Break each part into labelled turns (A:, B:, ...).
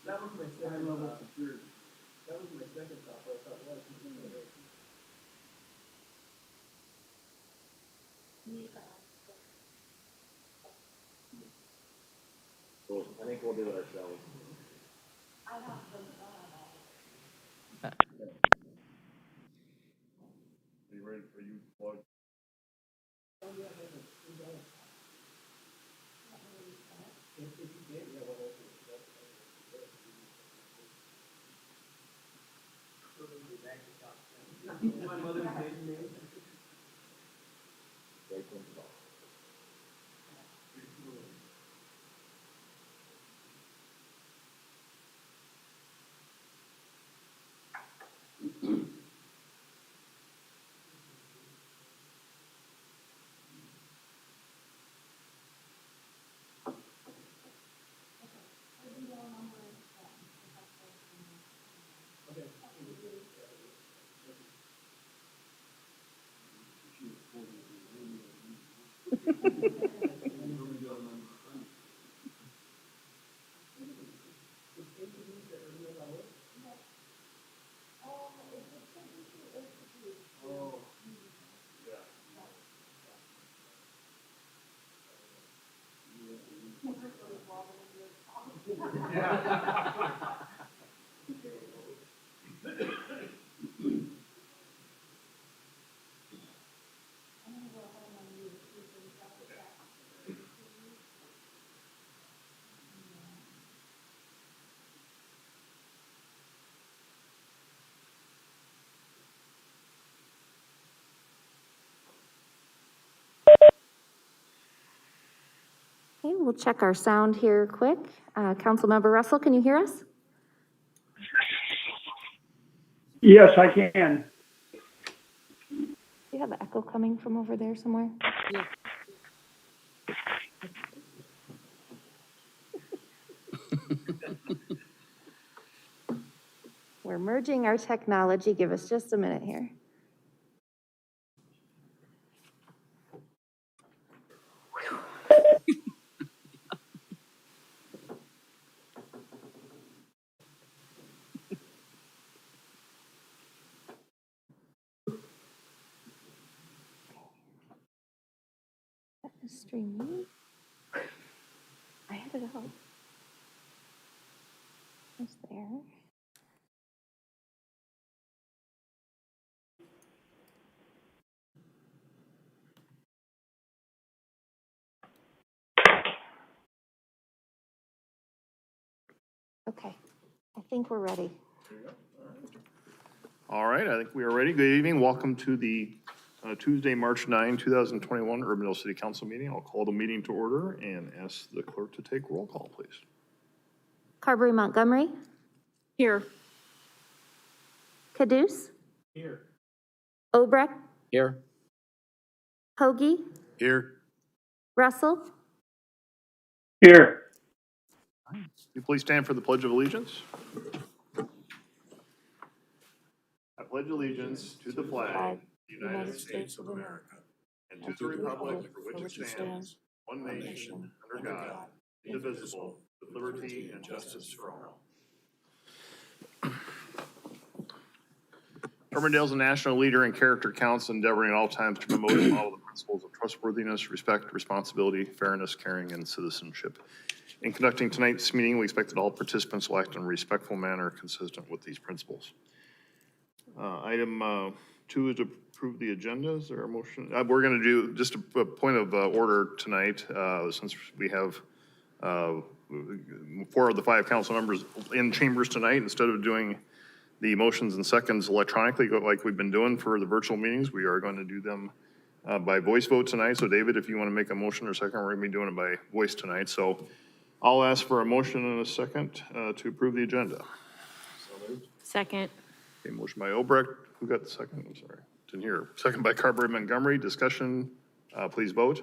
A: That was my second thought. That was my second thought, but I thought, well,
B: Well, I think we'll do it ourselves.
C: Are you ready for you plug?
A: my mother's maiden name.
D: Okay, we'll check our sound here quick. Councilmember Russell, can you hear us?
E: Yes, I can.
D: Do you have echo coming from over there somewhere?
F: Yeah.
D: We're merging our technology. Give us just a minute here. That is streaming. I had it out. It's there. Okay, I think we're ready.
C: All right, I think we are ready. Good evening. Welcome to the Tuesday, March 9, 2021 Urbandale City Council meeting. I'll call the meeting to order and ask the clerk to take roll call, please.
D: Carberry Montgomery,
F: Here.
D: Caduce,
A: Here.
D: Obrecht,
B: Here.
D: Hoagie,
C: Here.
D: Russell.
E: Here.
C: Will you please stand for the Pledge of Allegiance? I pledge allegiance to the flag, the United States of America, and to the republic for which it stands, one nation, under God, indivisible, with liberty and justice for all. Urbandale's a national leader in character counts, endeavoring at all times to promote and model the principles of trustworthiness, respect, responsibility, fairness, caring, and citizenship. In conducting tonight's meeting, we expect that all participants will act in a respectful manner consistent with these principles. Item 2 is to approve the agenda. Is there a motion? We're going to do just a point of order tonight, since we have 4 of the 5 council members in chambers tonight. Instead of doing the motions and seconds electronically, like we've been doing for the virtual meetings, we are going to do them by voice vote tonight. So David, if you want to make a motion or second, we're going to be doing it by voice tonight. So I'll ask for a motion and a second to approve the agenda. So moved.
F: Second.
C: Okay, motion by Obrecht. Who got the second? I'm sorry. Didn't hear. Second by Carberry Montgomery. Discussion. Please vote.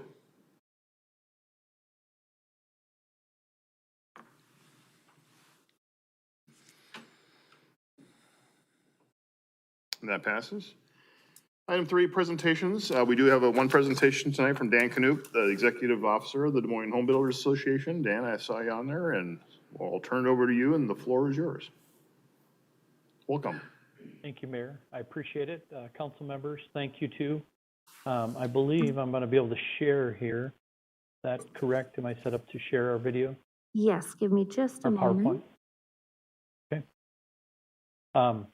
C: And that passes. Item 3, presentations. We do have one presentation tonight from Dan Knoop, the Executive Officer of the Des Moines Home Builders Association. Dan, I saw you on there, and I'll turn it over to you, and the floor is yours. Welcome.
F: Thank you, Mayor. I appreciate it. Council members, thank you too. I believe I'm going to be able to share here. Is that correct? Am I set up to share our video?
D: Yes, give me just a
F: Our PowerPoint?
D: moment.
F: Okay. I'm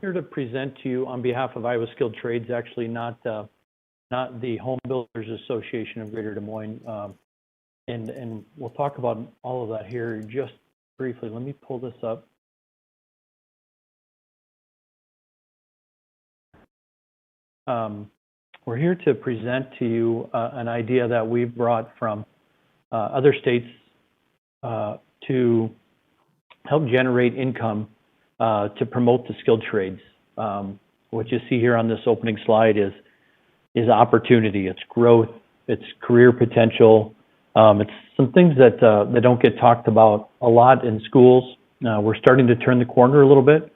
F: here to present to you on behalf of Iowa Skilled Trades, actually not the Home Builders Association of Greater Des Moines. And we'll talk about all of that here just briefly. Let me pull this up. We're here to present to you an idea that we've brought from other states to help generate income to promote the skilled trades. What you see here on this opening slide is opportunity, it's growth, it's career potential. It's some things that don't get talked about a lot in schools. We're starting to turn the corner a little bit,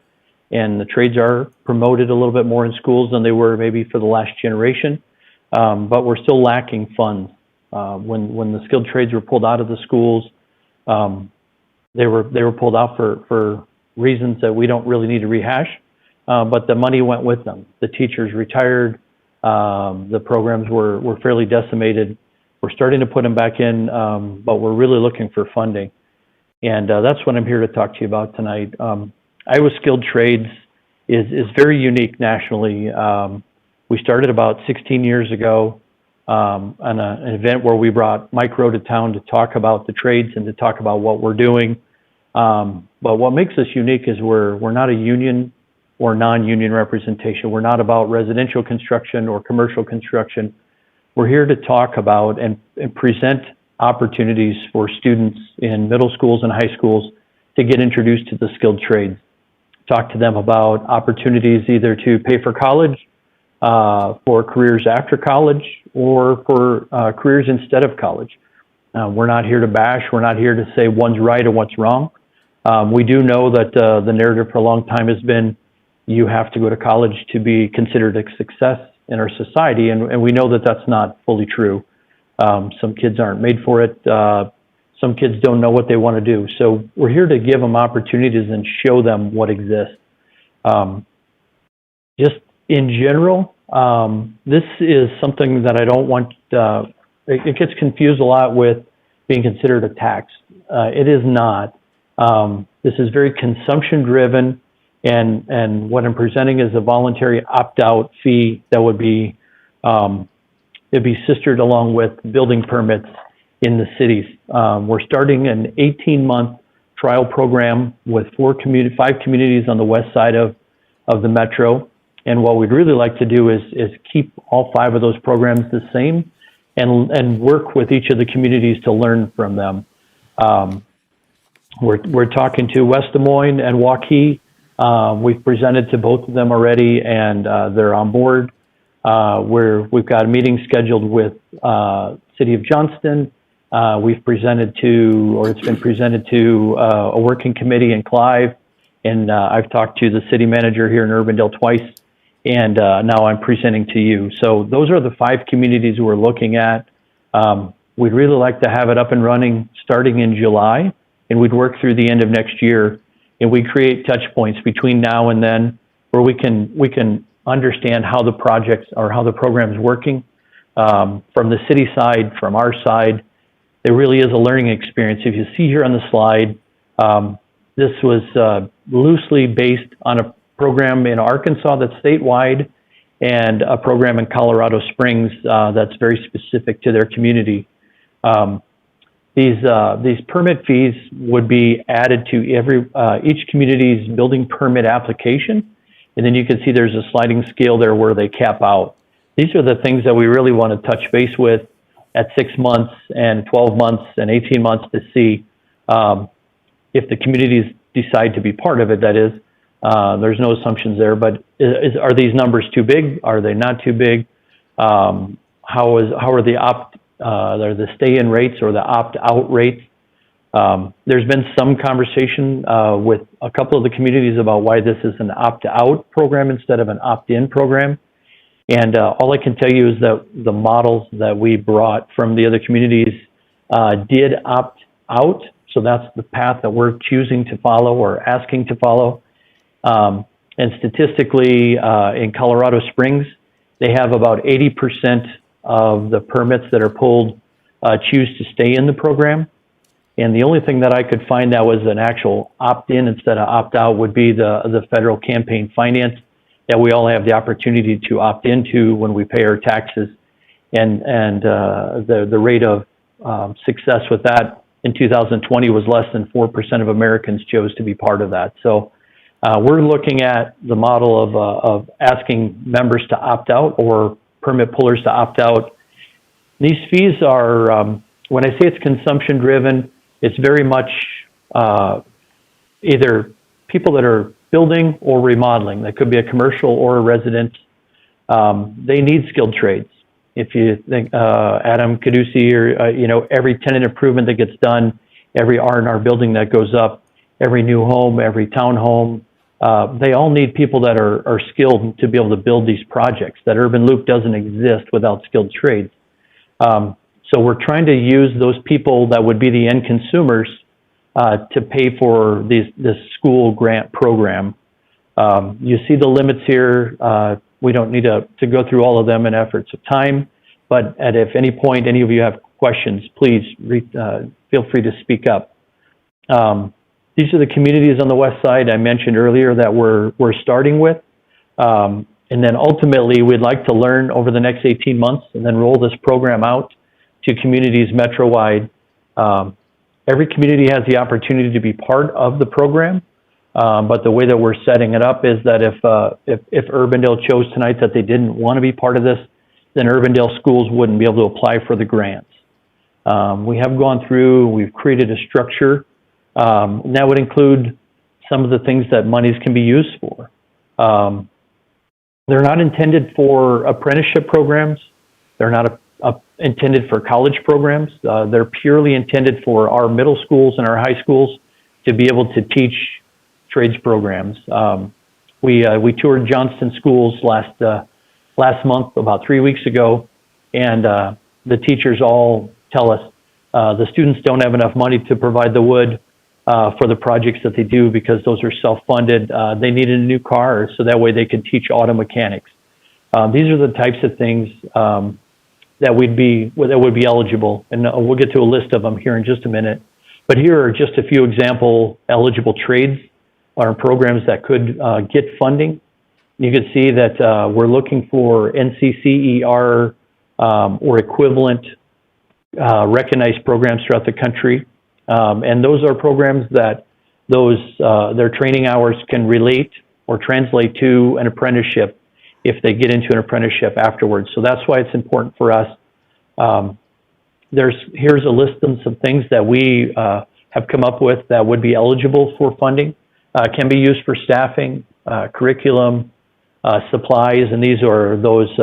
F: and the trades are promoted a little bit more in schools than they were maybe for the last generation. But we're still lacking funds. When the skilled trades were pulled out of the schools, they were pulled out for reasons that we don't really need to rehash, but the money went with them. The teachers retired, the programs were fairly decimated. We're starting to put them back in, but we're really looking for funding. And that's what I'm here to talk to you about tonight. Iowa Skilled Trades is very unique nationally. We started about 16 years ago on an event where we brought Mike Rowe to town to talk about the trades and to talk about what we're doing. But what makes us unique is we're not a union or non-union representation. We're not about residential construction or commercial construction. We're here to talk about and present opportunities for students in middle schools and high schools to get introduced to the skilled trades. Talk to them about opportunities either to pay for college, for careers after college, or for careers instead of college. We're not here to bash. We're not here to say one's right or what's wrong. We do know that the narrative for a long time has been you have to go to college to be considered a success in our society, and we know that that's not fully true. Some kids aren't made for it. Some kids don't know what they want to do. So we're here to give them opportunities and show them what exists. Just in general, this is something that I don't want, it gets confused a lot with being considered a tax. It is not. This is very consumption driven, and what I'm presenting is a voluntary opt-out fee that would be, it'd be sistered along with building permits in the cities. We're starting an 18-month trial program with 5 communities on the west side of the metro. And what we'd really like to do is keep all 5 of those programs the same and work with each of the communities to learn from them. We're talking to West Des Moines and Waukee. We've presented to both of them already, and they're on board. We've got a meeting scheduled with City of Johnston. We've presented to, or it's been presented to a working committee in Clive, and I've talked to the city manager here in Urbandale twice, and now I'm presenting to you. So those are the 5 communities we're looking at. We'd really like to have it up and running starting in July, and we'd work through the end of next year, and we create touch points between now and then where we can understand how the projects or how the program is working from the city side, from our side. It really is a learning experience. If you see here on the slide, this was loosely based on a program in Arkansas that's statewide and a program in Colorado Springs that's very specific to their community. These permit fees would be added to each community's building permit application. And then you can see there's a sliding scale there where they cap out. These are the things that we really want to touch base with at 6 months and 12 months and 18 months to see if the communities decide to be part of it, that is. There's no assumptions there, but are these numbers too big? Are they not too big? How are the stay-in rates or the opt-out rates? There's been some conversation with a couple of the communities about why this is an opt-out program instead of an opt-in program. And all I can tell you is that the models that we brought from the other communities did opt out. So that's the path that we're choosing to follow or asking to follow. And statistically, in Colorado Springs, they have about 80% of the permits that are pulled choose to stay in the program. And the only thing that I could find that was an actual opt-in instead of opt-out would be the federal campaign finance that we all have the opportunity to opt into when we pay our taxes. And the rate of success with that in 2020 was less than 4% of Americans chose to be part of that. So we're looking at the model of asking members to opt out or permit pullers to opt out. These fees are, when I say it's consumption driven, it's very much either people that are building or remodeling. That could be a commercial or a residence. They need skilled trades. If you think Adam Caducey or every tenant improvement that gets done, every R&R building that goes up, every new home, every townhome, they all need people that are skilled to be able to build these projects. That urban loop doesn't exist without skilled trades. So we're trying to use those people that would be the end consumers to pay for this school grant program. You see the limits here. We don't need to go through all of them in efforts of time, but if any point any of you have questions, please feel free to speak up. These are the communities on the west side I mentioned earlier that we're starting with. And then ultimately, we'd like to learn over the next 18 months and then roll this program out to communities metro-wide. Every community has the opportunity to be part of the program, but the way that we're setting it up is that if Urbandale chose tonight that they didn't want to be part of this, then Urbandale schools wouldn't be able to apply for the grants. We have gone through, we've created a structure, and that would include some of the things that monies can be used for. They're not intended for apprenticeship programs. They're not intended for college programs. They're purely intended for our middle schools and our high schools to be able to teach trades programs. We toured Johnston schools last month, about 3 weeks ago, and the teachers all tell us the students don't have enough money to provide the wood for the projects that they do because those are self-funded. They needed a new car so that way they could teach auto mechanics. These are the types of things that would be eligible, and we'll get to a list of them here in just a minute. But here are just a few example eligible trades or programs that could get funding. You can see that we're looking for NCCER or equivalent recognized programs throughout the country. And those are programs that their training hours can relate or translate to an apprenticeship if they get into an apprenticeship afterwards. So that's why it's important for us. Here's a list of some things that we have come up with that would be eligible for funding. Can be used for staffing, curriculum, supplies, and these are those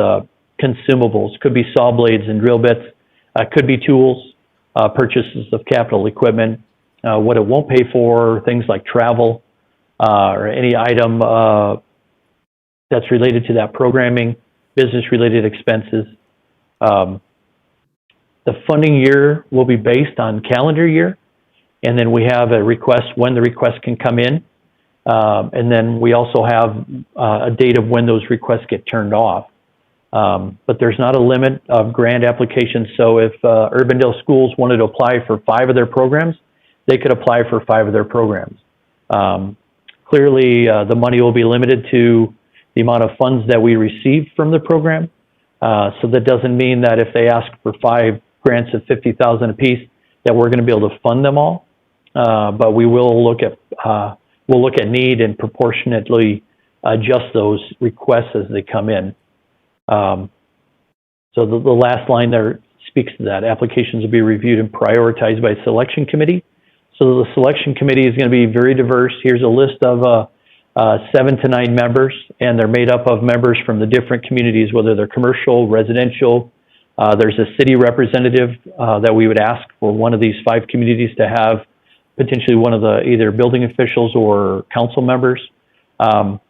F: consumables. Could be saw blades and drill bits, could be tools, purchases of capital equipment. What it won't pay for, things like travel or any item that's related to that programming, business-related expenses. The funding year will be based on calendar year, and then we have a request when the request can come in, and then we also have a date of when those requests get turned off. But there's not a limit of grant applications, so if Urbandale schools wanted to apply for 5 of their programs, they could apply for 5 of their programs. Clearly, the money will be limited to the amount of funds that we receive from the program. So that doesn't mean that if they ask for 5 grants of $50,000 apiece, that we're going to be able to fund them all. But we will look at need and proportionately adjust those requests as they come in. So the last line there speaks to that. Applications will be reviewed and prioritized by a selection committee. So the selection committee is going to be very diverse. Here's a list of 7 to 9 members, and they're made up of members from the different communities, whether they're commercial, residential. There's a city representative that we would ask for one of these 5 communities to have potentially one of the either building officials or council members.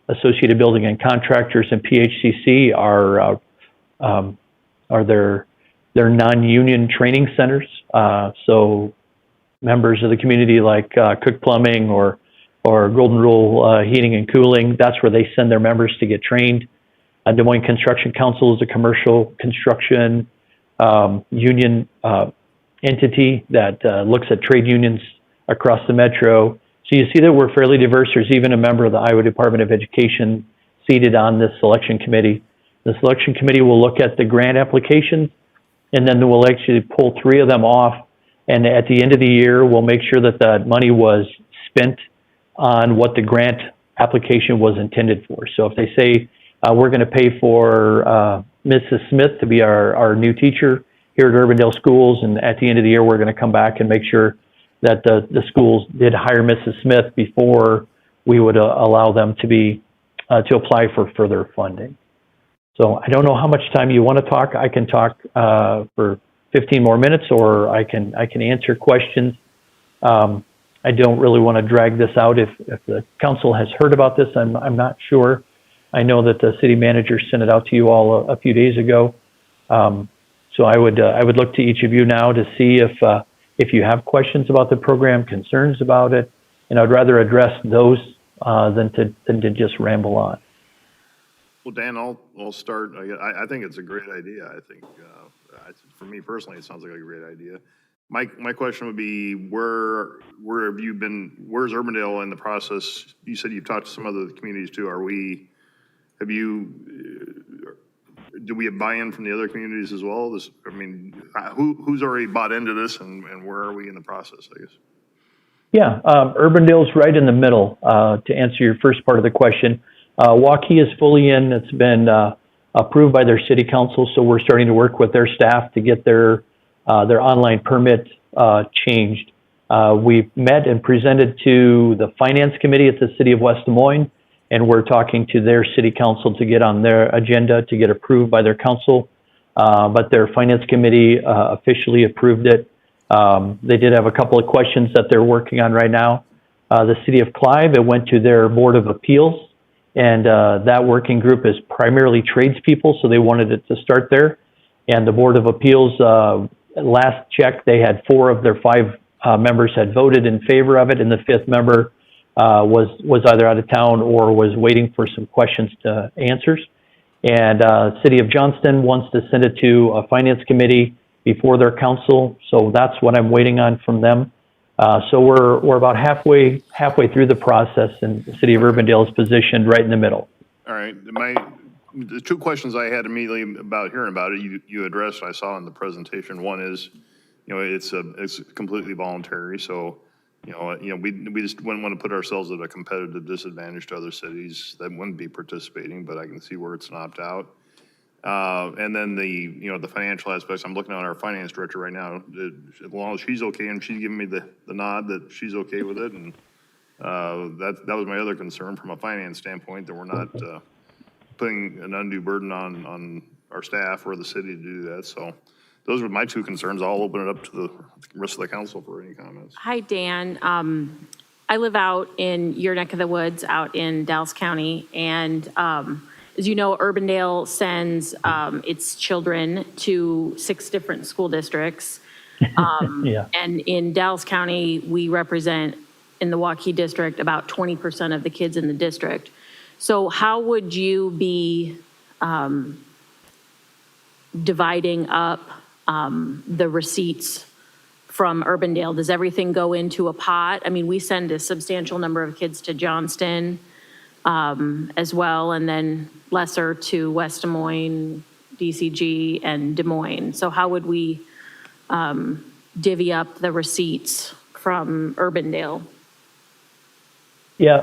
F: Associated Building and Contractors and PHCC are their non-union training centers. So members of the community like Cook Plumbing or Golden Rule Heating and Cooling, that's where they send their members to get trained. Des Moines Construction Council is a commercial construction union entity that looks at trade unions across the metro. So you see that we're fairly diverse. There's even a member of the Iowa Department of Education seated on this selection committee. The selection committee will look at the grant applications, and then we'll actually pull 3 of them off. And at the end of the year, we'll make sure that that money was spent on what the grant application was intended for. So if they say, we're going to pay for Mrs. Smith to be our new teacher here at Urbandale Schools, and at the end of the year, we're going to come back and make sure that the schools did hire Mrs. Smith before we would allow them to be to apply for further funding. So I don't know how much time you want to talk. I can talk for 15 more minutes, or I can answer questions. I don't really want to drag this out. If the council has heard about this, I'm not sure. I know that the city manager sent it out to you all a few days ago. So I would look to each of you now to see if you have questions about the program, concerns about it, and I'd rather address those than to just ramble on.
C: Well, Dan, I'll start. I think it's a great idea. I think, for me personally, it sounds like a great idea. My question would be, where have you been, where's Urbandale in the process? You said you've talked to some other communities too. Do we have buy-in from the other communities as well? Who's already bought into this, and where are we in the process, I guess?
F: Yeah, Urbandale's right in the middle. To answer your first part of the question, Waukee is fully in. It's been approved by their city council, so we're starting to work with their staff to get their online permit changed. We've met and presented to the finance committee at the city of West Des Moines, and we're talking to their city council to get on their agenda to get approved by their council. But their finance committee officially approved it. They did have a couple of questions that they're working on right now. The city of Clive, it went to their Board of Appeals, and that working group is primarily tradespeople, so they wanted it to start there. And the Board of Appeals, last check, they had 4 of their 5 members had voted in favor of it, and the 5th member was either out of town or was waiting for some questions to answers. And City of Johnston wants to send it to a finance committee before their council, so that's what I'm waiting on from them. So we're about halfway through the process, and the city of Urbandale is positioned right in the middle.
C: All right. The 2 questions I had immediately about hearing about it, you addressed, I saw in the presentation. One is, it's completely voluntary, so we just wouldn't want to put ourselves at a competitive disadvantage to other cities that wouldn't be participating, but I can see where it's an opt-out. And then the financial aspects, I'm looking at our finance director right now. As long as she's okay, and she's giving me the nod that she's okay with it, and that was my other concern from a finance standpoint, that we're not putting an undue burden on our staff or the city to do that. So those were my 2 concerns. I'll open it up to the rest of the council for any comments.
G: Hi, Dan. I live out in your neck of the woods, out in Dallas County, and as you know, Urbandale sends its children to 6 different school districts.
F: Yeah.
G: And in Dallas County, we represent, in the Waukee district, about 20% of the kids in the district. So how would you be dividing up the receipts from Urbandale? Does everything go into a pot? I mean, we send a substantial number of kids to Johnston as well, and then lesser to West Des Moines, DCG, and Des Moines. So how would we divvy up the receipts from Urbandale?
F: Yeah,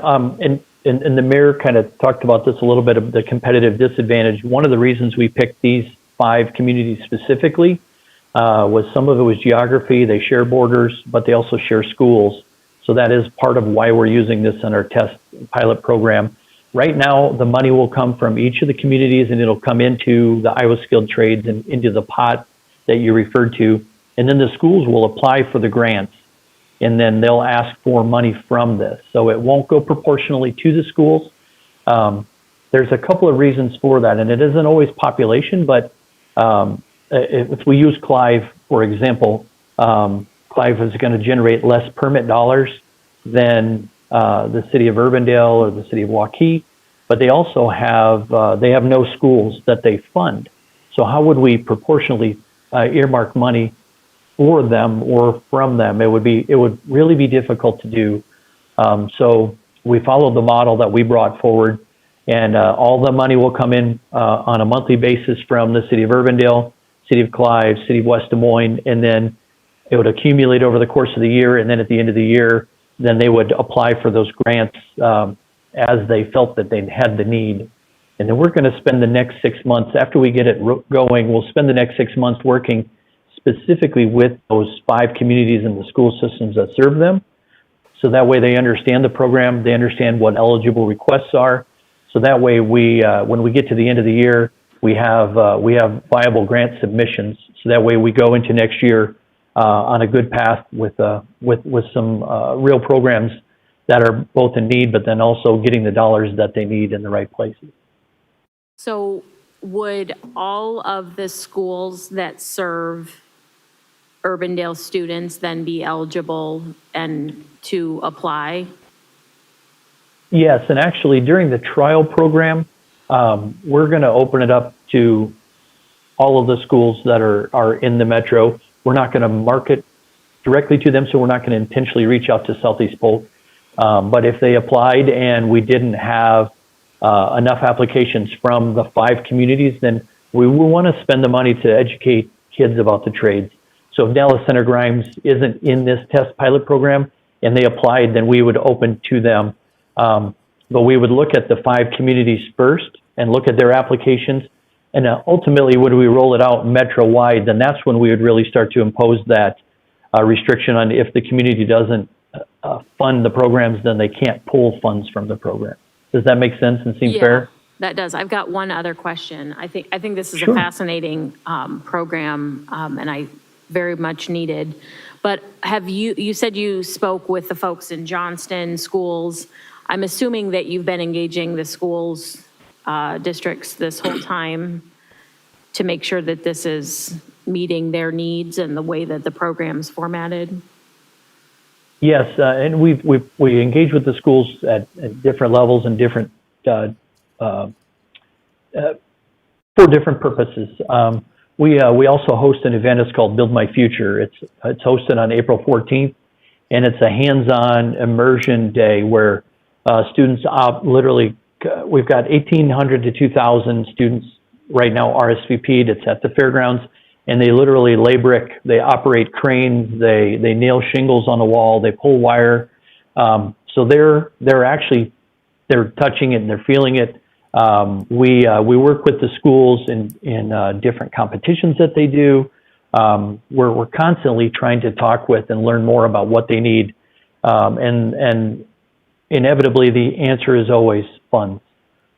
F: and the mayor kind of talked about this a little bit, of the competitive disadvantage. One of the reasons we picked these 5 communities specifically was some of it was geography. They share borders, but they also share schools. So that is part of why we're using this in our test pilot program. Right now, the money will come from each of the communities, and it'll come into the Iowa Skilled Trades and into the pot that you referred to. And then the schools will apply for the grants. and then they'll ask for money from this. So it won't go proportionally to the schools. There's a couple of reasons for that, and it isn't always population, but if we use Clive, for example, Clive is going to generate less permit dollars than the city of Urbandale or the city of Waukee, but they also have no schools that they fund. So how would we proportionally earmark money for them or from them? It would really be difficult to do. So we followed the model that we brought forward, and all the money will come in on a monthly basis from the city of Urbandale, city of Clive, city of West Des Moines, and then it would accumulate over the course of the year, and then at the end of the year, then they would apply for those grants as they felt that they had the need. And then we're going to spend the next 6 months, after we get it going, we'll spend the next 6 months working specifically with those 5 communities and the school systems that serve them. So that way they understand the program, they understand what eligible requests are. So that way we, when we get to the end of the year, we have viable grant submissions. So that way we go into next year on a good path with some real programs that are both in need, but then also getting the dollars that they need in the right places.
G: So would all of the schools that serve Urbandale students then be eligible and to apply?
F: Yes, and actually during the trial program, we're going to open it up to all of the schools that are in the metro. We're not going to market directly to them, so we're not going to intentionally reach out to Southeast Polk. But if they applied and we didn't have enough applications from the 5 communities, then we will want to spend the money to educate kids about the trades. So if Dallas Center Grimes isn't in this test pilot program and they applied, then we would open to them. But we would look at the 5 communities first and look at their applications. And ultimately, when we roll it out metro-wide, then that's when we would really start to impose that restriction on if the community doesn't fund the programs, then they can't pull funds from the program. Does that make sense and seem fair?
G: That does. I've got one other question. I think this is
F: Sure.
G: a fascinating program, and I very much needed. But you said you spoke with the folks in Johnston schools. I'm assuming that you've been engaging the schools districts this whole time to make sure that this is meeting their needs and the way that the program's formatted?
F: Yes, and we engage with the schools at different levels and different for different purposes. We also host an event. It's called Build My Future. It's hosted on April 14th, and it's a hands-on immersion day where students literally. We've got 1,800 to 2,000 students right now RSVP'd. It's at the fairgrounds, and they literally lay brick. They operate cranes. They nail shingles on the wall. They pull wire. So they're touching it and they're feeling it. We work with the schools in different competitions that they do. We're constantly trying to talk with and learn more about what they need, and inevitably the answer is always funds.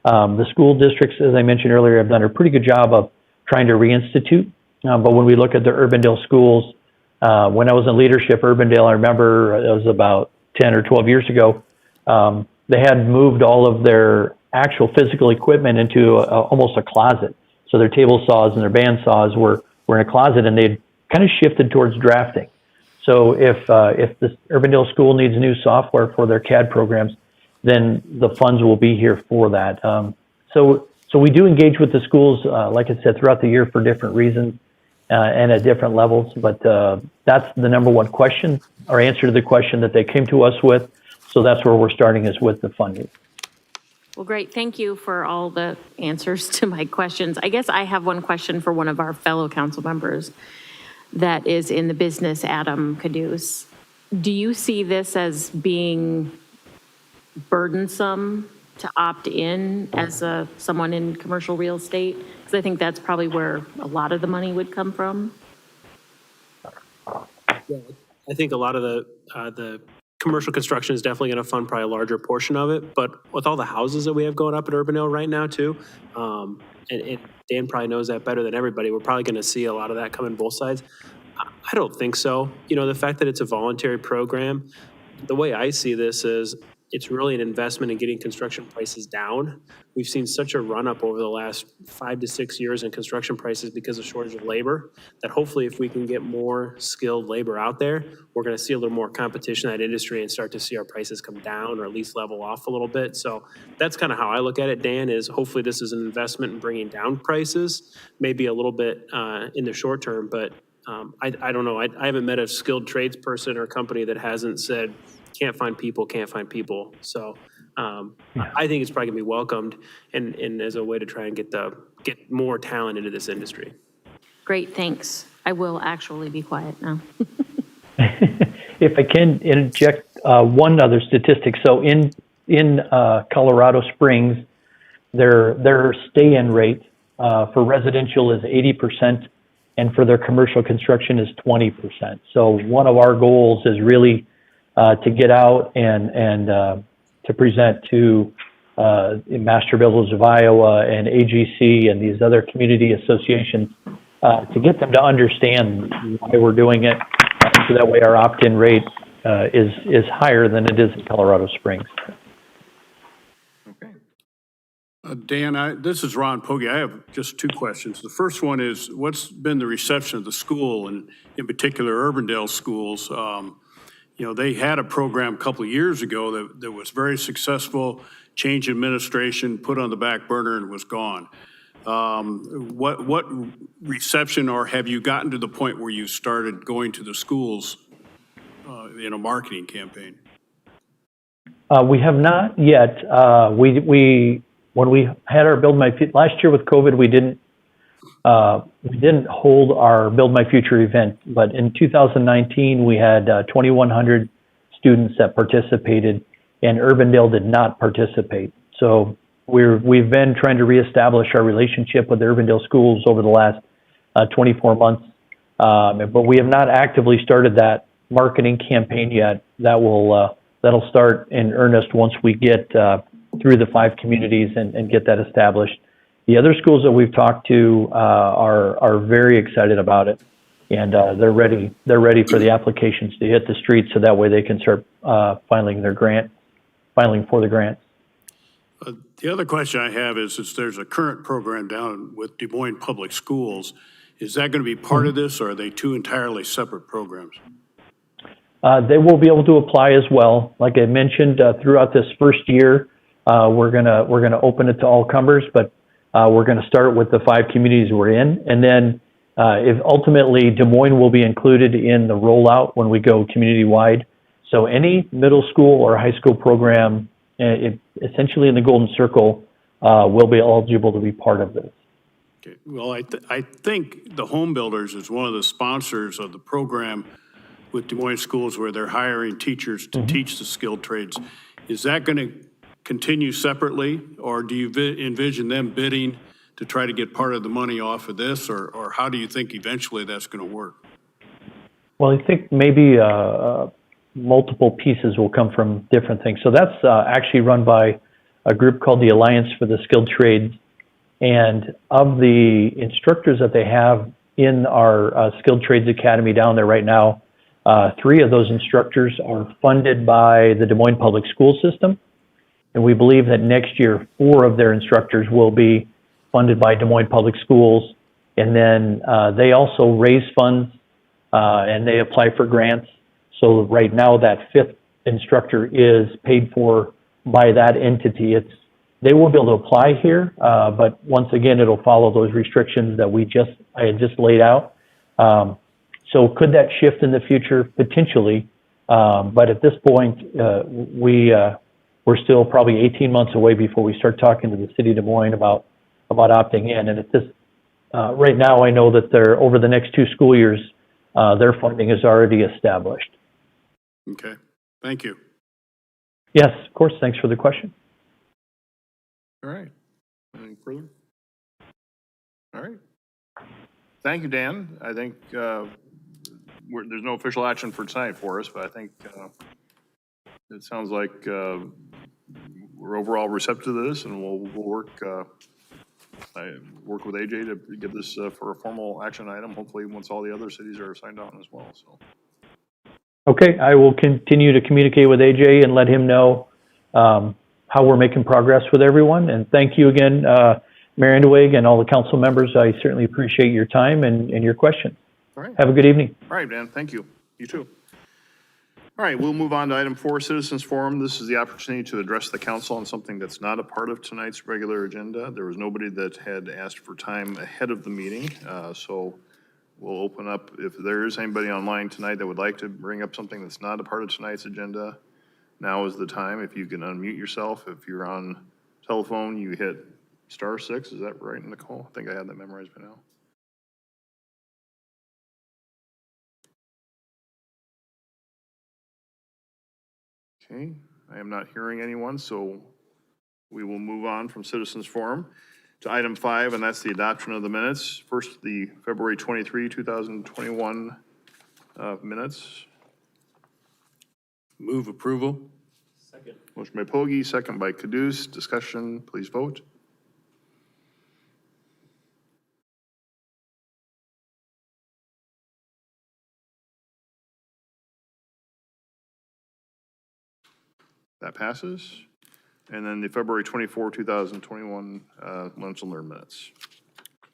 F: The school districts, as I mentioned earlier, have done a pretty good job of trying to reinstitute. But when we look at the Urbandale schools, when I was in leadership, Urbandale, I remember it was about 10 or 12 years ago, they had moved all of their actual physical equipment into almost a closet. So their table saws and their band saws were in a closet, and they'd kind of shifted towards drafting. So if the Urbandale school needs new software for their CAD programs, then the funds will be here for that. So we do engage with the schools, like I said, throughout the year for different reasons and at different levels. But that's the number one question, or answer to the question that they came to us with. So that's where we're starting, is with the funding.
G: Well, great. Thank you for all the answers to my questions. I guess I have one question for one of our fellow council members that is in the business, Adam Caduce. Do you see this as being burdensome to opt in as someone in commercial real estate? Because I think that's probably where a lot of the money would come from.
H: Yeah, I think a lot of the commercial construction is definitely going to fund probably a larger portion of it. But with all the houses that we have going up at Urbandale right now too, and Dan probably knows that better than everybody, we're probably going to see a lot of that come in both sides. I don't think so. You know, the fact that it's a voluntary program, the way I see this is it's really an investment in getting construction prices down. We've seen such a run up over the last 5 to 6 years in construction prices because of shortage of labor, that hopefully if we can get more skilled labor out there, we're going to see a little more competition in that industry and start to see our prices come down or at least level off a little bit. So that's kind of how I look at it, Dan, is hopefully this is an investment in bringing down prices, maybe a little bit in the short term, but I don't know. I haven't met a skilled trades person or company that hasn't said, can't find people. So I think it's probably gonna be welcomed and as a way to try and get more talent into this industry.
G: Great, thanks. I will actually be quiet now.
F: If I can interject one other statistic. So in Colorado Springs, their stay-in rate for residential is 80%, and for their commercial construction is 20%. So one of our goals is really to get out and to present to Master Builders of Iowa and AGC and these other community associations to get them to understand why we're doing it, so that way our opt-in rate is higher than it is in Colorado Springs.
C: Okay.
I: Dan, this is Ron Pogge. I have just two questions. The first one is, what's been the reception of the school, and in particular Urbandale schools? You know, they had a program a couple of years ago that was very successful, change administration, put on the back burner, and was gone. What reception, or have you gotten to the point where you started going to the schools in a marketing campaign?
F: We have not yet. When we had our Build My Future last year with COVID, we didn't hold our Build My Future event, but in 2019 we had 2,100 students that participated, and Urbandale did not participate. So we've been trying to reestablish our relationship with the Urbandale schools over the last 24 months, but we have not actively started that marketing campaign yet. That'll start in earnest once we get through the 5 communities and get that established. The other schools that we've talked to are very excited about it, and they're ready for the applications to hit the streets, so that way they can start filing for the grants.
I: The other question I have is there's a current program down with Des Moines Public Schools. Is that going to be part of this, or are they two entirely separate programs?
F: They will be able to apply as well. Like I mentioned, throughout this first year, we're gonna open it to all comers, but we're gonna start with the 5 communities we're in, and then if ultimately Des Moines will be included in the rollout when we go community-wide. So any middle school or high school program, essentially in the Golden Circle, will be eligible to be part of this.
I: Okay. Well, I think the Home Builders is one of the sponsors of the program with Des Moines schools, where they're hiring teachers to teach the skilled trades. Is that going to continue separately, or do you envision them bidding to try to get part of the money off of this, or how do you think eventually that's going to work?
F: Well, I think maybe multiple pieces will come from different things. So that's actually run by a group called the Alliance for the Skilled Trades, and of the instructors that they have in our Skilled Trades Academy down there right now, 3 of those instructors are funded by the Des Moines Public School System, and we believe that next year 4 of their instructors will be funded by Des Moines Public Schools, and then they also raise funds and they apply for grants. So right now that 5th instructor is paid for by that entity. They will be able to apply here, but once again it'll follow those restrictions that I had just laid out. So could that shift in the future? Potentially, but at this point, we're still probably 18 months away before we start talking to the city of Des Moines about opting in. And at this, right now, I know that over the next 2 school years, their funding is already established.
I: Okay, thank you.
F: Yes, of course. Thanks for the question.
C: All right. Anything further? All right. Thank you, Dan. I think there's no official action for tonight for us, but I think it sounds like we're overall receptive to this, and we'll work I worked with AJ to get this for a formal action item, hopefully once all the other cities are signed on as well, so.
F: Okay, I will continue to communicate with AJ and let him know how we're making progress with everyone. And thank you again, Mayor Underwig and all the council members. I certainly appreciate your time and your questions.
C: All right.
F: Have a good evening.
C: All right, Dan, thank you. You too. All right, we'll move on to item 4, Citizens Forum. This is the opportunity to address the council on something that's not a part of tonight's regular agenda. There was nobody that had asked for time ahead of the meeting, so we'll open up. If there is anybody online tonight that would like to bring up something that's not a part of tonight's agenda, now is the time. If you can unmute yourself. If you're on telephone, you hit *6. Is that right, Nicole? I think I had that memorized by now. Okay, I am not hearing anyone, so we will move on from Citizens Forum to item 5, and that's the adoption of the minutes. First, the February 23, 2021 minutes.
I: Move approval.
H: Second.
C: Motion by Pogge, second by Caduce. Discussion, please vote. That passes. And then the February 24, 2021 lunch and learn minutes.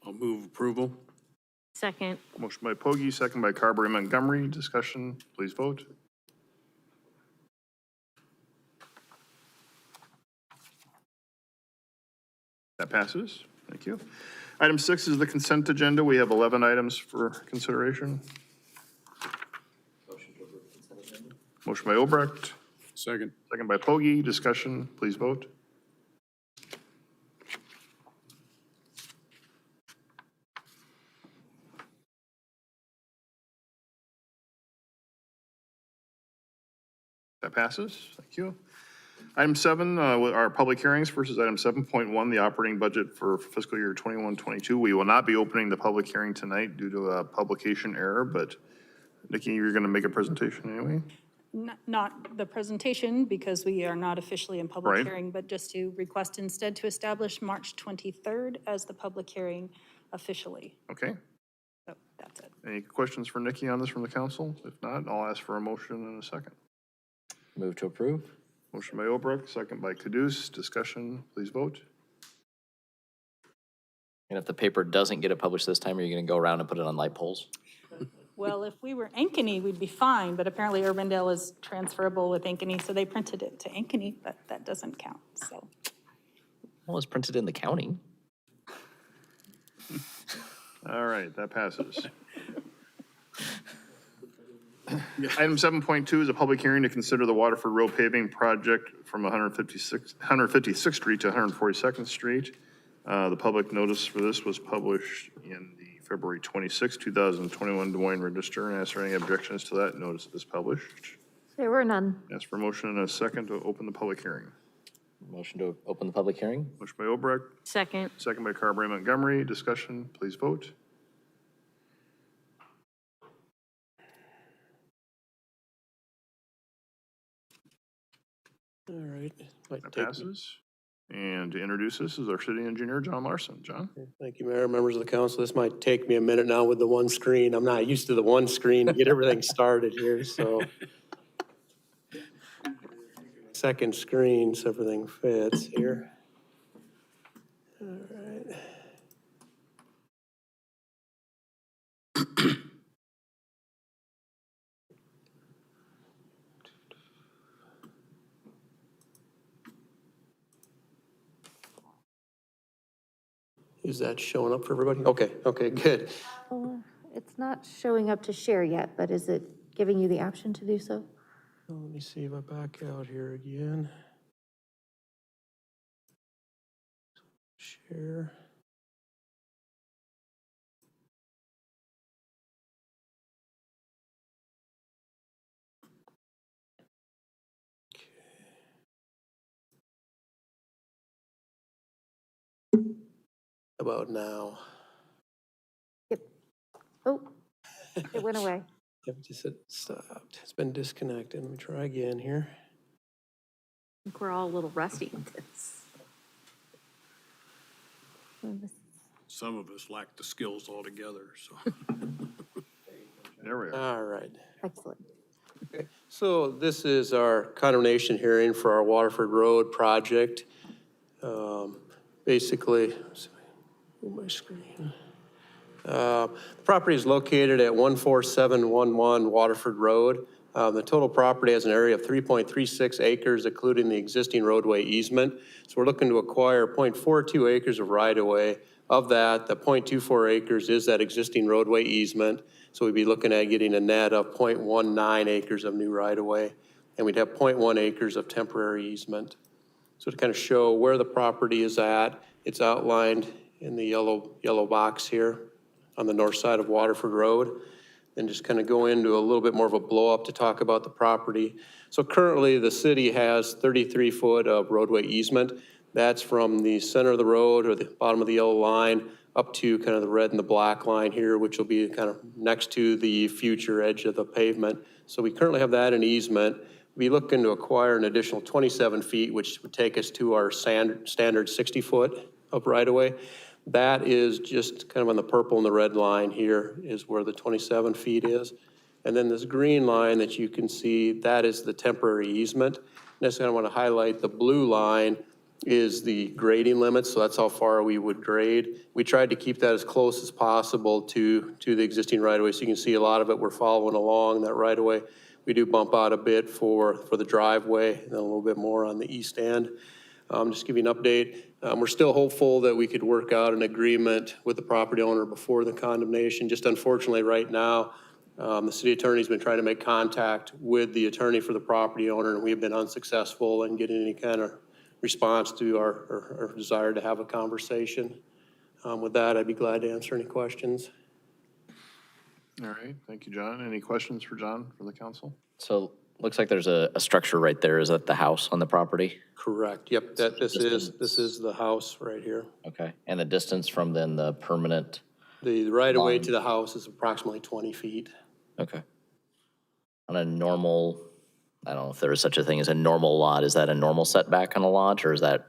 I: I'll move approval.
G: Second.
C: Motion by Pogge, second by Carberry Montgomery. Discussion, please vote. That passes. Thank you. Item 6 is the consent agenda. We have 11 items for consideration.
B: Motion to approve consent agenda.
C: Motion by Obrecht,
I: Second.
C: second by Pogge. Discussion, please vote. That passes. Thank you. Item 7 are public hearings versus item 7.1, the operating budget for fiscal year 21-22. We will not be opening the public hearing tonight due to a publication error, but Nikki, you're going to make a presentation anyway?
J: Not the presentation, because we are not officially in public
C: Right.
J: hearing, but just to request instead to establish March 23rd as the public hearing officially.
C: Okay.
J: So that's it.
C: Any questions for Nikki on this from the council? If not, I'll ask for a motion in a second.
B: Move to approve.
C: Motion by Obrecht, second by Caduce. Discussion, please vote.
B: And if the paper doesn't get it published this time, are you going to go around and put it on light poles?
J: Well, if we were Ankeny, we'd be fine, but apparently Urbandale is transferable with Ankeny, so they printed it to Ankeny, but that doesn't count, so.
B: Well, it's printed in the county.
C: All right, that passes. Item 7.2 is a public hearing to consider the Waterford Road paving project from 156th Street to 142nd Street. The public notice for this was published in the February 26, 2021 Des Moines Register, and ask for any objections to that. Notice is published.
D: There were none.
C: Ask for a motion and a second to open the public hearing.
B: Motion to open the public hearing.
C: Motion by Obrecht,
G: Second.
C: second by Carberry Montgomery. Discussion, please vote.
H: All right. Might
C: That
H: take-
C: passes. And to introduce this is our city engineer, John Larson. John?
K: Thank you, Mayor, members of the council. This might take me a minute now with the one screen. I'm not used to the one screen to get everything started here, so. Second screen, so everything fits here. All right. Is that showing up for everybody? Okay, good.
D: Oh, it's not showing up to share yet, but is it giving you the option to do so?
K: Let me see if I back out here again. Share. About now.
D: Oh, it went away.
K: Yep, just it stopped. It's been disconnected. Let me try again here.
G: I think we're all a little rusty with this.
D: The
I: some of us lack the skills altogether, so.
C: There we are.
K: All right.
D: Excellent.
K: So this is our condemnation hearing for our Waterford Road project. Basically, move my screen. The property is located at 14711 Waterford Road. The total property has an area of 3.36 acres, including the existing roadway easement. So we're looking to acquire 0.42 acres of right-of-way. Of that, the 0.24 acres is that existing roadway easement. So we'd be looking at getting a net of 0.19 acres of new right-of-way, and we'd have 0.1 acres of temporary easement. So to kind of show where the property is at, it's outlined in the yellow box here on the north side of Waterford Road. Then just kind of go into a little bit more of a blow-up to talk about the property. So currently, the city has 33 foot of roadway easement. That's from the center of the road or the bottom of the yellow line up to kind of the red and the black line here, which will be kind of next to the future edge of the pavement. So we currently have that in easement. We're looking to acquire an additional 27 feet, which would take us to our standard 60 foot of right-of-way. That is just kind of on the purple and the red line here is where the 27 feet is. And then this green line that you can see, that is the temporary easement. Next, I want to highlight the blue line is the grading limit, so that's how far we would grade. We tried to keep that as close as possible to the existing right-of-way, so you can see a lot of it we're following along that right-of-way. We do bump out a bit for the driveway, and then a little bit more on the east end. Just give you an update. We're still hopeful that we could work out an agreement with the property owner before the condemnation. Just unfortunately right now, the city attorney's been trying to make contact with the attorney for the property owner, and we have been unsuccessful in getting any kind of response to our desire to have a conversation. With that, I'd be glad to answer any questions.
C: All right, thank you, John. Any questions for John from the council?
B: So looks like there's a structure right there. Is that the house on the property?
K: Correct. Yep. This is the house right here.
B: Okay. And the distance from then the permanent?
K: The right of way to the house is approximately 20 feet.
B: Okay. On a normal, I don't know if there is such a thing as a normal lot. Is that a normal setback on a lot, or is that?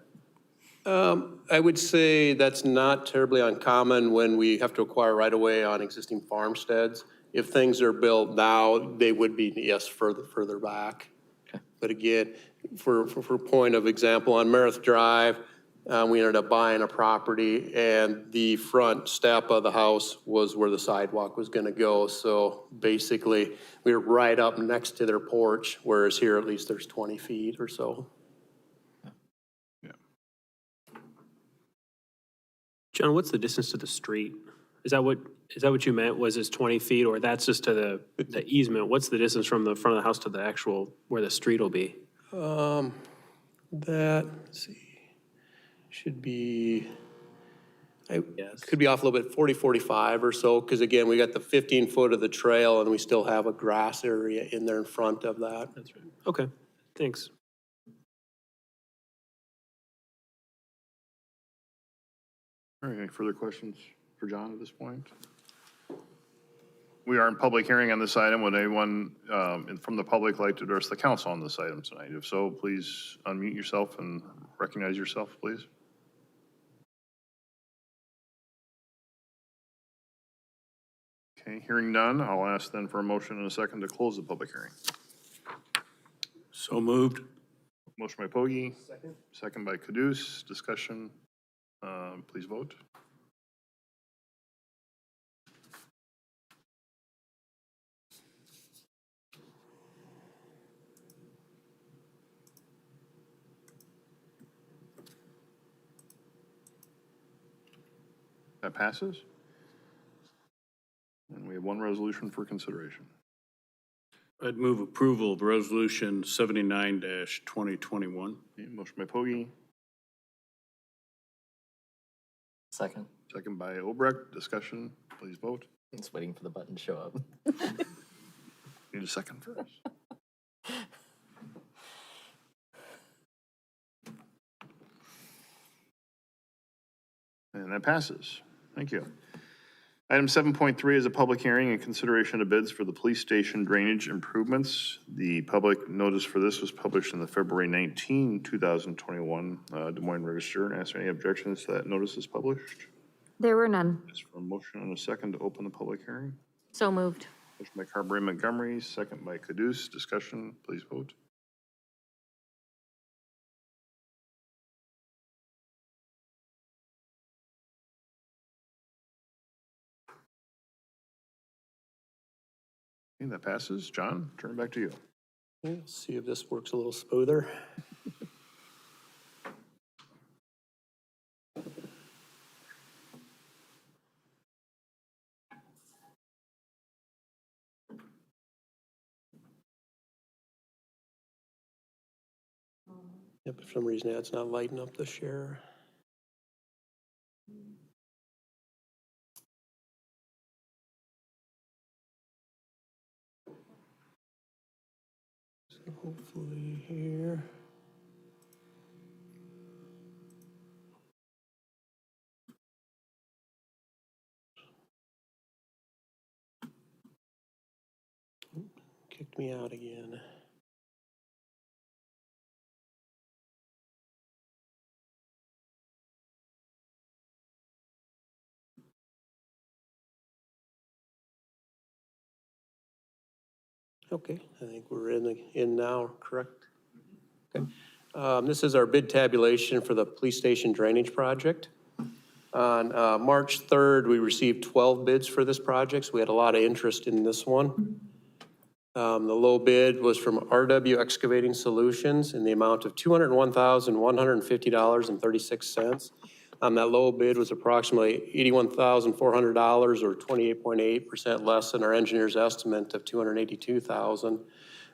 K: I would say that's not terribly uncommon when we have to acquire right of way on existing farmsteads. If things are built now, they would be, yes, further back.
B: Okay.
K: But again, for point of example, on Meredith Drive, we ended up buying a property, and the front step of the house was where the sidewalk was going to go. So basically, we were right up next to their porch, whereas here at least there's 20 feet or so.
C: Yeah.
H: John, what's the distance to the street? Is that what you meant? Was this 20 feet, or that's just to the easement? What's the distance from the front of the house to the actual where the street will be?
K: Let's see, should be,
H: Yes.
K: could be off a little bit, 40, 45 or so, because again, we got the 15 foot of the trail, and we still have a grass area in there in front of that.
H: That's right. Okay, thanks.
C: All right, any further questions for John at this point? We are in public hearing on this item. Would anyone from the public like to address the council on this item tonight? If so, please unmute yourself and recognize yourself, please. Okay, hearing none, I'll ask then for a motion and a second to close the public hearing.
I: So moved.
C: Motion by Pogge. Second by Caduce. Discussion. Please vote. That passes. And we have one resolution for consideration.
I: I'd move approval of Resolution 79-2021.
C: Okay, motion by Pogge,
B: Second.
C: second by Obrecht. Discussion. Please vote.
B: It's waiting for the button to show up.
C: Need a second first. And that passes. Thank you. Item 7.3 is a public hearing and consideration of bids for the police station drainage improvements. The public notice for this was published in the February 19, 2021 Des Moines Register. And ask any objections to that notice is published.
D: There were none.
C: Is for a motion and a second to open the public hearing?
G: So moved.
C: Motion by Carberry Montgomery, second by Caduce. Discussion, please vote. Okay, that passes. John, turn it back to you.
K: Yeah, see if this works a little smoother. Yep, for some reason that's not lighting up the share. So hopefully here. Kicked me out again. Okay, I think we're in now, correct? Okay. This is our bid tabulation for the police station drainage project. On March 3rd, we received 12 bids for this project, so we had a lot of interest in this one. The low bid was from RW Excavating Solutions in the amount of $201,150.36. That low bid was approximately $81,400 or 28.8% less than our engineer's estimate of $282,000.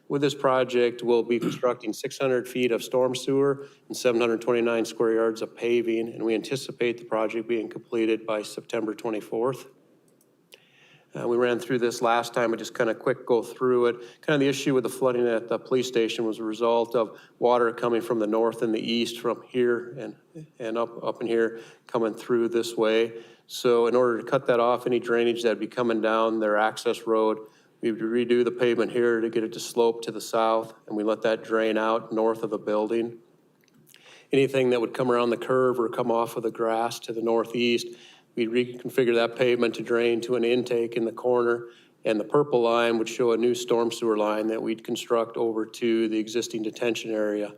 K: With this project, we'll be constructing 600 feet of storm sewer and 729 square yards of paving, and we anticipate the project being completed by September 24th. We ran through this last time, but just kind of quick go through it. Kind of the issue with the flooding at the police station was a result of water coming from the north and the east from here and up in here coming through this way. So in order to cut that off, any drainage that'd be coming down their access road, we would redo the pavement here to get it to slope to the south, and we let that drain out north of the building. Anything that would come around the curve or come off of the grass to the northeast, we'd reconfigure that pavement to drain to an intake in the corner, and the purple line would show a new storm sewer line that we'd construct over to the existing detention area.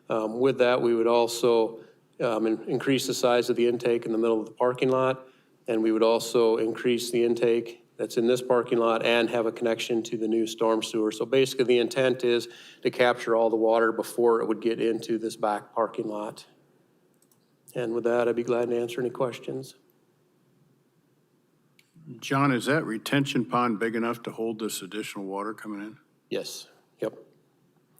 K: With that, we would also increase the size of the intake in the middle of the parking lot, and we would also increase the intake that's in this parking lot and have a connection to the new storm sewer. So basically the intent is to capture all the water before it would get into this back parking lot. And with that, I'd be glad to answer any questions.
I: John, is that retention pond big enough to hold this additional water coming in?
K: Yes, yep.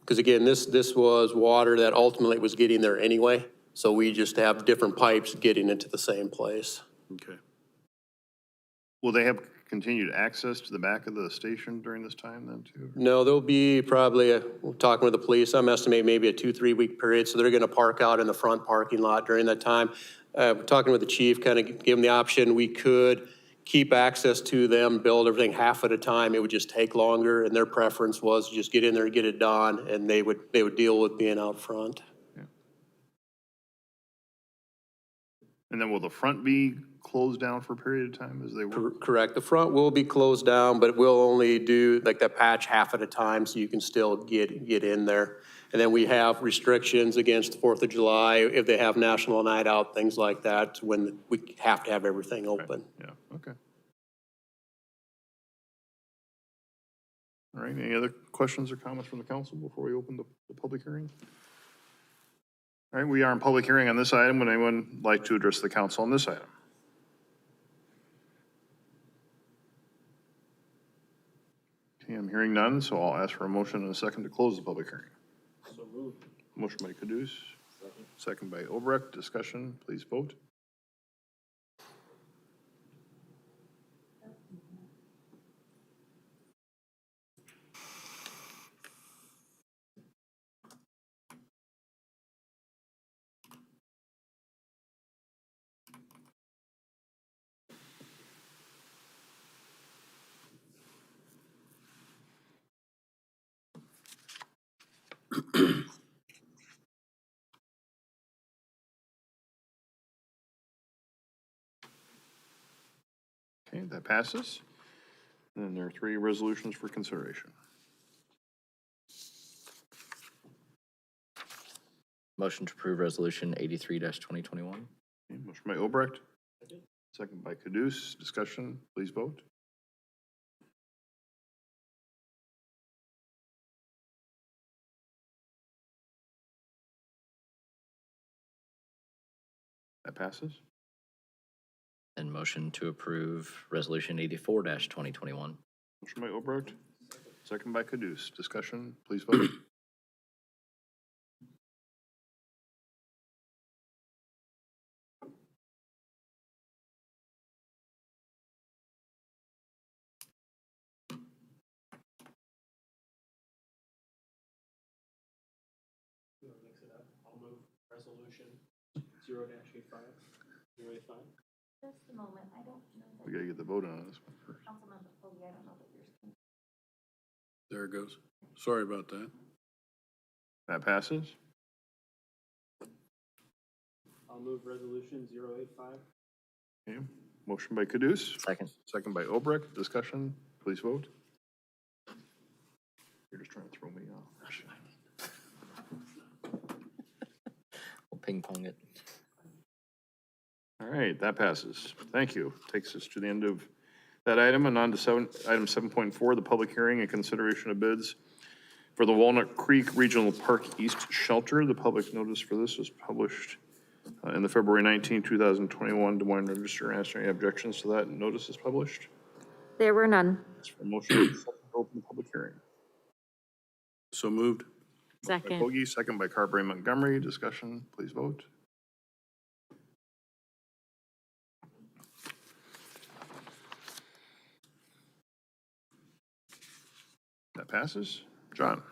K: Because again, this was water that ultimately was getting there anyway. So we just have different pipes getting into the same place.
I: Okay.
C: Will they have continued access to the back of the station during this time then too?
K: No, there'll be probably, we're talking with the police, I'm estimating maybe a 2-3 week period. So they're gonna park out in the front parking lot during that time. Talking with the chief, kind of give them the option, we could keep access to them, build everything half at a time. It would just take longer, and their preference was just get in there and get it done, and they would deal with being out front.
C: Yeah. And then will the front be closed down for a period of time as they work?
K: Correct. The front will be closed down, but we'll only do like that patch half at a time so you can still get in there. And then we have restrictions against the 4th of July, if they have National Night Out, things like that, when we have to have everything open.
C: Yeah, okay. All right, any other questions or comments from the council before we open the public hearing? All right, we are in public hearing on this item. Would anyone like to address the council on this item? Okay, I'm hearing none, so I'll ask for a motion and a second to close the public hearing. So moved. Motion by Caduce, second by Obrecht. Discussion, please vote. Okay, that passes. And then there are 3 resolutions for consideration.
B: Motion to approve Resolution 83-2021.
C: Okay, motion by Obrecht. Second by Caduce. Discussion, please vote. That passes.
B: And motion to approve Resolution 84-2021.
C: Motion by Obrecht. Second by Caduce. Discussion, please vote.
H: Mix it up. I'll move resolution 0-85, 085.
D: Just a moment, I don't know
C: We gotta get the vote on this one first.
D: Councilmember Foggy, I don't know that yours.
I: There it goes. Sorry about that.
C: That passes.
H: I'll move resolution 085.
C: Okay, motion by Caduce.
B: Second.
C: Second by Obrecht. Discussion, please vote. You're just trying to throw me off.
B: We'll ping pong it.
C: All right, that passes. Thank you. Takes us to the end of that item and on to item 7.4, the public hearing and consideration of bids for the Walnut Creek Regional Park East Shelter. The public notice for this was published in the February 19, 2021 Des Moines Register. Answer any objections to that notice is published?
D: There were none.
C: That's for motion to open the public hearing.
I: So moved.
C: By
G: Second.
C: Foggy, second by Carberry Montgomery. Discussion, please vote. That passes. John.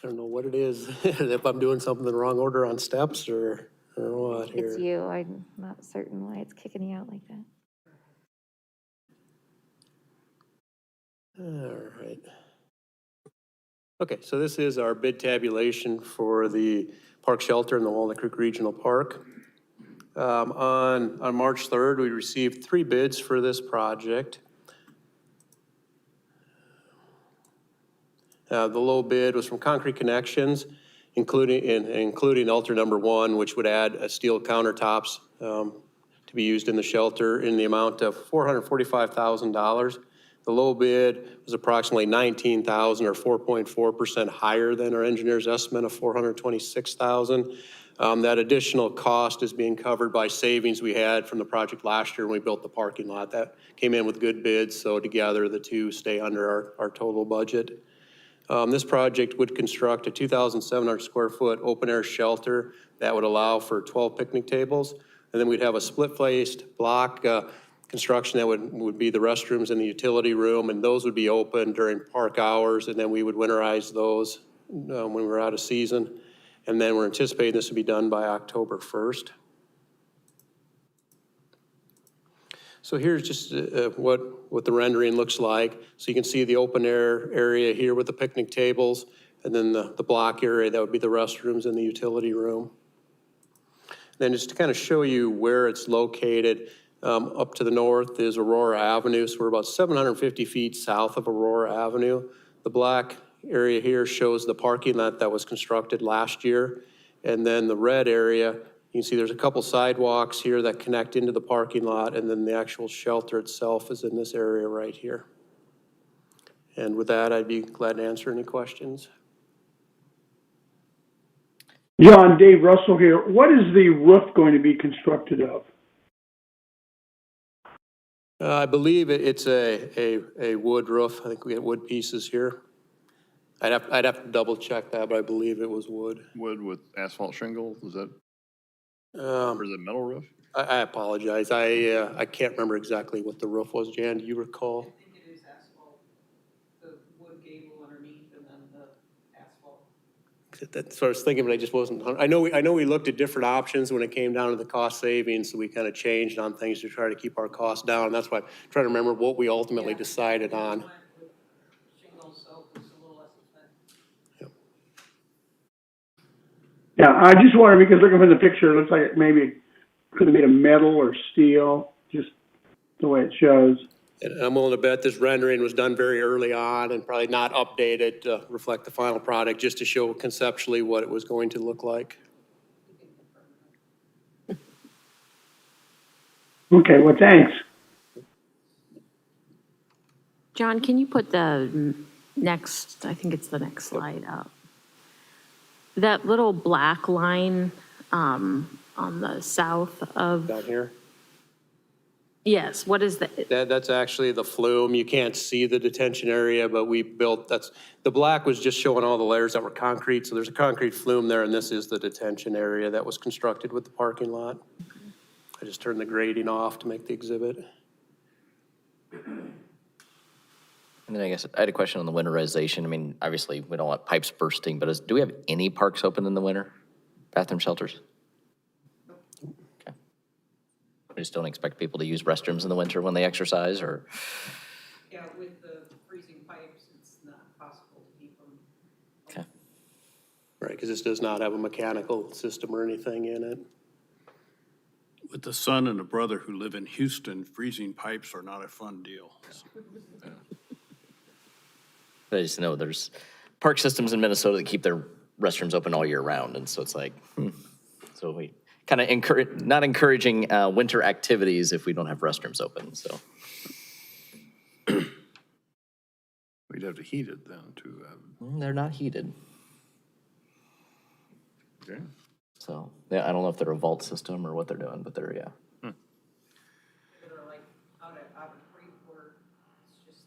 K: I don't know what it is, if I'm doing something in the wrong order on steps or what here.
D: It's you, I'm not certain why it's kicking you out like that.
K: All right. Okay, so this is our bid tabulation for the park shelter in the Walnut Creek Regional Park. On March 3rd, we received 3 bids for this project. The low bid was from Concrete Connections, including altar number 1, which would add steel countertops to be used in the shelter in the amount of $445,000. The low bid was approximately $19,000 or 4.4% higher than our engineer's estimate of $426,000. That additional cost is being covered by savings we had from the project last year when we built the parking lot. That came in with good bids, so together the two stay under our total budget. This project would construct a 2,700 square foot open air shelter that would allow for 12 picnic tables. And then we'd have a split-faced block construction that would be the restrooms and the utility room, and those would be open during park hours, and then we would winterize those when we're out of season. And then we're anticipating this would be done by October 1st. So here's just what the rendering looks like. So you can see the open air area here with the picnic tables, and then the block area, that would be the restrooms and the utility room. Then just to kind of show you where it's located, up to the north is Aurora Avenue. So we're about 750 feet south of Aurora Avenue. The black area here shows the parking lot that was constructed last year. And then the red area, you can see there's a couple sidewalks here that connect into the parking lot, and then the actual shelter itself is in this area right here. And with that, I'd be glad to answer any questions.
E: John, Dave Russell here. What is the roof going to be constructed of?
K: I believe it's a wood roof. I think we have wood pieces here. I'd have to double check that, but I believe it was wood.
C: Wood with asphalt shingle, is that,
K: Um,
C: or is it metal roof?
K: I apologize. I can't remember exactly what the roof was. Jan, do you recall?
A: I think it is asphalt, the wood gable underneath and then the asphalt.
K: That's what I was thinking, but I just wasn't, I know we looked at different options when it came down to the cost savings, so we kind of changed on things to try to keep our costs down. That's why I'm trying to remember what we ultimately decided on.
A: Shingles, so it was a little less expensive.
K: Yep.
E: Yeah, I just wondered, because looking from the picture, it looks like it maybe could have made of metal or steel, just the way it shows.
K: And I'm willing to bet this rendering was done very early on and probably not updated to reflect the final product, just to show conceptually what it was going to look like.
E: Okay, well, thanks.
G: John, can you put the next, I think it's the next slide up? That little black line on the south of,
K: Down here.
G: yes, what is that?
K: That's actually the flume. You can't see the detention area, but we built, the black was just showing all the layers that were concrete. So there's a concrete flume there, and this is the detention area that was constructed with the parking lot. I just turned the grading off to make the exhibit.
B: And then I guess I had a question on the winterization. I mean, obviously, we don't want pipes bursting, but do we have any parks open in the winter? Bathroom shelters? Okay. We just don't expect people to use restrooms in the winter when they exercise, or?
A: Yeah, with the freezing pipes, it's not possible to keep them.
B: Okay.
K: Right, because this does not have a mechanical system or anything in it.
I: With the son and a brother who live in Houston, freezing pipes are not a fun deal.
B: I just know there's park systems in Minnesota that keep their restrooms open all year round, and so it's like, so we kind of not encouraging winter activities if we don't have restrooms open, so.
C: We'd have to heat it then to,
B: They're not heated,
C: okay.
B: so, yeah, I don't know if they're a vault system or what they're doing, but they're, yeah.
A: They're like out of creek where it's just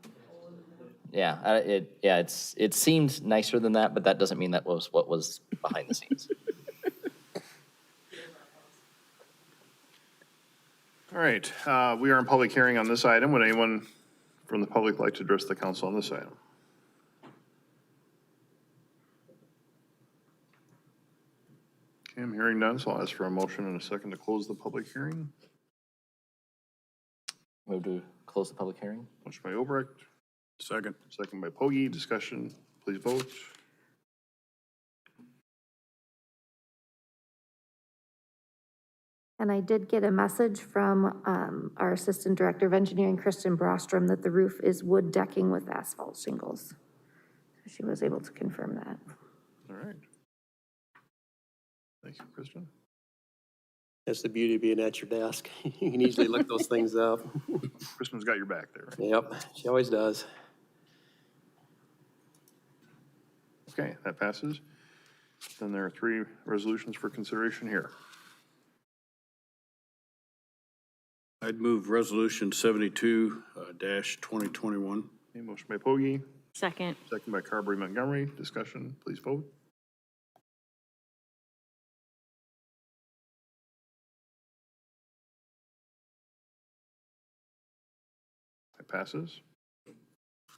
A: the hole in the middle.
B: Yeah, it seemed nicer than that, but that doesn't mean that was what was behind the scenes.
C: All right, we are in public hearing on this item. Would anyone from the public like to address the council on this item? Okay, I'm hearing none, so I'll ask for a motion and a second to close the public hearing.
B: Move to close the public hearing?
C: Motion by Obrecht,
I: Second.
C: second by Pogge. Discussion, please vote.
D: And I did get a message from our Assistant Director of Engineering, Kristen Brostrom, that the roof is wood decking with asphalt shingles. She was able to confirm that.
C: All right. Thank you, Kristen.
K: That's the beauty of being at your desk. You can easily look those things up.
C: Kristen's got your back there.
K: Yep, she always does.
C: Okay, that passes. Then there are 3 resolutions for consideration here.
I: I'd move resolution 72-2021.
C: Okay, motion by Pogge,
G: Second.
C: second by Carberry Montgomery. Discussion, please vote. That passes.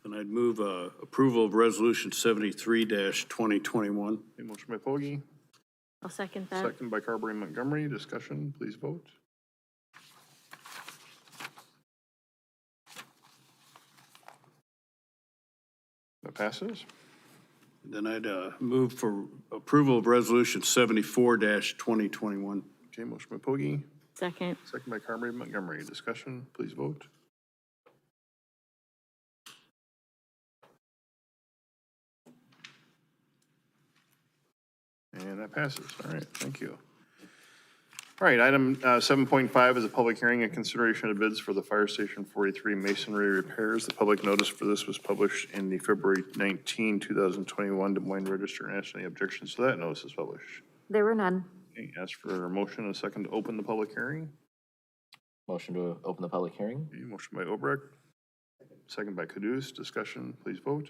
I: And I'd move approval of resolution 73-2021.
C: Okay, motion by Pogge,
G: I'll second that.
C: second by Carberry Montgomery. Discussion, please vote. That passes.
I: Then I'd move for approval of resolution 74-2021.
C: Okay, motion by Pogge,
G: Second.
C: second by Carberry Montgomery. Discussion, please vote. And that passes. All right, thank you. All right, item 7.5 is a public hearing and consideration of bids for the Fire Station 43 masonry repairs. The public notice for this was published in the February 19, 2021 Des Moines Register. And any objections to that notice is published.
D: There were none.
C: Okay, ask for a motion and a second to open the public hearing.
B: Motion to open the public hearing?
C: Okay, motion by Obrecht, second by Caduce. Discussion, please vote.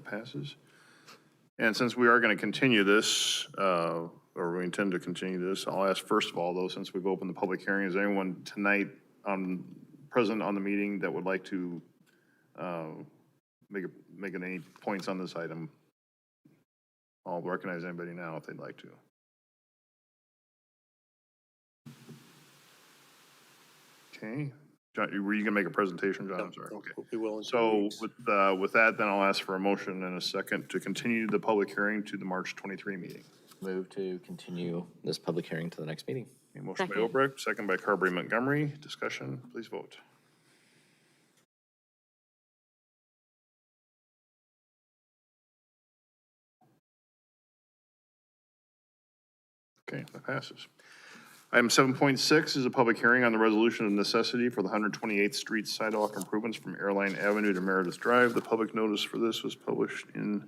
C: passes. And since we are going to continue this, or we intend to continue this, I'll ask first of all, though, since we've opened the public hearing, is anyone tonight present on the meeting that would like to make any points on this item? I'll recognize anybody now if they'd like to. Okay. John, were you going to make a presentation, John? I'm sorry. Okay.
K: We will in 2
C: So
K: weeks.
C: with that, then I'll ask for a motion and a second to continue the public hearing to the March 23 meeting.
B: Move to continue this public hearing to the next meeting.
C: A motion by
G: Second.
C: Obrecht, second by Carberry Montgomery. Discussion, please vote. Okay, that passes. Item 7.6 is a public hearing on the resolution of necessity for the 128th Street sidewalk improvements from Airline Avenue to Meredith Drive. The public notice for this was published in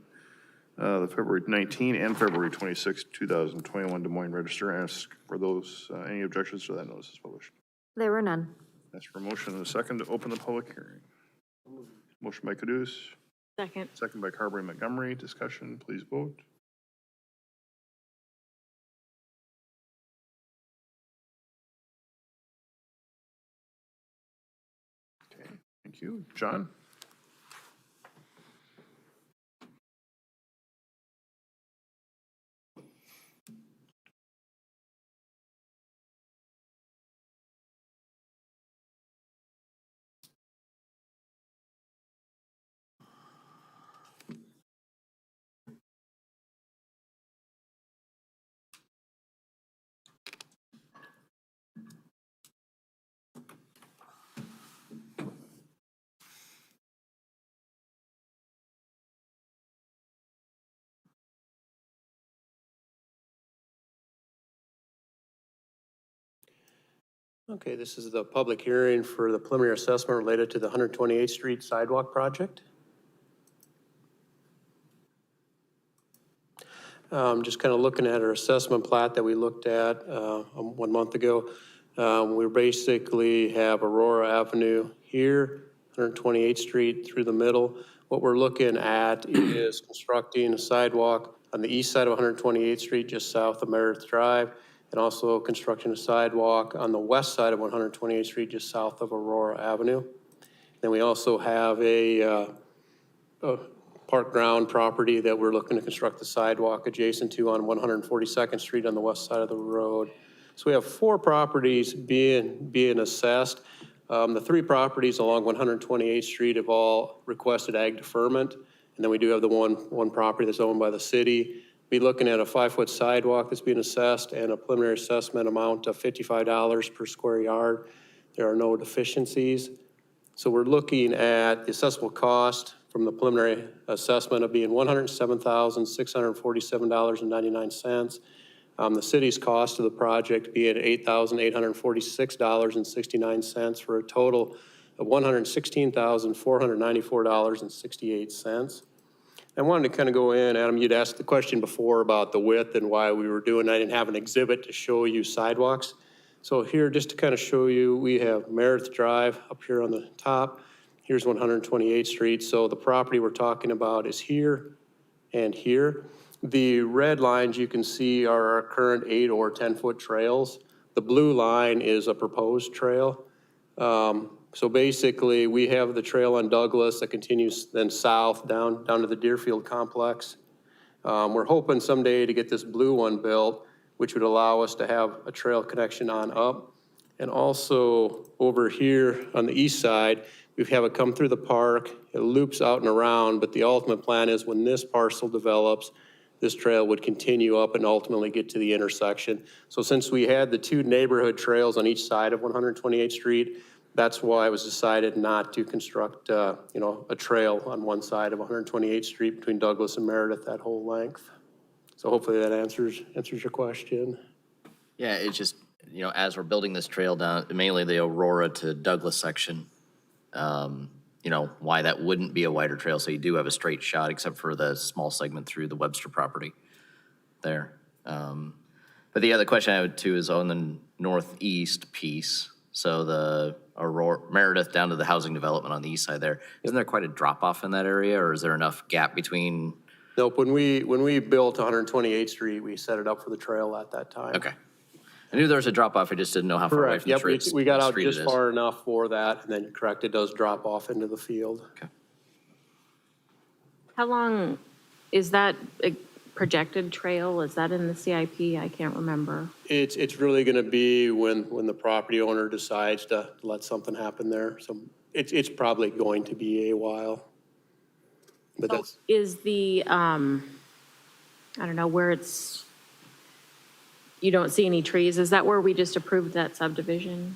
C: the February 19 and February 26, 2021 Des Moines Register. Ask for those, any objections to that notice is published.
D: There were none.
C: Ask for a motion and a second to open the public hearing. Motion by Caduce,
G: Second.
C: second by Carberry Montgomery. Discussion, please vote. Okay, thank you. John?
K: Okay, this is the public hearing for the preliminary assessment related to the 128th Street sidewalk project. Just kind of looking at our assessment plat that we looked at 1 month ago. We basically have Aurora Avenue here, 128th Street through the middle. What we're looking at is constructing a sidewalk on the east side of 128th Street, just south of Meredith Drive, and also constructing a sidewalk on the west side of 128th Street, just south of Aurora Avenue. Then we also have a park ground property that we're looking to construct the sidewalk adjacent to on 142nd Street on the west side of the road. So we have 4 properties being assessed. The 3 properties along 128th Street have all requested ag deferment. And then we do have the one property that's owned by the city. Be looking at a 5-foot sidewalk that's being assessed and a preliminary assessment amount of $55 per square yard. There are no deficiencies. So we're looking at the assessable cost from the preliminary assessment of being $107,647.99. The city's cost of the project being $8,846.69 for a total of $116,494.68. I wanted to kind of go in, Adam, you'd asked the question before about the width and why we were doing, I didn't have an exhibit to show you sidewalks. So here, just to kind of show you, we have Meredith Drive up here on the top. Here's 128th Street. So the property we're talking about is here and here. The red lines you can see are our current 8 or 10-foot trails. The blue line is a proposed trail. So basically, we have the trail on Douglas that continues then south down to the Deerfield complex. We're hoping someday to get this blue one built, which would allow us to have a trail connection on up. And also over here on the east side, we have it come through the park. It loops out and around, but the ultimate plan is when this parcel develops, this trail would continue up and ultimately get to the intersection. So since we had the 2 neighborhood trails on each side of 128th Street, that's why it was decided not to construct, a trail on one side of 128th Street between Douglas and Meredith, that whole length. So hopefully that answers your question.
B: Yeah, it's just, as we're building this trail down, mainly the Aurora to Douglas section, why that wouldn't be a wider trail, so you do have a straight shot except for the small segment through the Webster property there. But the other question I had too is on the northeast piece, So the Aurora, Meredith down to the housing development on the east side there, isn't there quite a drop off in that area, or is there enough gap between?
K: Nope, when we built 128th Street, we set it up for the trail at that time.
B: Okay. I knew there was a drop off, I just didn't know how far away
K: Correct,
B: from
K: yep,
B: the street.
K: we got out
B: street it
K: just
B: is.
K: far enough for that, and then correct, it does drop off into the field.
B: Okay.
G: How long is that a projected trail? Is that in the CIP? I can't remember.
K: It's really gonna be when the property owner decides to let something happen there. So it's probably going to be a while. But that's,
G: Is the, I don't know, where it's, you don't see any trees, is that where we just approved that subdivision?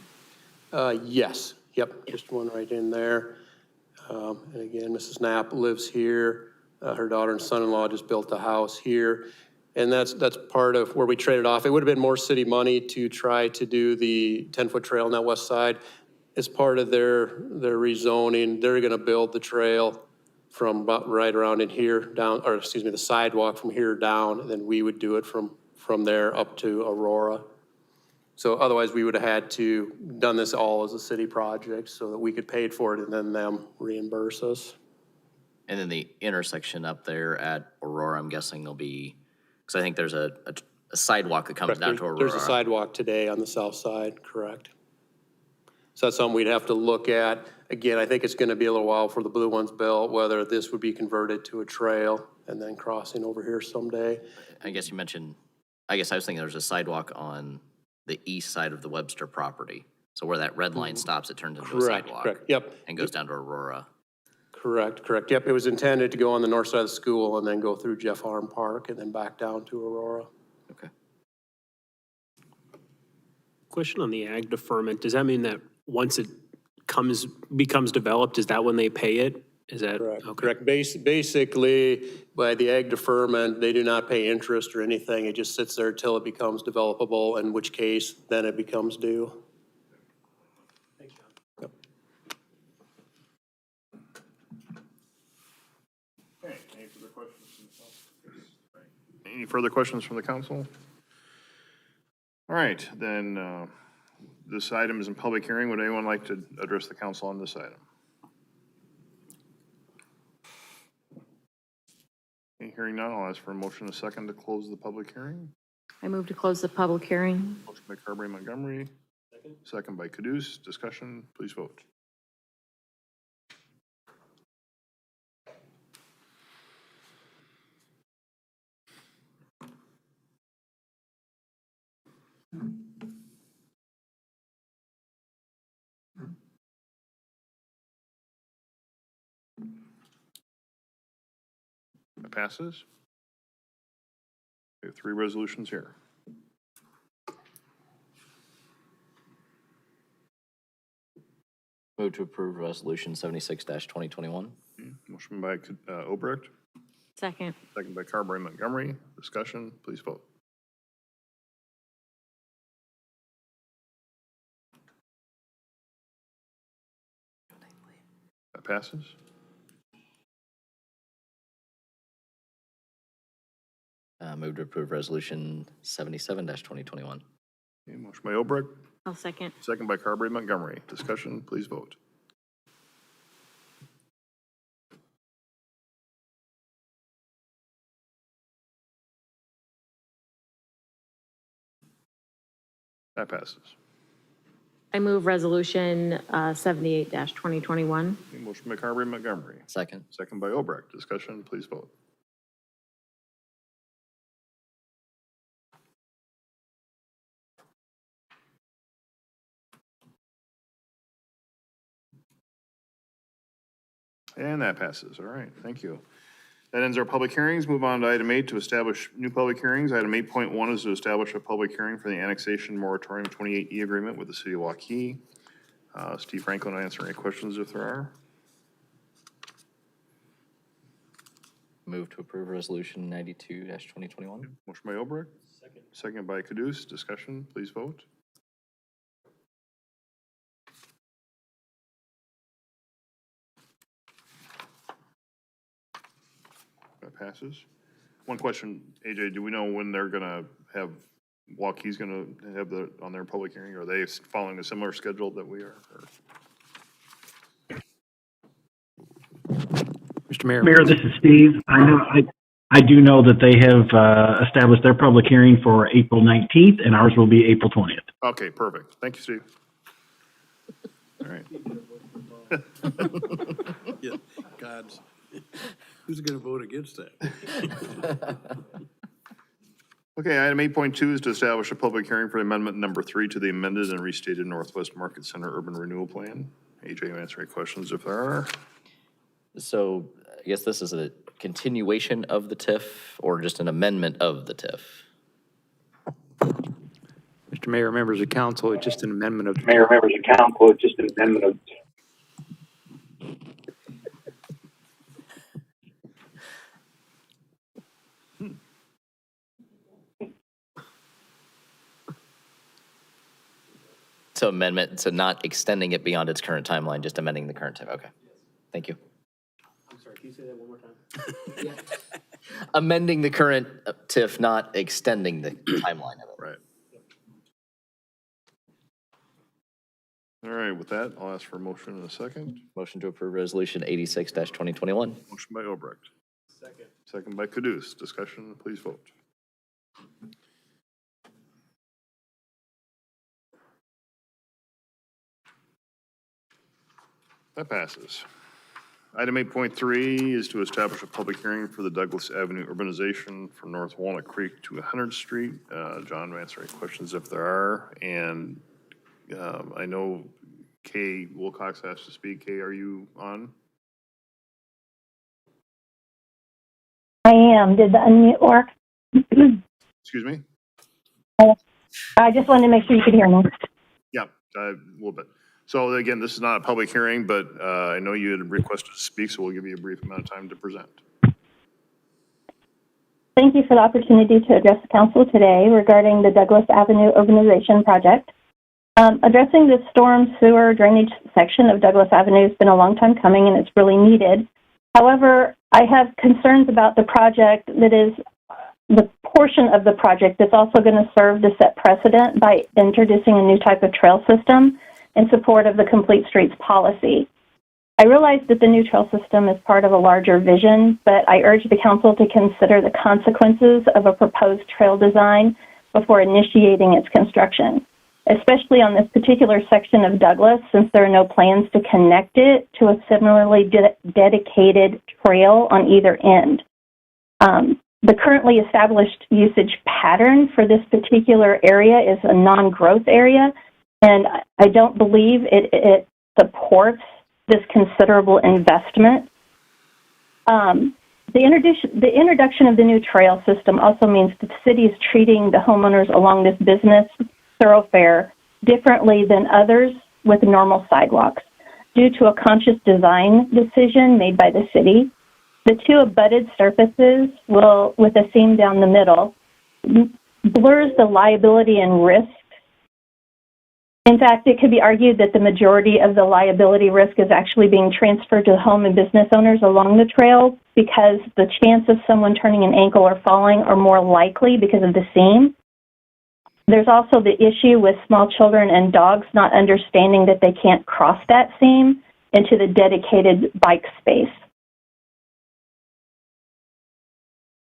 K: yes, yep, just one right in there. And again, Mrs. Knapp lives here. Her daughter and son-in-law just built a house here. And that's part of where we traded off. It would have been more city money to try to do the 10-foot trail on that west side. As part of their rezoning, they're gonna build the trail from about right around in here down, or excuse me, the sidewalk from here down, and then we would do it from there up to Aurora. So otherwise, we would have had to done this all as a city project so that we could pay for it and then them reimburse us.
B: And then the intersection up there at Aurora, I'm guessing there'll be, because I think there's a sidewalk that comes
K: Correct.
B: down to Aurora.
K: There's a sidewalk today on the south side, correct. So that's something we'd have to look at. Again, I think it's gonna be a little while for the blue ones built, whether this would be converted to a trail and then crossing over here someday.
B: I guess you mentioned, I guess I was thinking there's a sidewalk on the east side of the Webster property. So where that red line stops, it turns into a
K: Correct,
B: sidewalk.
K: correct, yep.
B: And goes down to Aurora.
K: Correct. Yep, it was intended to go on the north side of the school and then go through Jeff Arm Park and then back down to Aurora.
B: Okay.
H: Question on the ag deferment, does that mean that once it becomes developed, is that when they pay it? Is that?
K: Correct.
H: Okay.
K: Correct. Basically, by the ag deferment, they do not pay interest or anything. It just sits there till it becomes developable, in which case then it becomes due. Yep.
C: Okay, any further questions from the council? Any further questions from the council? All right, then, this item is in public hearing. Would anyone like to address the council on this item? Okay, hearing none, I'll ask for a motion and a second to close the public hearing.
G: I move to close the public hearing.
C: Motion by Carberry Montgomery. Second by Caduce. Discussion, please vote. That passes. We have 3 resolutions here.
B: Move to approve resolution 76-2021.
C: Motion by Obrecht,
G: Second.
C: second by Carberry Montgomery. Discussion, please vote. That passes.
B: Move to approve resolution 77-2021.
C: Okay, motion by Obrecht,
G: I'll second.
C: second by Carberry Montgomery. Discussion, please vote. That passes.
G: I move resolution 78-2021.
C: Okay, motion by Carberry Montgomery,
B: Second.
C: second by Obrecht. Discussion, please vote. And that passes. All right, thank you. That ends our public hearings. Move on to item 8 to establish new public hearings. Item 8.1 is to establish a public hearing for the Annexation Moratorium 28E agreement with the city of Waukee. Steve Franklin will answer any questions if there are.
B: Move to approve resolution 92-2021.
C: Motion by Obrecht. Second by Caduce. Discussion, please vote. That passes. One question, AJ, do we know when they're gonna have Waukee's gonna have on their public hearing? Are they following a similar schedule that we are? Or-
L: Mr. Mayor.
E: Mayor, this is Steve. I do know that they have established their public hearing for April 19th, and ours will be April 20th.
C: Okay, perfect. Thank you, Steve. All right.
I: Yeah, God, who's going to vote against that?
C: Okay, item 8.2 is to establish a public hearing for amendment number 3 to the amended and restated Northwest Market Center Urban Renewal Plan. AJ, you answer any questions if there are.
B: So I guess this is a continuation of the TIF or just an amendment of the TIF?
L: Mr. Mayor, members of council, it's just an amendment of.
E: Mayor, members of council, it's just an amendment of.
B: So amendment, so not extending it beyond its current timeline, just amending the current TIF. Okay. Thank you.
H: I'm sorry, can you say that one more time?
B: Amending the current TIF, not extending the timeline of it.
C: Right. All right, with that, I'll ask for a motion in a second.
B: Motion to approve resolution 86-2021.
C: Motion by Obrecht. Second. Second by Caduce. Discussion, please vote. That passes. Item 8.3 is to establish a public hearing for the Douglas Avenue urbanization from North Walnut Creek to 100th Street. John, answer any questions if there are. And I know Kay Wilcox has to speak. Kay, are you on?
M: I am. Did the unmute work?
C: Excuse me?
M: I just wanted to make sure you could hear me.
C: Yeah, a little bit. So again, this is not a public hearing, but I know you had requested to speak, so we'll give you a brief amount of time to present.
M: Thank you for the opportunity to address the council today regarding the Douglas Avenue urbanization project. Addressing the storm sewer drainage section of Douglas Avenue has been a long time coming and it's really needed. However, I have concerns about the project that is the portion of the project that's also going to serve to set precedent by introducing a new type of trail system in support of the Complete Streets policy. I realize that the new trail system is part of a larger vision, but I urge the council to consider the consequences of a proposed trail design before initiating its construction, especially on this particular section of Douglas, since there are no plans to connect it to a similarly dedicated trail on either end. The currently established usage pattern for this particular area is a non-growth area, and I don't believe it supports this considerable investment. The introduction of the new trail system also means that the city is treating the homeowners along this business thoroughfare differently than others with normal sidewalks due to a conscious design decision made by the city. The two abutted surfaces will, with a seam down the middle, blurs the liability and risk. In fact, it could be argued that the majority of the liability risk is actually being transferred to home and business owners along the trail because the chance of someone turning an ankle or falling are more likely because of the seam. There's also the issue with small children and dogs not understanding that they can't cross that seam into the dedicated bike space.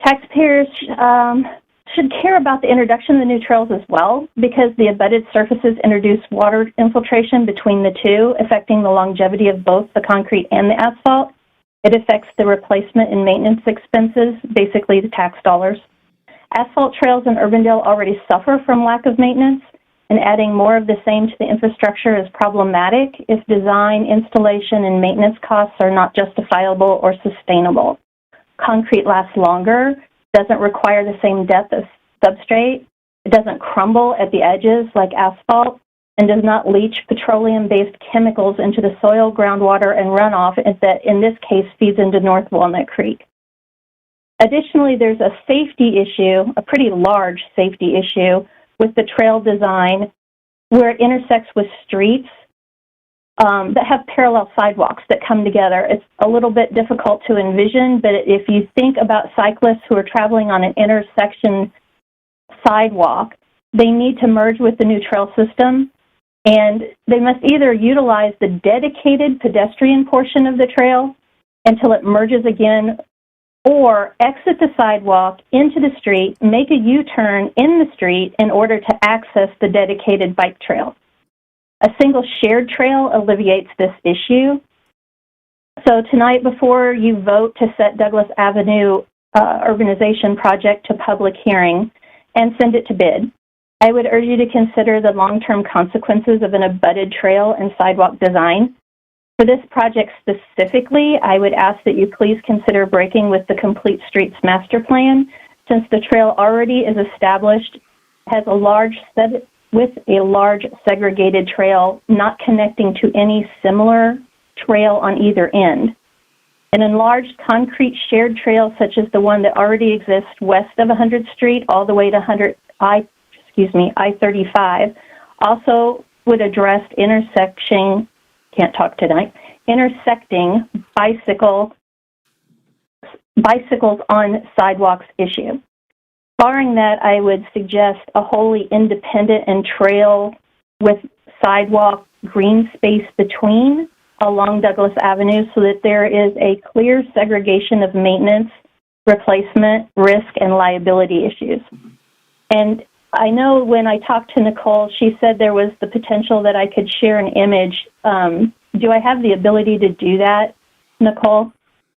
M: Taxpayers should care about the introduction of the new trails as well because the abutted surfaces introduce water infiltration between the two, affecting the longevity of both the concrete and the asphalt. It affects the replacement and maintenance expenses, basically the tax dollars. Asphalt trails in Urbandale already suffer from lack of maintenance, and adding more of the same to the infrastructure is problematic if design, installation, and maintenance costs are not justifiable or sustainable. Concrete lasts longer, doesn't require the same depth of substrate, it doesn't crumble at the edges like asphalt, and does not leach petroleum-based chemicals into the soil, groundwater, and runoff that in this case feeds into North Walnut Creek. Additionally, there's a safety issue, a pretty large safety issue, with the trail design where it intersects with streets that have parallel sidewalks that come together. It's a little bit difficult to envision, but if you think about cyclists who are traveling on an intersection sidewalk they need to merge with the new trail system, and they must either utilize the dedicated pedestrian portion of the trail until it merges again, or exit the sidewalk into the street, make a U-turn in the street in order to access the dedicated bike trail. A single shared trail alleviates this issue. So tonight, before you vote to set Douglas Avenue urbanization project to public hearing and send it to bid, I would urge you to consider the long-term consequences of an abutted trail and sidewalk design. For this project specifically, I would ask that you please consider breaking with the Complete Streets Master Plan, since the trail already is established, has a large segregated trail not connecting to any similar trail on either end. An enlarged concrete shared trail such as the one that already exists west of 100th Street all the way to I-35 also would address intersecting bicycles on sidewalks issue. Barring that, I would suggest a wholly independent and trail with sidewalk green space between along Douglas Avenue so that there is a clear segregation of maintenance, replacement, risk, and liability issues. And I know when I talked to Nicole, she said there was the potential that I could share an image. Do I have the ability to do that, Nicole?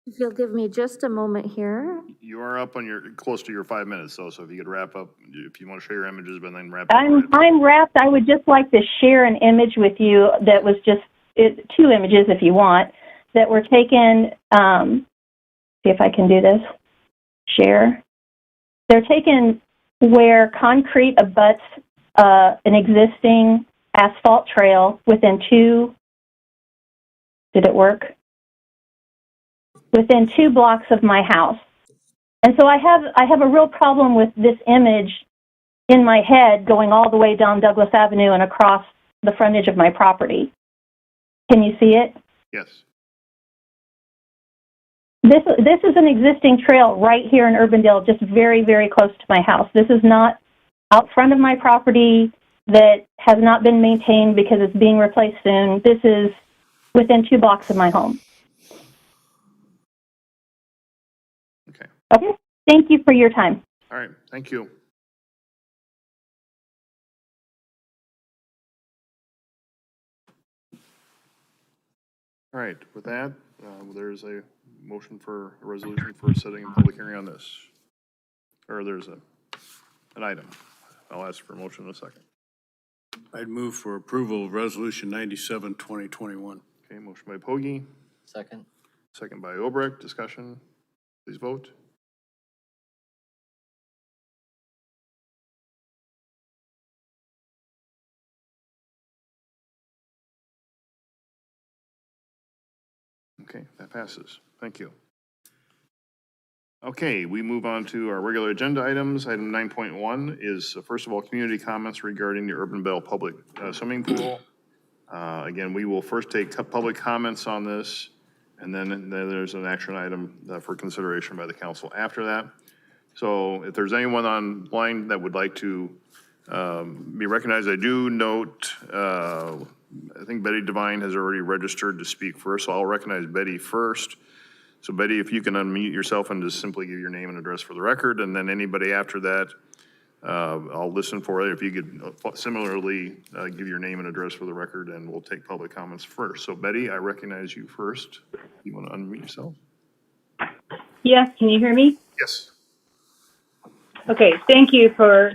D: If you'll give me just a moment here.
C: You are up on close to your 5 minutes though, so if you could wrap up, if you want to share your images, but then wrap up.
M: I'm wrapped. I would just like to share an image with you that was just, two images if you want, that were taken, see if I can do this, share. They're taken where concrete abuts an existing asphalt trail within did it work? Within 2 blocks of my house. And so I have a real problem with this image in my head going all the way down Douglas Avenue and across the frontage of my property. Can you see it?
C: Yes.
M: This is an existing trail right here in Urbandale, just very, very close to my house. This is not out front of my property that has not been maintained because it's being replaced soon. This is within 2 blocks of my home.
C: Okay.
M: Okay. Thank you for your time.
C: All right. Thank you. All right. With that, there's a motion for a resolution for setting a public hearing on this. Or there's an item. I'll ask for a motion in a second.
I: I'd move for approval of Resolution 97, 2021.
C: Okay, motion by Pogge.
B: Second.
C: Second by Obrecht. Discussion. Please vote. Okay, that passes. Thank you. Okay, we move on to our regular agenda items. Item 9.1 is, first of all, community comments regarding the Urbandale public swimming pool. Again, we will first take public comments on this, and then there's an action item for consideration by the council after that. So if there's anyone online that would like to be recognized, I do note, I think Betty Devine has already registered to speak first, so I'll recognize Betty first. So Betty, if you can unmute yourself and just simply give your name and address for the record, and then anybody after that, I'll listen for it. If you could similarly give your name and address for the record, and we'll take public comments first. So Betty, I recognize you first. You want to unmute yourself?
N: Yes, can you hear me?
C: Yes.
N: Okay, thank you for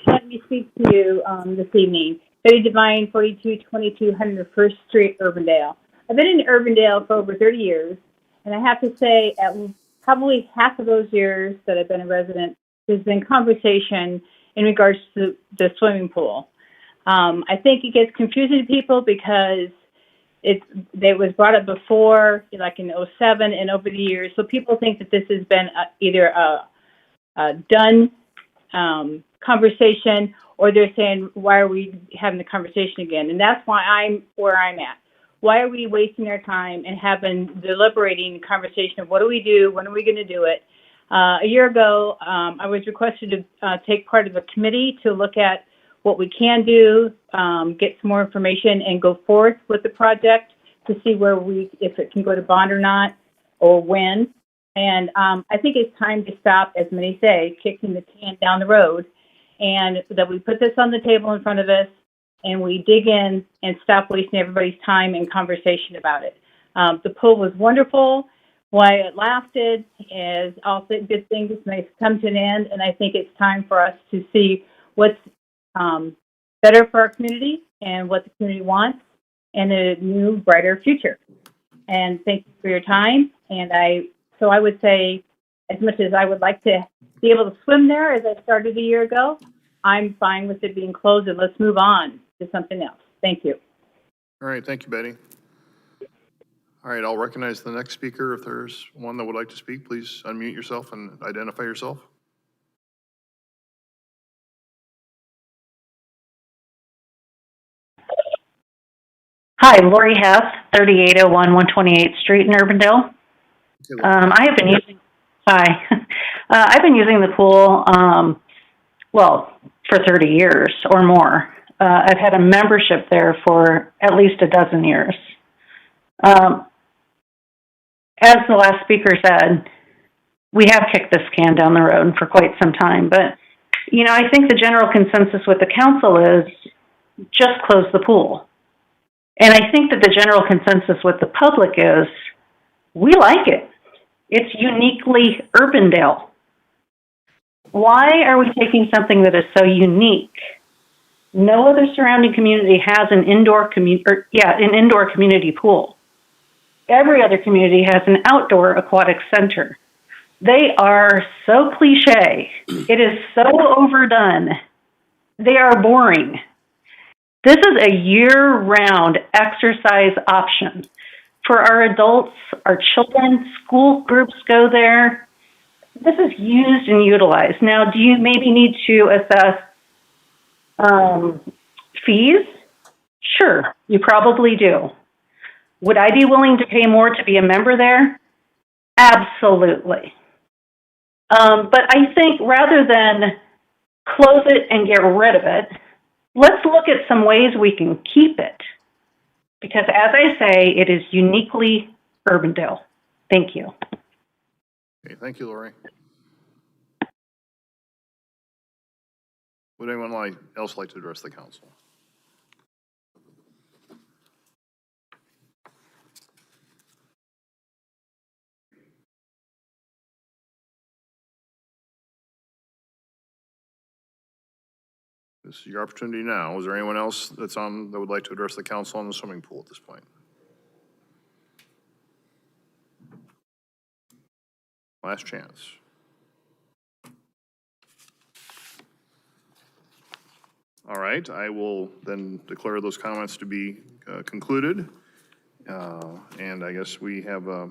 N: letting me speak to you this evening. Betty Devine, 4222 101st Street, Urbandale. I've been in Urbandale for over 30 years, and I have to say, at probably half of those years that I've been a resident, there's been conversation in regards to the swimming pool. I think it gets confusing to people because it was brought up before, like in 2007 and over the years, so people think that this has been either a done conversation, or they're saying, why are we having the conversation again? And that's why I'm where I'm at. Why are we wasting our time and having deliberating conversation of what do we do, when are we going to do it? A year ago, I was requested to take part of a committee to look at what we can do, get some more information, and go forth with the project to see if it can go to bond or not, or when. And I think it's time to stop, as many say, kicking the can down the road, and that we put this on the table in front of us, and we dig in and stop wasting everybody's time and conversation about it. The pool was wonderful. Why it lasted is all good things may come to an end, and I think it's time for us to see what's better for our community and what the community wants and a new, brighter future. And thank you for your time. And so I would say, as much as I would like to be able to swim there as I started a year ago, I'm fine with it being closed, and let's move on to something else. Thank you.
C: All right, thank you, Betty. All right, I'll recognize the next speaker. If there's one that would like to speak, please unmute yourself and identify yourself.
O: Hi, Lori Hess, 3801 128th Street in Urbandale. I've been using the pool, for 30 years or more. I've had a membership there for at least a dozen years. As the last speaker said, we have kicked this can down the road for quite some time, but, I think the general consensus with the council is just close the pool. And I think that the general consensus with the public is, we like it. It's uniquely Urbandale. Why are we taking something that is so unique? No other surrounding community has an indoor community pool. Every other community has an outdoor aquatic center. They are so cliche. It is so overdone. They are boring. This is a year-round exercise option for our adults, our children. School groups go there. This is used and utilized. Now, do you maybe need to assess fees? Sure, you probably do. Would I be willing to pay more to be a member there? Absolutely. But I think rather than close it and get rid of it, let's look at some ways we can keep it. Because as I say, it is uniquely Urbandale. Thank you.
C: Okay, thank you, Lori. Would anyone else like to address the council? This is your opportunity now. Is there anyone else that would like to address the council on the swimming pool at this point? Last chance. All right, I will then declare those comments to be concluded. And I guess we have a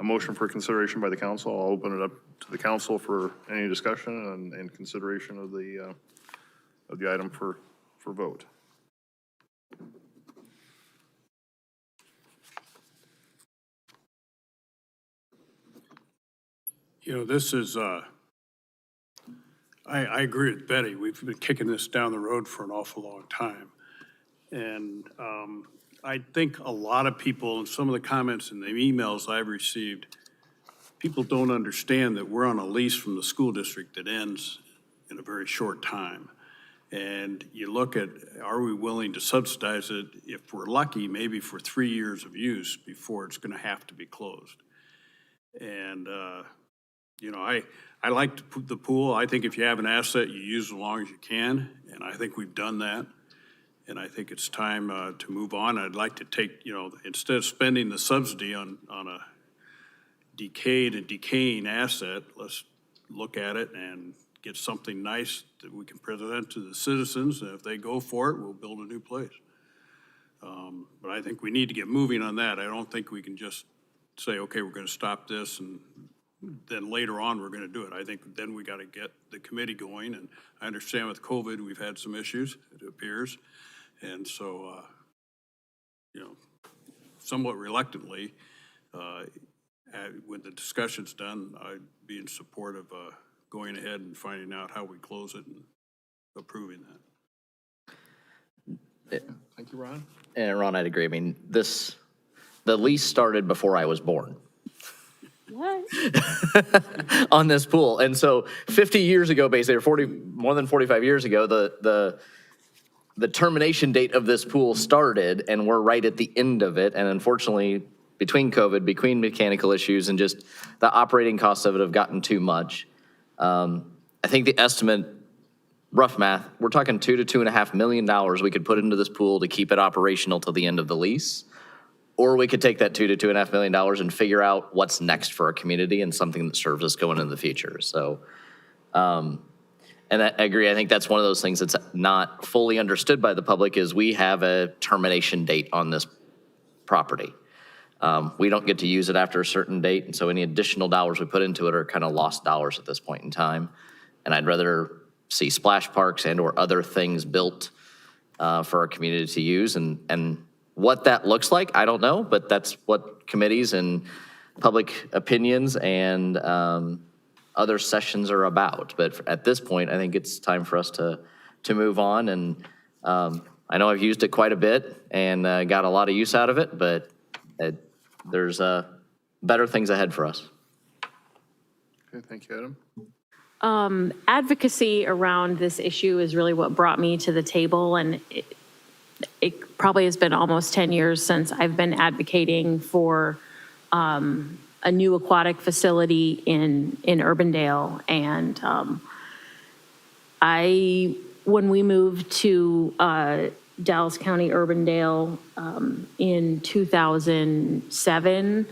C: motion for consideration by the council. I'll open it up to the council for any discussion and consideration of the item for vote.
I: This is, I agree with Betty. We've been kicking this down the road for an awful long time. And I think a lot of people, and some of the comments and the emails I've received, people don't understand that we're on a lease from the school district that ends in a very short time. And you look at, are we willing to subsidize it, if we're lucky, maybe for 3 years of use before it's going to have to be closed. And, I like the pool. I think if you have an asset, you use as long as you can. And I think we've done that. And I think it's time to move on. I'd like to take, instead of spending the subsidy on a decayed and decaying asset, let's look at it and get something nice that we can present to the citizens. And if they go for it, we'll build a new place. But I think we need to get moving on that. I don't think we can just say, okay, we're going to stop this and then later on we're going to do it. I think then we got to get the committee going. And I understand with COVID, we've had some issues, it appears. And so, somewhat reluctantly, when the discussion's done, I'd be in support of going ahead and finding out how we close it and approving that.
C: Thank you, Ron.
B: And Ron, I'd agree. I mean, the lease started before I was born.
G: What?
B: On this pool. And so 50 years ago, basically, or more than 45 years ago, the termination date of this pool started, and we're right at the end of it. And unfortunately, between COVID, between mechanical issues, and just the operating costs of it have gotten too much. I think the estimate, rough math, we're talking $2 to $2.5 million we could put into this pool to keep it operational till the end of the lease. Or we could take that $2 to $2.5 million and figure out what's next for our community and something that serves us going into the future. So, and I agree. I think that's one of those things that's not fully understood by the public is we have a termination date on this property. We don't get to use it after a certain date, and so any additional dollars we put into it are kind of lost dollars at this point in time. And I'd rather see splash parks and or other things built for our community to use, and what that looks like, I don't know, but that's what committees and public opinions and other sessions are about. But at this point, I think it's time for us to move on. And I know I've used it quite a bit and got a lot of use out of it, but there's better things ahead for us.
C: Okay, thank you, Adam.
G: Advocacy around this issue is really what brought me to the table, and it probably has been almost 10 years since I've been advocating for a new aquatic facility in Urbandale. And when we moved to Dallas County, Urbandale in 2007,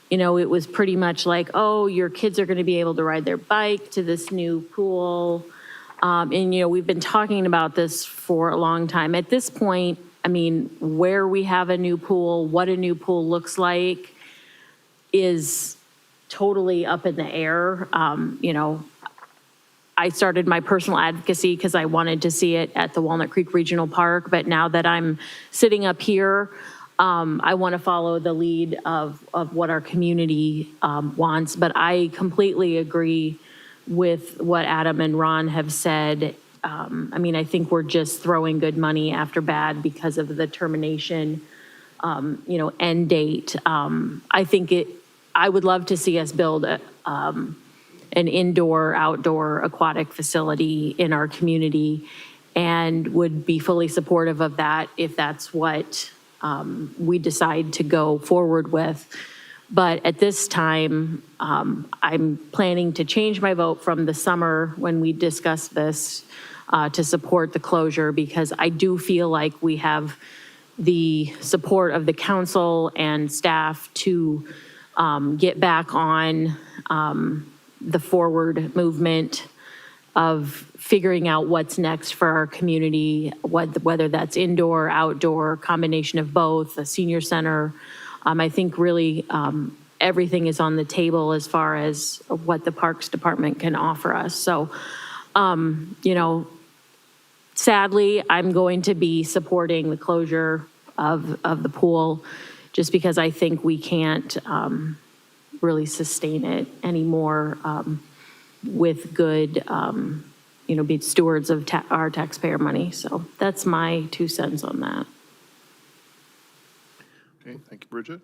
G: you know, it was pretty much like, oh, your kids are going to be able to ride their bike to this new pool. And, you know, we've been talking about this for a long time. At this point, I mean, where we have a new pool, what a new pool looks like is totally up in the air. You know, I started my personal advocacy because I wanted to see it at the Walnut Creek Regional Park. But now that I'm sitting up here, I want to follow the lead of what our community wants. But I completely agree with what Adam and Ron have said. I mean, I think we're just throwing good money after bad because of the termination, you know, end date. I would love to see us build an indoor, outdoor aquatic facility in our community, and would be fully supportive of that if that's what we decide to go forward with. But at this time, I'm planning to change my vote from the summer when we discussed this to support the closure, because I do feel like we have the support of the council and staff to get back on the forward movement of figuring out what's next for our community, whether that's indoor, outdoor, combination of both, a senior center. I think really everything is on the table as far as what the Parks Department can offer us. So, you know, sadly, I'm going to be supporting the closure of the pool just because I think we can't really sustain it anymore with good, you know, be stewards of our taxpayer money. So that's my 2 cents on that.
C: Okay, thank you, Bridget.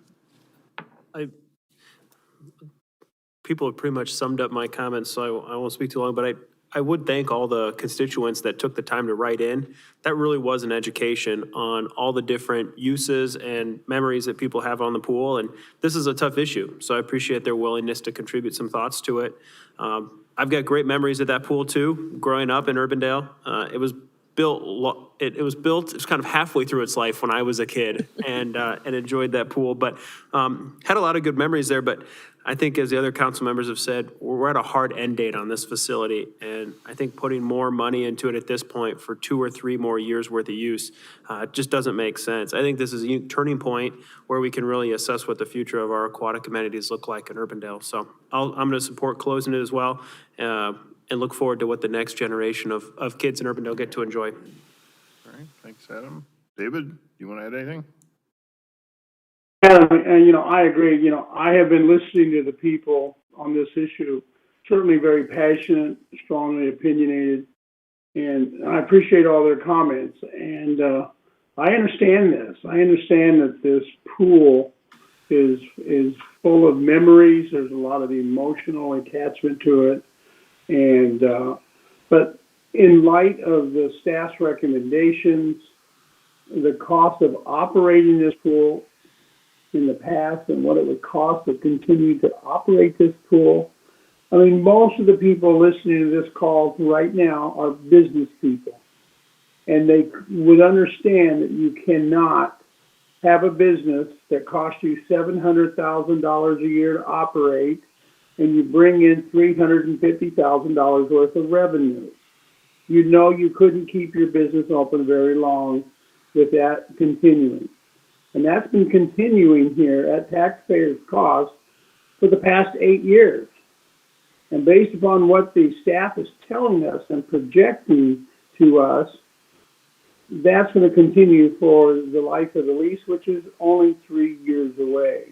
H: People have pretty much summed up my comments, so I won't speak too long, but I would thank all the constituents that took the time to write in. That really was an education on all the different uses and memories that people have on the pool, and this is a tough issue, so I appreciate their willingness to contribute some thoughts to it. I've got great memories of that pool too, growing up in Urbandale. It was kind of halfway through its life when I was a kid, and enjoyed that pool, but had a lot of good memories there. But I think, as the other council members have said, we're at a hard end date on this facility, and I think putting more money into it at this point for 2 or 3 more years worth of use just doesn't make sense. I think this is a turning point where we can really assess what the future of our aquatic amenities look like in Urbandale. So I'm going to support closing it as well, and look forward to what the next generation of kids in Urbandale get to enjoy.
C: All right, thanks, Adam. David, you want to add anything?
E: And, you know, I agree. You know, I have been listening to the people on this issue, certainly very passionate, strongly opinionated, and I appreciate all their comments. And I understand this. I understand that this pool is full of memories. There's a lot of emotional attachment to it. And, but in light of the staff's recommendations, the cost of operating this pool in the past and what it would cost to continue to operate this pool, I mean, most of the people listening to this call right now are business people. And they would understand that you cannot have a business that costs you $700,000 a year to operate and you bring in $350,000 worth of revenue. You know you couldn't keep your business open very long with that continuing. And that's been continuing here at taxpayers' cost for the past 8 years. And based upon what the staff is telling us and projecting to us, that's going to continue for the life of the lease, which is only 3 years away.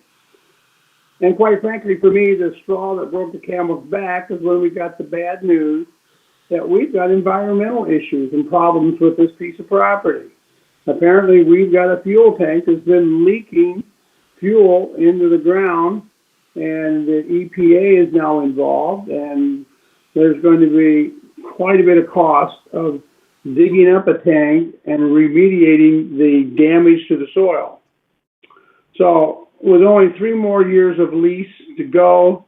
E: And quite frankly, for me, the straw that broke the camel's back is when we got the bad news that we've got environmental issues and problems with this piece of property. Apparently, we've got a fuel tank that's been leaking fuel into the ground, and the EPA is now involved, and there's going to be quite a bit of cost of digging up a tank and remediating the damage to the soil. So with only 3 more years of lease to go,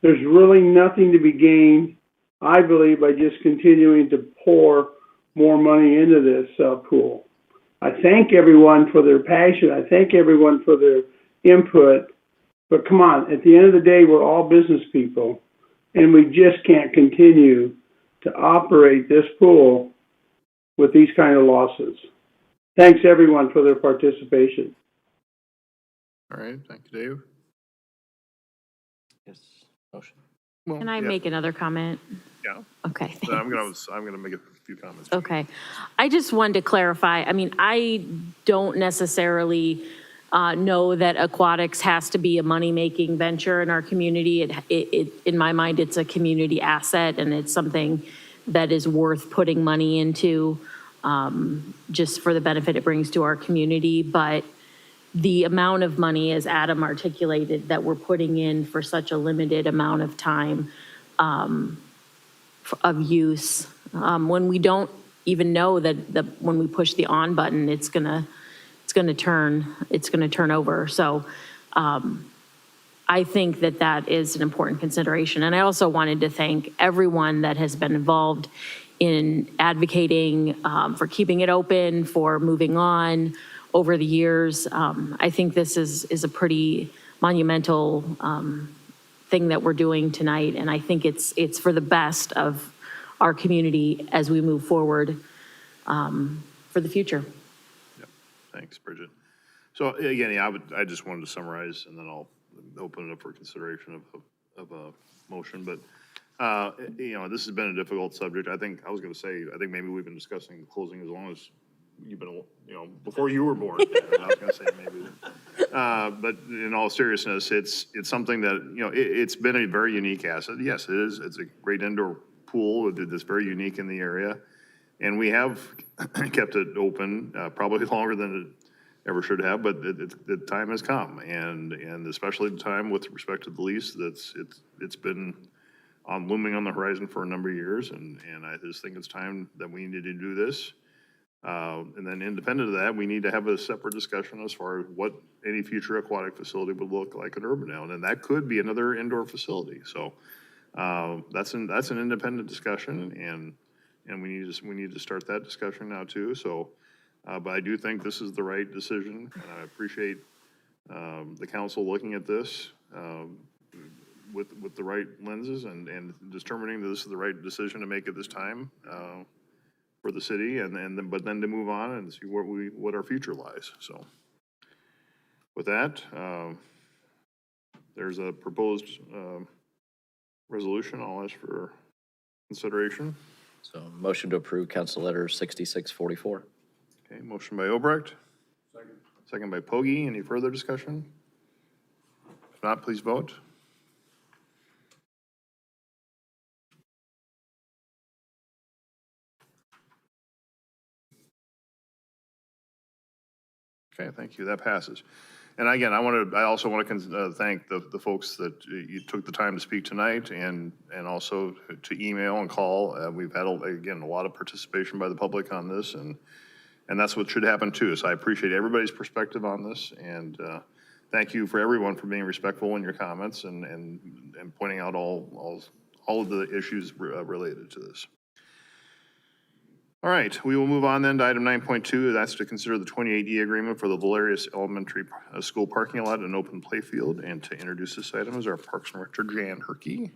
E: there's really nothing to be gained, I believe, by just continuing to pour more money into this pool. I thank everyone for their passion. I thank everyone for their input. But come on, at the end of the day, we're all business people, and we just can't continue to operate this pool with these kind of losses. Thanks, everyone, for their participation.
C: All right, thank you, Dave.
B: Yes, motion.
C: Well,
G: Can I
C: yeah,
G: make another comment?
C: Yeah.
G: Okay,
C: So I'm gonna make a few comments.
G: Okay. I just wanted to clarify, I mean, I don't necessarily know that aquatics has to be a money-making venture in our community. In my mind, it's a community asset, and it's something that is worth putting money into just for the benefit it brings to our community. But the amount of money, as Adam articulated, that we're putting in for such a limited amount of time of use, when we don't even know that when we push the on button, it's gonna turn over. So I think that is an important consideration. And I also wanted to thank everyone that has been involved in advocating for keeping it open, for moving on over the years. I think this is a pretty monumental thing that we're doing tonight, and I think it's for the best of our community as we move forward for the future.
C: Yep. Thanks, Bridget. So again, yeah, I just wanted to summarize, and then I'll open it up for consideration of a motion. But you know, this has been a difficult subject. I think maybe we've been discussing closing as long as you've been, you know, before you were born. I was going to say maybe. But in all seriousness, it's something that, you know, it's been a very unique asset. Yes, it is. It's a great indoor pool that's very unique in the area. And we have kept it open probably longer than it ever should have, but the time has come. And especially the time with respect to the lease, it's been looming on the horizon for a number of years. And I just think it's time that we need to do this. And then independent of that, we need to have a separate discussion as far as what any future aquatic facility would look like at Urbandale. And that could be another indoor facility. So that's an independent discussion, and we need to start that discussion now too. So, but I do think this is the right decision, and I appreciate the council looking at this with the right lenses and determining that this is the right decision to make at this time. For the city, but then to move on and see what our future lies. So, with that, there's a proposed resolution. I'll ask for consideration.
B: So motion to approve council letter 6644.
C: Okay, motion by Obrecht. Second by Pogge. Any further discussion? If not, please vote. Okay, thank you. That passes. And again, I also want to thank the folks that you took the time to speak tonight and also to email and call. We've had, again, a lot of participation by the public on this, and that's what should happen too. So I appreciate everybody's perspective on this, and thank you for everyone for being respectful in your comments and pointing out all of the issues related to this. All right, we will move on then to item 9.2. That's to consider the 20AD agreement for the Valerius Elementary School parking lot and open play field. And to introduce this item is our Parks Director, Jan Herkey.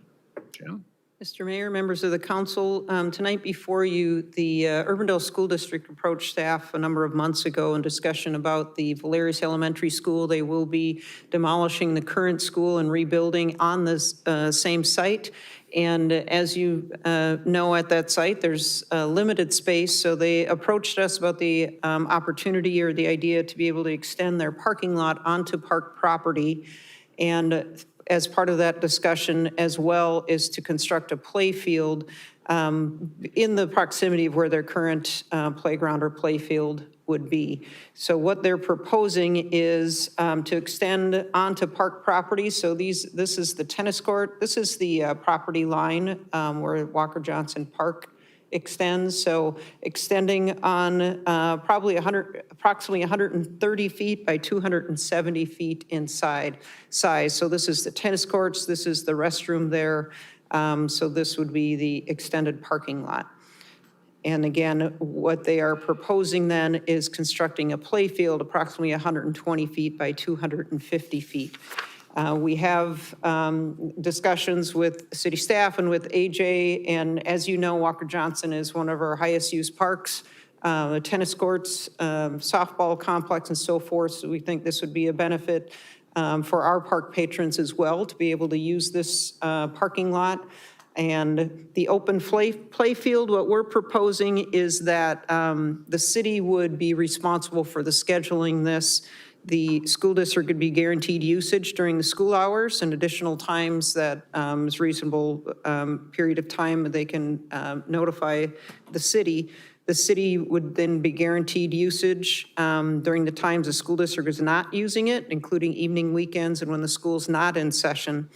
C: Jan?
A: Mr. Mayor, members of the council, tonight before you, the Urbandale School District approached staff a number of months ago in discussion about the Valerius Elementary School. They will be demolishing the current school and rebuilding on this same site. And as you know, at that site, there's limited space. So they approached us about the opportunity or the idea to be able to extend their parking lot onto park property. And as part of that discussion, as well, is to construct a play field in the proximity of where their current playground or play field would be. So what they're proposing is to extend onto park property. So this is the tennis court. This is the property line where Walker Johnson Park extends. So extending on approximately 130 feet by 270 feet in size. So this is the tennis courts. This is the restroom there. So this would be the extended parking lot. And again, what they are proposing then is constructing a play field approximately 120 feet by 250 feet. We have discussions with city staff and with AJ, and as you know, Walker Johnson is one of our highest used parks, the tennis courts, softball complex, and so forth. So we think this would be a benefit for our park patrons as well to be able to use this parking lot. And the open play field, what we're proposing is that the city would be responsible for the scheduling this. The school district could be guaranteed usage during the school hours and additional times that is reasonable period of time they can notify the city. The city would then be guaranteed usage during the times the school district is not using it, including evening, weekends, and when the school's not in session,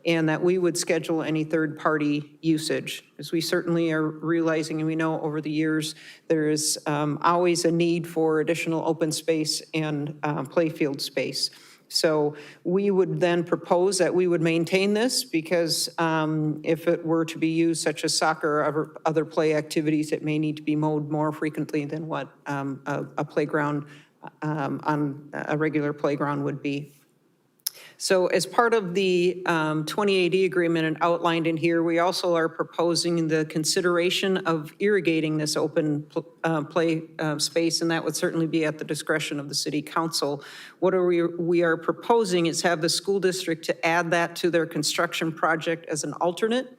A: and that we would schedule any third-party usage. As we certainly are realizing, and we know over the years, there is always a need for additional open space and playfield space. So we would then propose that we would maintain this because if it were to be used such as soccer or other play activities, it may need to be mowed more frequently than what a playground on a regular playground would be. So as part of the 20AD agreement and outlined in here, we also are proposing the consideration of irrigating this open play space, and that would certainly be at the discretion of the city council. What we are proposing is have the school district to add that to their construction project as an alternate.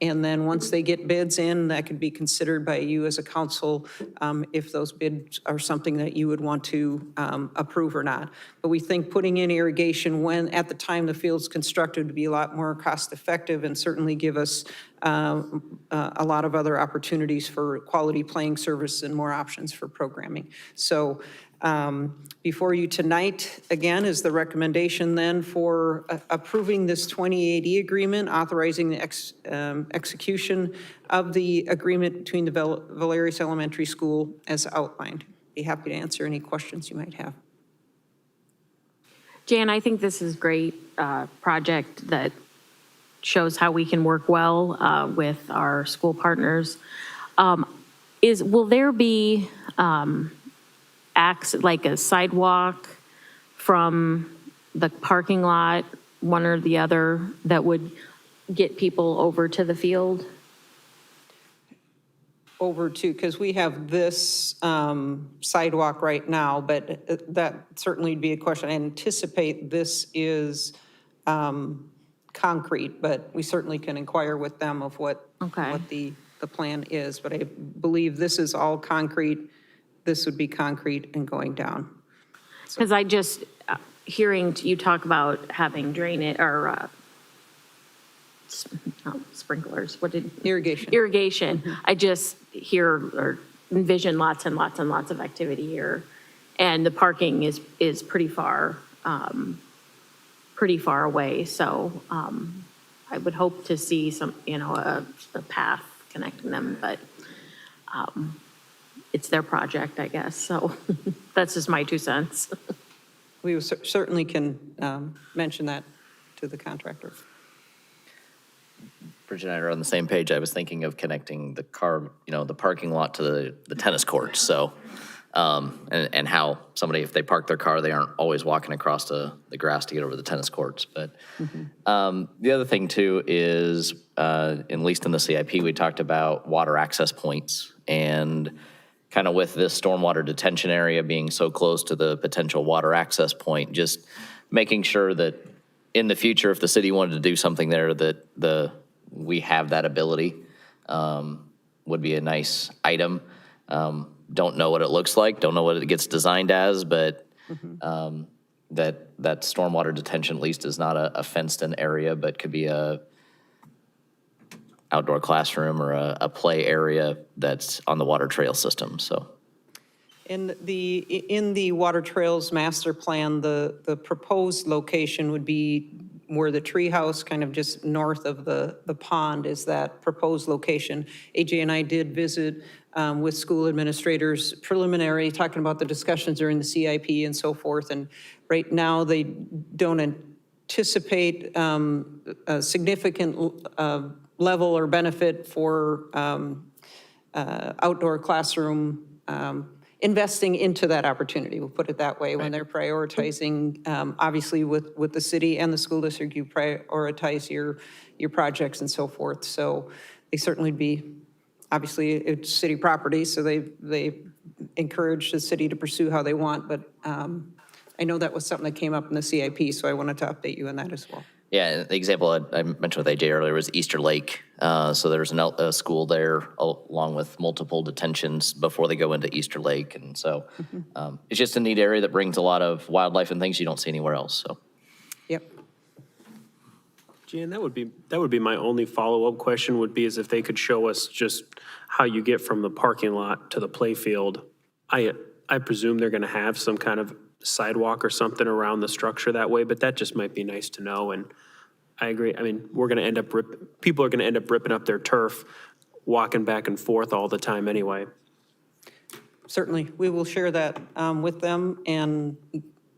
A: And then once they get bids in, that could be considered by you as a council if those bids are something that you would want to approve or not. But we think putting in irrigation when at the time the field's constructed would be a lot more cost effective and certainly give us a lot of other opportunities for quality playing service and more options for programming. So before you tonight, again, is the recommendation then for approving this 20AD agreement, authorizing the execution of the agreement between the Valerius Elementary School as outlined. Be happy to answer any questions you might have.
G: Jan, I think this is a great project that shows how we can work well with our school partners. Will there be acts like a sidewalk from the parking lot, one or the other, that would get people over to the field?
A: Over to, because we have this sidewalk right now, but that certainly would be a question. I anticipate this is concrete, but we certainly can inquire with them of what the plan is. But I believe this is all concrete. This would be concrete and going down.
G: Because I just, hearing you talk about having drainage or sprinklers,
A: irrigation.
G: Irrigation. I just hear or envision lots and lots and lots of activity here. And the parking is pretty far away. So I would hope to see some, a path connecting them, but it's their project, I guess. So that's just my 2 cents.
A: We certainly can mention that to the contractor.
B: Bridget and I are on the same page. I was thinking of connecting the the parking lot to the tennis courts. So, and how somebody, if they park their car, they aren't always walking across the grass to get over the tennis courts. But the other thing too is, at least in the CIP, we talked about water access points, and kind of with this stormwater detention area being so close to the potential water access point, just making sure that in the future, if the city wanted to do something there, that we have that ability, would be a nice item. Don't know what it looks like, don't know what it gets designed as, but that stormwater detention at least is not a fenced-in area, but could be a outdoor classroom or a play area that's on the water trail system. So,
A: In the Water Trails Master Plan, the proposed location would be where the treehouse, kind of just north of the pond, is that proposed location. AJ and I did visit with school administrators preliminary, talking about the discussions during the CIP and so forth. And right now, they don't anticipate a significant level or benefit for outdoor classroom investing into that opportunity, we'll put it that way, when they're prioritizing, obviously with the city and the school district, you prioritize your projects and so forth. So they certainly be, obviously it's city property, so they encourage the city to pursue how they want, but I know that was something that came up in the CIP, so I wanted to update you on that as well.
B: yeah, the example I mentioned with AJ earlier was Easter Lake. So there's a school there along with multiple detentions before they go into Easter Lake. And so it's just a neat area that brings a lot of wildlife and things you don't see anywhere else. So.
A: Yep.
H: Jan, that would be my only follow-up question would be is if they could show us just how you get from the parking lot to the play field. I presume they're going to have some kind of sidewalk or something around the structure that way, but that just might be nice to know. And I agree. I mean, people are going to end up ripping up their turf, walking back and forth all the time anyway.
A: Certainly, we will share that with them and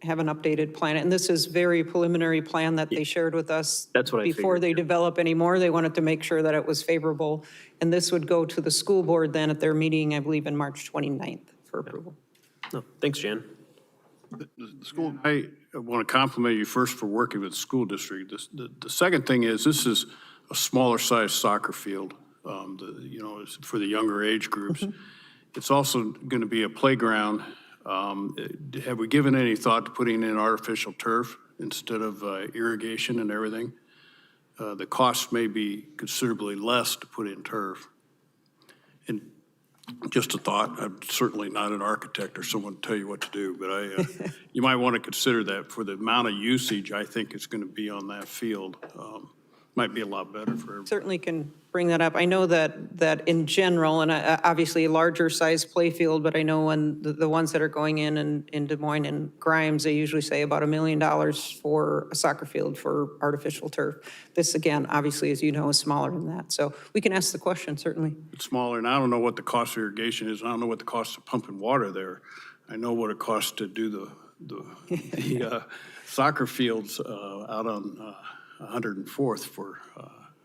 A: have an updated plan. And this is very preliminary plan that they shared with us.
H: That's what I
A: Before
H: figured.
A: they develop any more, they wanted to make sure that it was favorable. And this would go to the school board then at their meeting, I believe, in March 29th for approval.
H: No, thanks, Jan.
C: The school,
I: I want to compliment you first for working with the school district. The second thing is, this is a smaller size soccer field, it's for the younger age groups. It's also going to be a playground. Have we given any thought to putting in artificial turf instead of irrigation and everything? The cost may be considerably less to put in turf. And just a thought, I'm certainly not an architect or someone to tell you what to do, but you might want to consider that for the amount of usage I think is going to be on that field. Might be a lot better for everybody.
A: Certainly can bring that up. I know that in general, and obviously a larger size play field, but I know when the ones that are going in Des Moines and Grimes, they usually say about $1 million for a soccer field for artificial turf. This again, obviously, as you know, is smaller than that. So we can ask the question, certainly.
I: It's smaller, and I don't know what the cost of irrigation is. I don't know what the cost of pumping water there. I know what it costs to do the soccer fields out on 104th for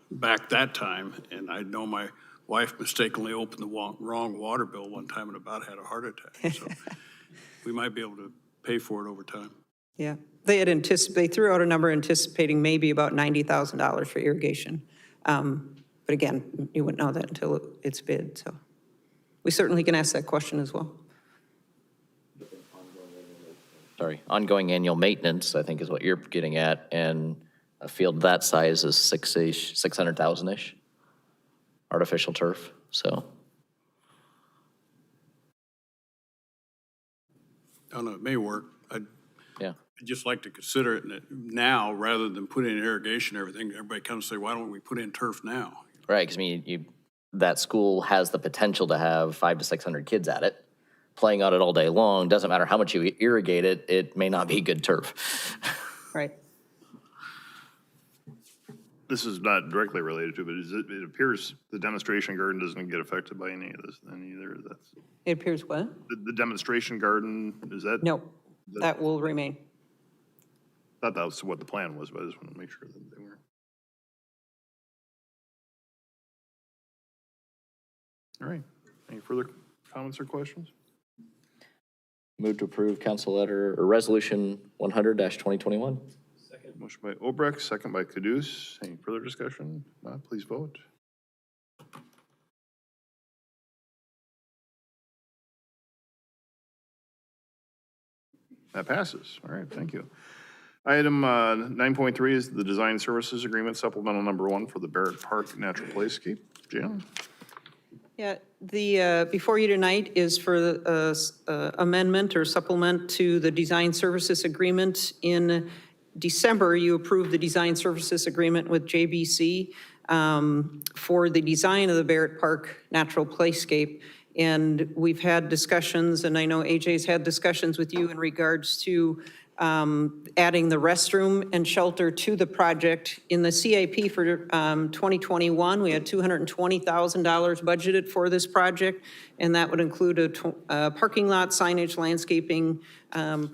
I: back that time, and I know my wife mistakenly opened the wrong water bill one time and about had a heart attack. So we might be able to pay for it over time.
A: Yeah, they threw out a number anticipating maybe about $90,000 for irrigation. But again, you wouldn't know that until it's bid, so we certainly can ask that question as well.
B: Ongoing annual maintenance, I think is what you're getting at, and a field that size is 600,000-ish, artificial turf, so.
I: I don't know, it may work.
B: Yeah.
I: I'd just like to consider it now rather than put in irrigation and everything. Everybody comes and say, why don't we put in turf now?
B: Right, because I mean, that school has the potential to have 500 to 600 kids at it. playing on it all day long, doesn't matter how much you irrigate it, it may not be good turf.
A: Right.
C: This is not directly related to, but it appears the demonstration garden doesn't get affected by any of this then either. That's,
A: It appears what?
C: the demonstration garden, is that?
A: No, that will remain.
C: Thought that was what the plan was, but I just want to make sure that they were. All right. Any further comments or questions?
B: Move to approve council letter or resolution 100-2021.
C: Motion by Obrecht, second by Caduce. Any further discussion? Not, please vote. That passes. All right, thank you. Item 9.3 is the design services agreement supplemental number 1 for the Barrett Park Natural Playscape. Jan?
A: Yeah, the, before you tonight is for the amendment or supplement to the design services agreement. In December, you approved the design services agreement with JBC for the design of the Barrett Park Natural Playscape. And we've had discussions, and I know AJ's had discussions with you in regards to adding the restroom and shelter to the project. In the CIP for 2021, we had $220,000 budgeted for this project, and that would include a parking lot, signage, landscaping,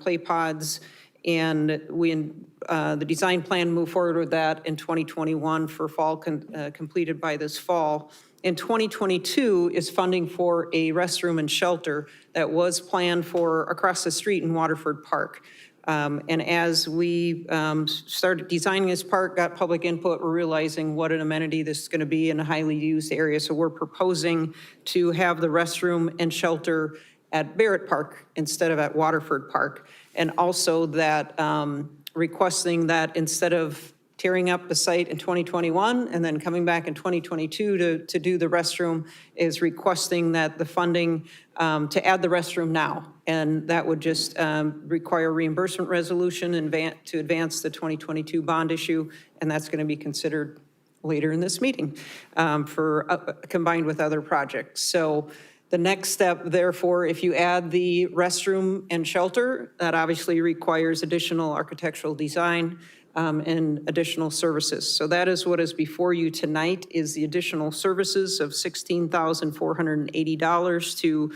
A: play pods, and the design plan moved forward with that in 2021 for fall completed by this fall. In 2022 is funding for a restroom and shelter that was planned for across the street in Waterford Park. And as we started designing this park, got public input, we're realizing what an amenity this is going to be in a highly used area. So we're proposing to have the restroom and shelter at Barrett Park instead of at Waterford Park. And also that requesting that instead of tearing up the site in 2021 and then coming back in 2022 to do the restroom, is requesting that the funding to add the restroom now. And that would just require reimbursement resolution to advance the 2022 bond issue. And that's going to be considered later in this meeting for combined with other projects. So the next step, therefore, if you add the restroom and shelter, that obviously requires additional architectural design and additional services. So that is what is before you tonight, is the additional services of $16,480 to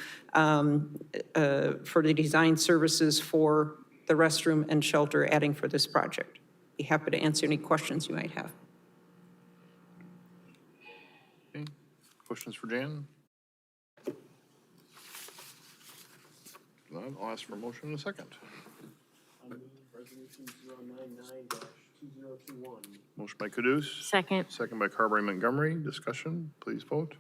A: for the design services for the restroom and shelter adding for this project. Be happy to answer any questions you might have.
C: Okay. Questions for Jan? None. I'll ask for a motion in a second.
H: Resolution 099-2021.
C: Motion by Caduce.
G: Second.
C: Second by Carberry Montgomery. Discussion, please vote.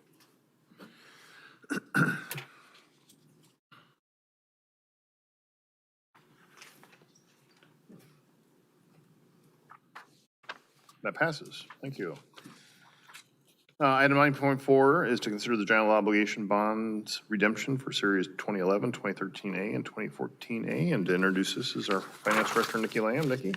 C: That passes. Thank you. Item 9.4 is to consider the general obligation bonds redemption for series 2011, 2013A, and 2014A. And to introduce this is our Finance Director, Nikki Lamb. Nikki?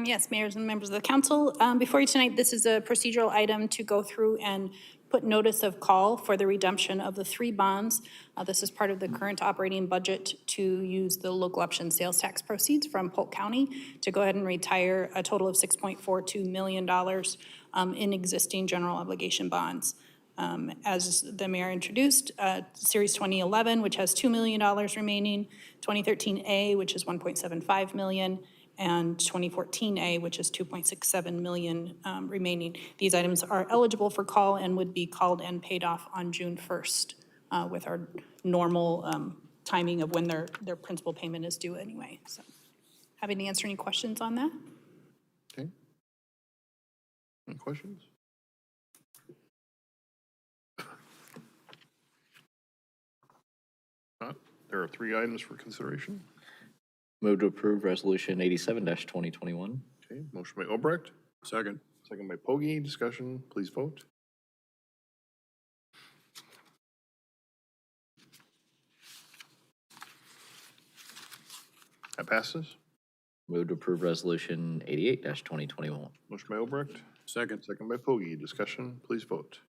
J: Yes, mayors and members of the council. Before you tonight, this is a procedural item to go through and put notice of call for the redemption of the 3 bonds. This is part of the current operating budget to use the local option sales tax proceeds from Polk County to go ahead and retire a total of $6.42 million in existing general obligation bonds. As the mayor introduced, Series 2011, which has $2 million remaining, 2013A, which is $1.75 million, and 2014A, which is $2.67 million remaining. These items are eligible for call and would be called and paid off on June 1st with our normal timing of when their principal payment is due anyway. So, happy to answer any questions on that.
C: Okay. Any questions? There are 3 items for consideration.
B: Move to approve resolution 87-2021.
C: Okay, motion by Obrecht.
I: Second.
C: Second by Pogge. Discussion, please vote. That passes.
B: Move to approve resolution 88-2021.
C: Motion by Obrecht.
I: Second.
C: Second by Pogge. Discussion, please vote.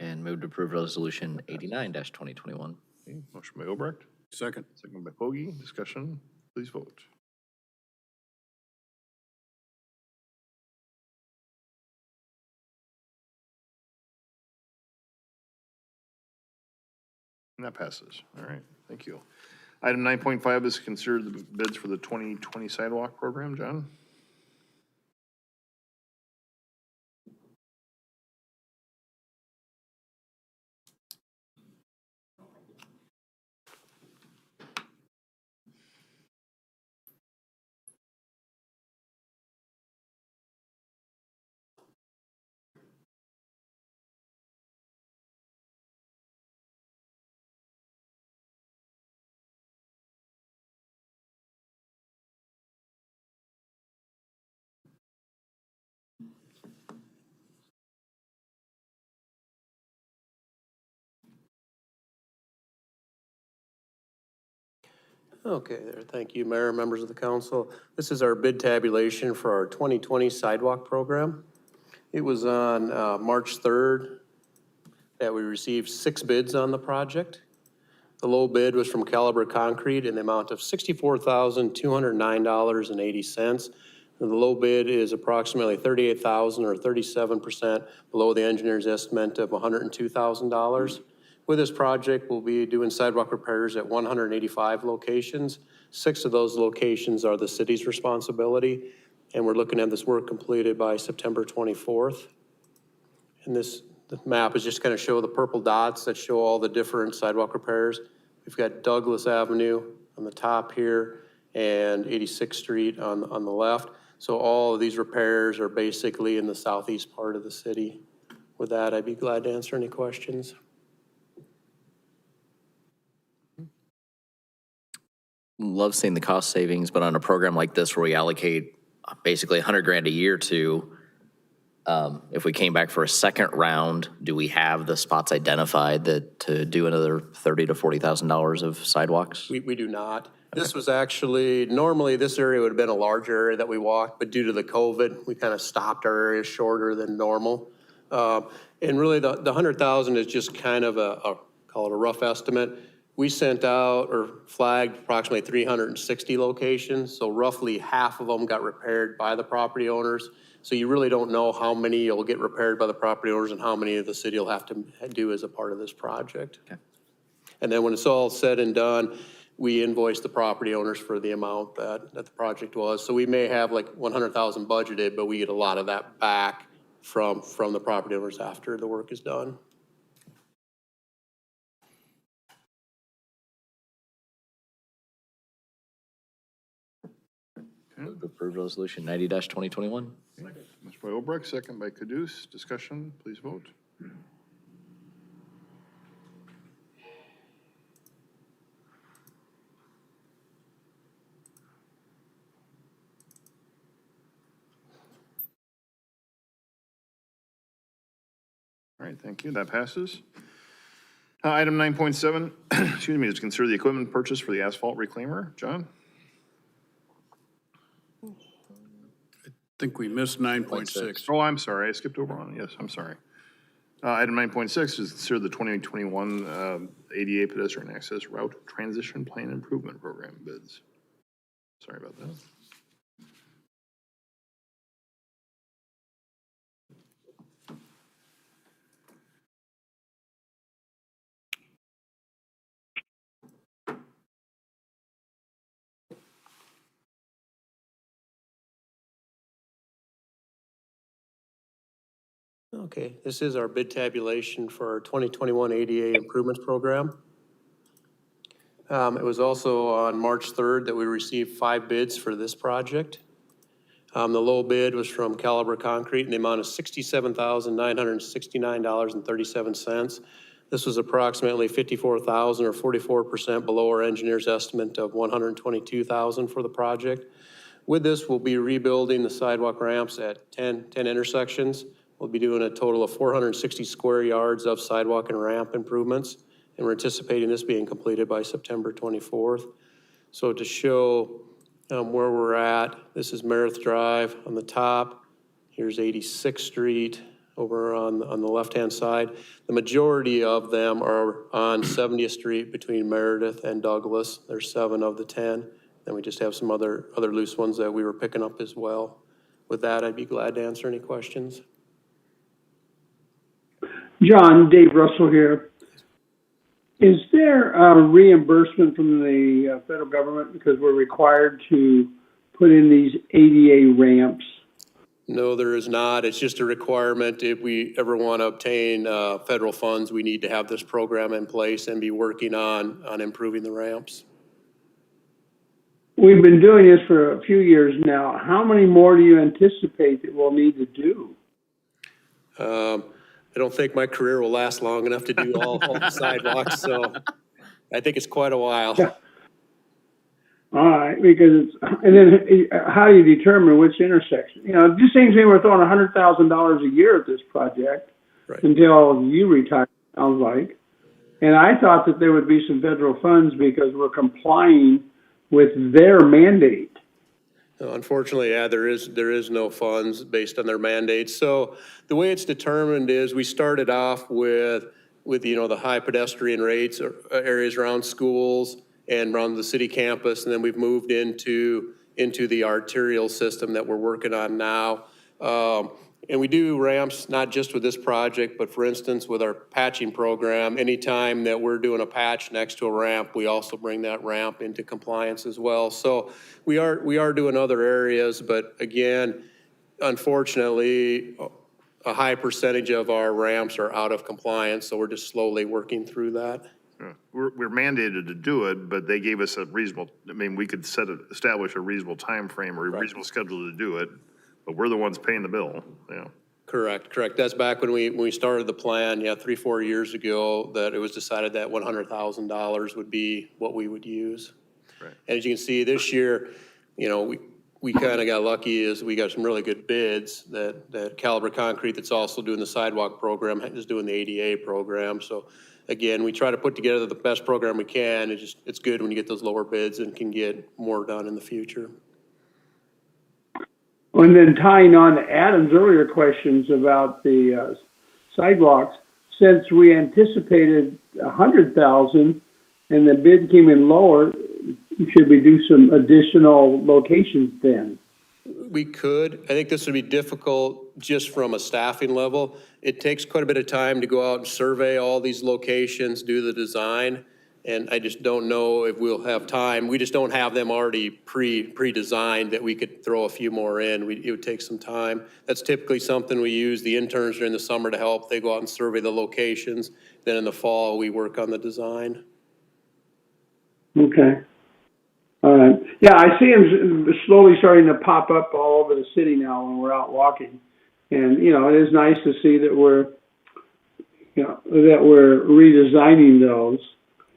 B: And move to approve resolution 89-2021.
C: Okay, motion by Obrecht,
I: Second.
C: second by Pogge. Discussion, please vote. And that passes. All right, thank you. Item 9.5 is consider the bids for the 2020 sidewalk program. John?
K: Okay, there. Thank you, Mayor, members of the council. This is our bid tabulation for our 2020 sidewalk program. It was on March 3rd that we received 6 bids on the project. The low bid was from Caliber Concrete in the amount of $64,209.80. And the low bid is approximately $38,000 or 37% below the engineer's estimate of $102,000. With this project, we'll be doing sidewalk repairs at 185 locations. 6 of those locations are the city's responsibility, and we're looking at this work completed by September 24th. And the map is just going to show the purple dots that show all the different sidewalk repairs. We've got Douglas Avenue on the top here and 86th Street on the left. So all of these repairs are basically in the southeast part of the city. With that, I'd be glad to answer any questions.
B: Love seeing the cost savings, but on a program like this where we allocate basically $100,000 a year to, if we came back for a second round, do we have the spots identified that to do another $30,000 to $40,000 of sidewalks?
K: We do not. This was actually, normally this area would have been a larger area that we walked, but due to the COVID, we kind of stopped our area shorter than normal. And really the 100,000 is just kind of call it a rough estimate. We sent out or flagged approximately 360 locations, so roughly half of them got repaired by the property owners. So you really don't know how many will get repaired by the property owners and how many of the city will have to do as a part of this project.
B: Okay.
K: And then when it's all said and done, we invoice the property owners for the amount that the project was. So we may have like 100,000 budgeted, but we get a lot of that back from the property owners after the work is done.
B: Move to approve resolution 90-2021.
C: Motion by Obrecht, second by Caduce. Discussion, please vote. All right, thank you. That passes. Item 9.7, excuse me, is consider the equipment purchase for the asphalt reclaimer. John?
I: I think we missed 9.6.
C: Oh, I'm sorry. I skipped over on it. Yes, I'm sorry. Item 9.6 is consider the 2021 ADA pedestrian access route transition plan improvement program bids. Sorry about that.
K: Okay, this is our bid tabulation for our 2021 ADA improvements program. It was also on March 3rd that we received 5 bids for this project. The low bid was from Caliber Concrete in the amount of $67,969.37. This was approximately $54,000 or 44% below our engineer's estimate of $122,000 for the project. With this, we'll be rebuilding the sidewalk ramps at 10 intersections. We'll be doing a total of 460 square yards of sidewalk and ramp improvements, and we're anticipating this being completed by September 24th. So to show where we're at, this is Meredith Drive on the top. Here's 86th Street over on the left-hand side. The majority of them are on 70th Street between Meredith and Douglas. There's 7 of the 10. And we just have some other loose ones that we were picking up as well. With that, I'd be glad to answer any questions.
E: John, Dave Russell here. Is there a reimbursement from the federal government because we're required to put in these ADA ramps?
K: No, there is not. It's just a requirement. If we ever want to obtain federal funds, we need to have this program in place and be working on improving the ramps.
E: We've been doing this for a few years now. How many more do you anticipate that we'll need to do?
K: I don't think my career will last long enough to do all the sidewalks, so I think it's quite a while.
E: Yeah. All right, because it's, and then how do you determine which intersection? You know, it just seems to me we're throwing $100,000 a year at this project until you retire, sounds like. And I thought that there would be some federal funds because we're complying with their mandate.
K: Unfortunately, yeah, there is no funds based on their mandates. So the way it's determined is we started off with the high pedestrian rates or areas around schools and around the city campus, and then we've moved into the arterial system that we're working on now. And we do ramps not just with this project, but for instance, with our patching program, anytime that we're doing a patch next to a ramp, we also bring that ramp into compliance as well. So we are doing other areas, but again, unfortunately, a high percentage of our ramps are out of compliance, so we're just slowly working through that.
C: Yeah. We're mandated to do it, but they gave us a reasonable, I mean, we could establish a reasonable time frame or a reasonable schedule to do it, but we're the ones paying the bill, yeah.
K: Correct. That's back when we started the plan, 3-4 years ago, that it was decided that $100,000 would be what we would use.
C: Right.
K: And as you can see this year, we kind of got lucky is we got some really good bids that Caliber Concrete that's also doing the sidewalk program is doing the ADA program. So again, we try to put together the best program we can. It's good when you get those lower bids and can get more done in the future.
E: And then tying on to Adam's earlier questions about the sidewalks, since we anticipated 100,000 and the bid came in lower, should we do some additional locations then?
K: We could. I think this would be difficult just from a staffing level. It takes quite a bit of time to go out and survey all these locations, do the design, and I just don't know if we'll have time. We just don't have them already pre-designed that we could throw a few more in. It would take some time. That's typically something we use the interns during the summer to help. They go out and survey the locations. Then in the fall, we work on the design.
E: Okay. All right. Yeah, I see them slowly starting to pop up all over the city now when we're out walking. And, it is nice to see that we're redesigning those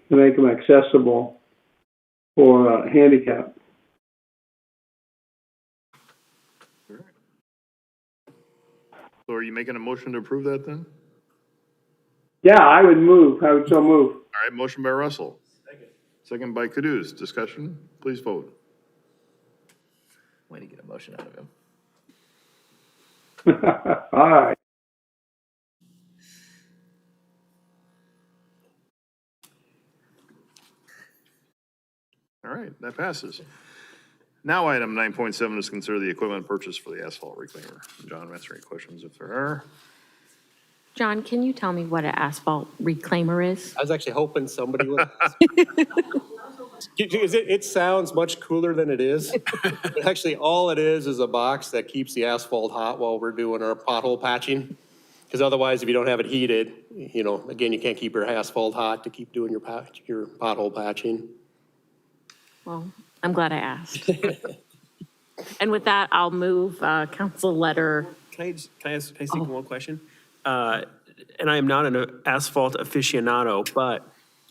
E: to make them accessible for handicap.
C: So are you making a motion to approve that then?
E: Yeah, I would so move.
C: All right, motion by Russell. Second by Caduce. Discussion, please vote.
B: Way to get a motion out of him.
E: All right.
C: All right, that passes. Now item 9.7 is consider the equipment purchase for the asphalt reclaimer. John, answer any questions if there are.
G: John, can you tell me what an asphalt reclaimer is?
K: I was actually hoping somebody would ask. It sounds much cooler than it is. But actually, all it is a box that keeps the asphalt hot while we're doing our pothole patching. Because otherwise, if you don't have it heated, again, you can't keep your asphalt hot to keep doing your pothole patching.
G: Well, I'm glad I asked. And with that, I'll move council letter.
H: Can I speak one question? And I am not an asphalt aficionado, but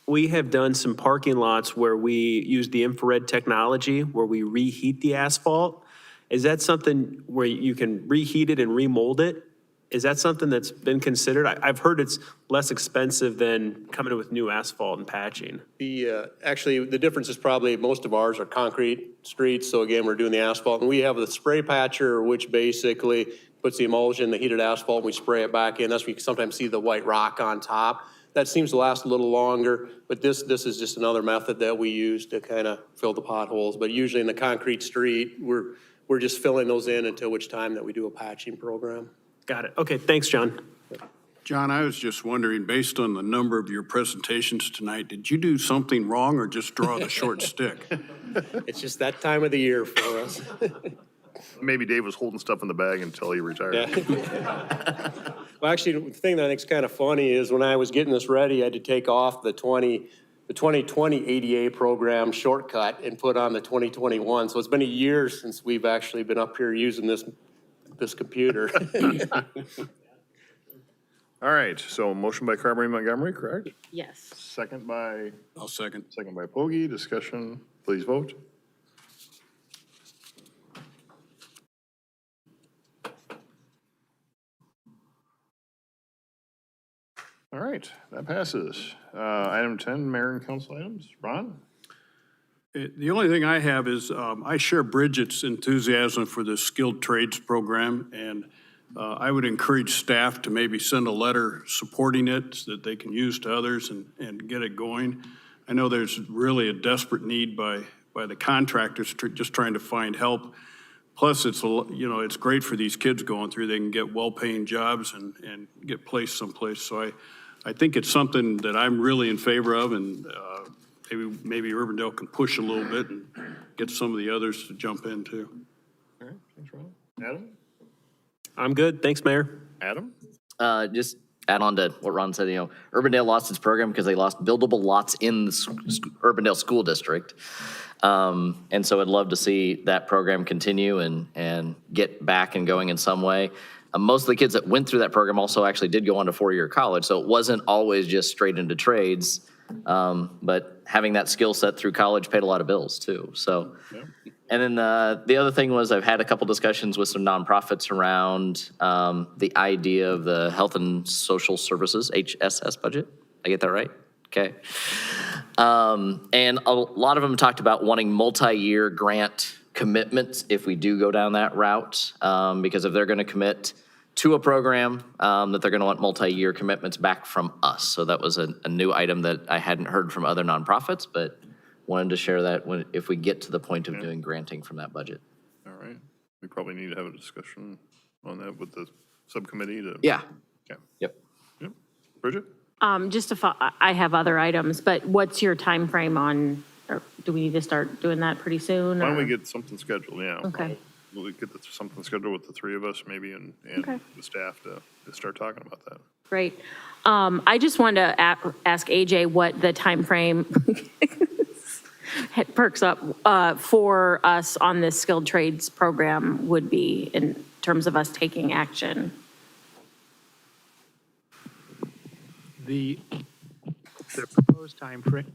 H: we have done some parking lots where we use the infrared technology where we reheat the asphalt. Is that something where you can reheat it and remold it? Is that something that's been considered? I've heard it's less expensive than coming in with new asphalt and patching.
K: Actually, the difference is probably most of ours are concrete streets, so again, we're doing the asphalt. And we have the spray patcher, which basically puts the emulsion, the heated asphalt, and we spray it back in. That's where you can sometimes see the white rock on top. That seems to last a little longer, but this is just another method that we use to kind of fill the potholes. But usually in the concrete street, we're just filling those in until which time that we do a patching program.
H: Got it. Okay, thanks, John.
I: John, I was just wondering, based on the number of your presentations tonight, did you do something wrong or just draw the short stick?
K: It's just that time of the year for us.
C: Maybe Dave was holding stuff in the bag until he retired.
K: Yeah. Well, actually, the thing that I think is kind of funny is when I was getting this ready, I had to take off the 2020 ADA program shortcut and put on the 2021. So it's been a year since we've actually been up here using this computer.
C: All right, so motion by Carberry Montgomery, correct?
G: Yes.
C: Second by?
I: I'll second.
C: Second by Pogge. Discussion, please vote. All right, that passes. Item 10, mayor and council items. Ron?
I: The only thing I have is I share Bridget's enthusiasm for the skilled trades program, and I would encourage staff to maybe send a letter supporting it so that they can use to others and get it going. I know there's really a desperate need by the contractors just trying to find help. Plus, it's great for these kids going through. They can get well-paying jobs and get placed someplace. So I think it's something that I'm really in favor of, and maybe Urbandale can push a little bit and get some of the others to jump in too.
C: All right, thanks, Ron. Adam?
H: I'm good. Thanks, Mayor.
C: Adam?
B: Just add on to what Ron said, Urbandale lost its program because they lost buildable lots in the Urbandale School District. And so I'd love to see that program continue and get back and going in some way. Most of the kids that went through that program also actually did go on to four-year college, so it wasn't always just straight into trades. But having that skill set through college paid a lot of bills too. So, and then the other thing was I've had a couple discussions with some nonprofits around the idea of the Health and Social Services, HSS budget. I get that right? Okay. And a lot of them talked about wanting multi-year grant commitments if we do go down that route, because if they're going to commit to a program, that they're going to want multi-year commitments back from us. So that was a new item that I hadn't heard from other nonprofits, but wanted to share that if we get to the point of doing granting from that budget.
C: All right. We probably need to have a discussion on that with the subcommittee to.
B: Yeah.
C: Okay.
B: Yep.
C: Yep. Bridget?
G: I have other items, but what's your time frame on, or do we need to start doing that pretty soon?
C: Why don't
G: or-
C: we get something scheduled, yeah.
G: Okay.
C: We'll get something scheduled with the three of us maybe and
G: Okay.
C: the staff to start talking about that.
G: Great. I just wanted to ask AJ what the time frame perks up for us on this skilled trades program would be in terms of us taking action.
L: The proposed timeframe.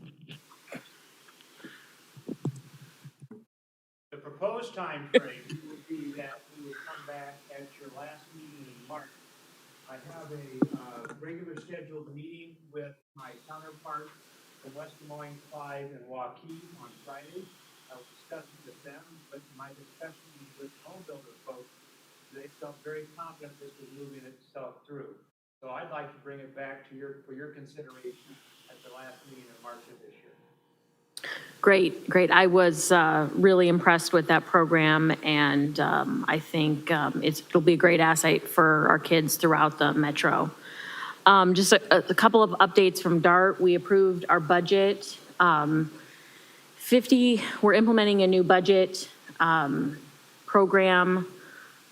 L: The proposed timeframe would be that we would come back at your last meeting in March. I have a regular scheduled meeting with my counterparts from West Des Moines, Clyde, and Waukee on Friday. I will discuss it with them, but my discussions with home builder folks, they felt very confident this was moving itself through. So I'd like to bring it back to for your consideration at the last meeting in March of this year.
G: Great. I was really impressed with that program, and I think it'll be a great asset for our kids throughout the metro. Just a couple of updates from DART. We approved our budget. We're implementing a new budget program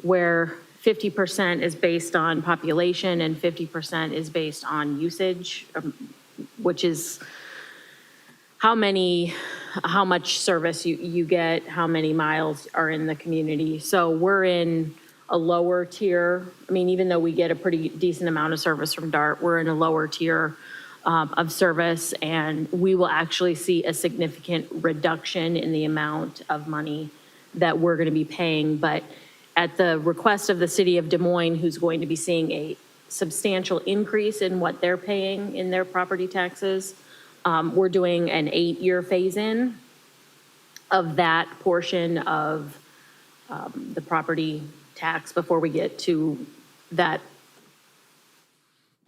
G: where 50% is based on population and 50% is based on usage, which is how much service you get, how many miles are in the community. So we're in a lower tier. I mean, even though we get a pretty decent amount of service from DART, we're in a lower tier of service, and we will actually see a significant reduction in the amount of money that we're going to be paying. But at the request of the city of Des Moines, who's going to be seeing a substantial increase in what they're paying in their property taxes, we're doing an 8-year phase-in of that portion of the property tax before we get to that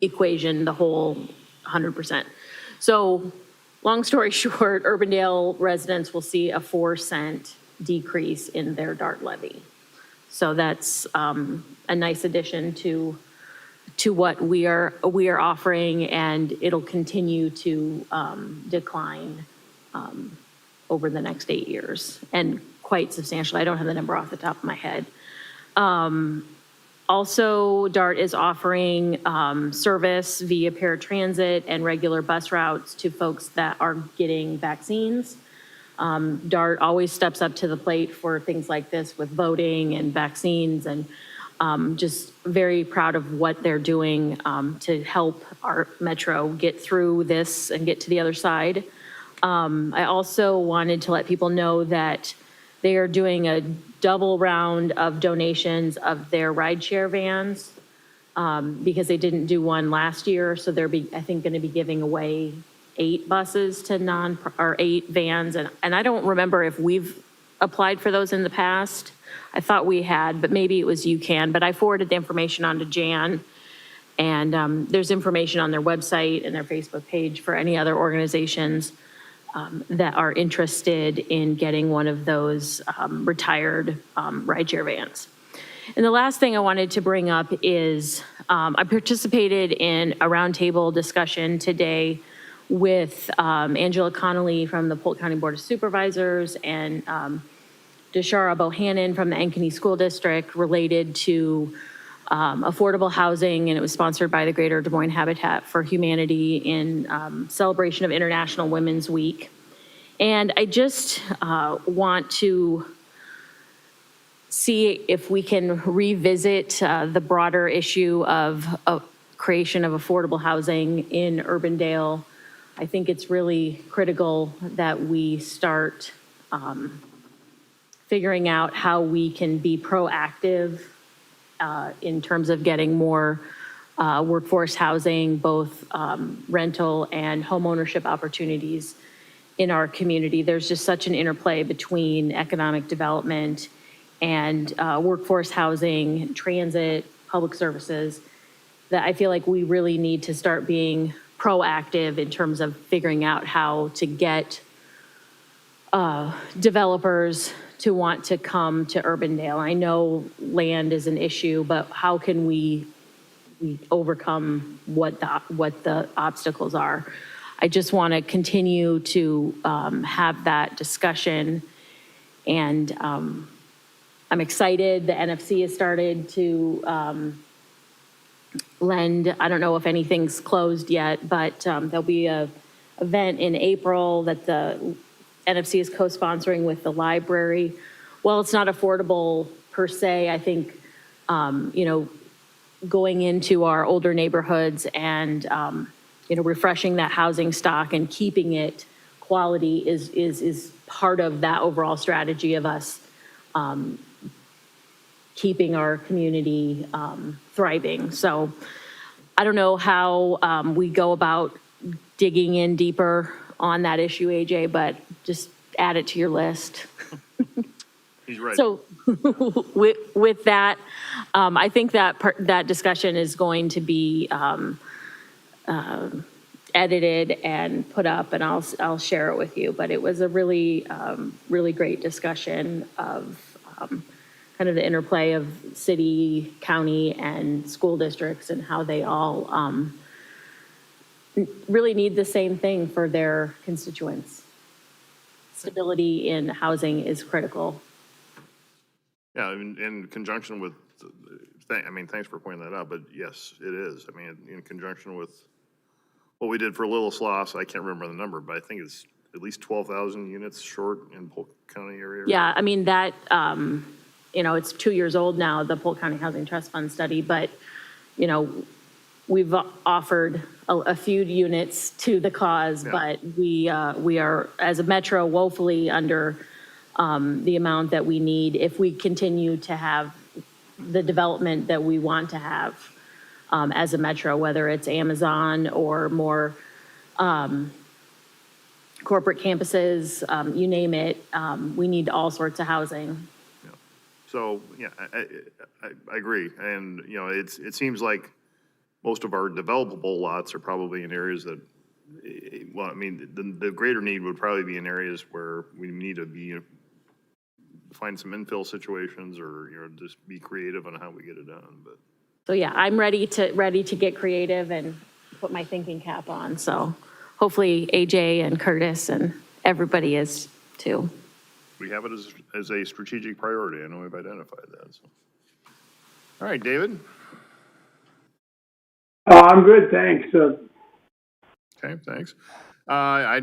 G: equation, the whole 100%. So long story short, Urbandale residents will see a 4-cent decrease in their DART levy. So that's a nice addition to what we are offering, and it'll continue to decline over the next 8 years, and quite substantially. I don't have the number off the top of my head. Also, DART is offering service via paratransit and regular bus routes to folks that are getting vaccines. DART always steps up to the plate for things like this with voting and vaccines, and just very proud of what they're doing to help our metro get through this and get to the other side. I also wanted to let people know that they are doing a double round of donations of their rideshare vans because they didn't do one last year. So they're, I think, going to be giving away 8 buses to 8 vans. And I don't remember if we've applied for those in the past. I thought we had, but maybe it was UCAN. But I forwarded the information on to Jan. And there's information on their website and their Facebook page for any other organizations that are interested in getting one of those retired rideshare vans. And the last thing I wanted to bring up is I participated in a roundtable discussion today with Angela Connolly from the Polk County Board of Supervisors and Deshara Bohannon from the Ankeny School District related to affordable housing, and it was sponsored by the Greater Des Moines Habitat for Humanity in celebration of International Women's Week. And I just want to see if we can revisit the broader issue of creation of affordable housing in Urbandale. I think it's really critical that we start figuring out how we can be proactive in terms of getting more workforce housing, both rental and home ownership opportunities in our community. There's just such an interplay between economic development and workforce housing, transit, public services, that I feel like we really need to start being proactive in terms of figuring out how to get developers to want to come to Urbandale. I know land is an issue, but how can we overcome what the obstacles are? I just want to continue to have that discussion, and I'm excited. The NFC has started to lend. I don't know if anything's closed yet, but there'll be an event in April that the NFC is co-sponsoring with the library. Well, it's not affordable per se. I think, going into our older neighborhoods and, refreshing that housing stock and keeping it quality is part of that overall strategy of us keeping our community thriving. So I don't know how we go about digging in deeper on that issue, AJ, but just add it to your list.
C: He's right.
G: So with that, I think that that discussion is going to be edited and put up, and I'll share it with you. But it was a really, really great discussion of kind of the interplay of city, county, and school districts and how they all really need the same thing for their constituents. Stability in housing is critical.
C: Yeah, in conjunction with, thanks for pointing that out, but yes, it is. I mean, in conjunction with what we did for Little Sloss, I can't remember the number, but I think it's at least 12,000 units short in Polk County area.
G: Yeah, I mean, that, it's 2 years old now, the Polk County Housing Trust Fund study, but, we've offered a few units to the cause, but we are, as a metro, woefully under the amount that we need if we continue to have the development that we want to have as a metro, whether it's Amazon or more corporate campuses, you name it. We need all sorts of housing.
C: So, yeah, I agree. And, you know, it seems like most of our developable lots are probably in areas that, well, I mean, the greater need would probably be in areas where we need to be, find some infill situations or, you know, just be creative on how we get it done, but.
G: So yeah, I'm ready to get creative and put my thinking cap on. So hopefully AJ and Curtis and everybody is too.
C: We have it as a strategic priority. I know we've identified that, so. All right, David?
E: I'm good, thanks.
C: Okay, thanks. I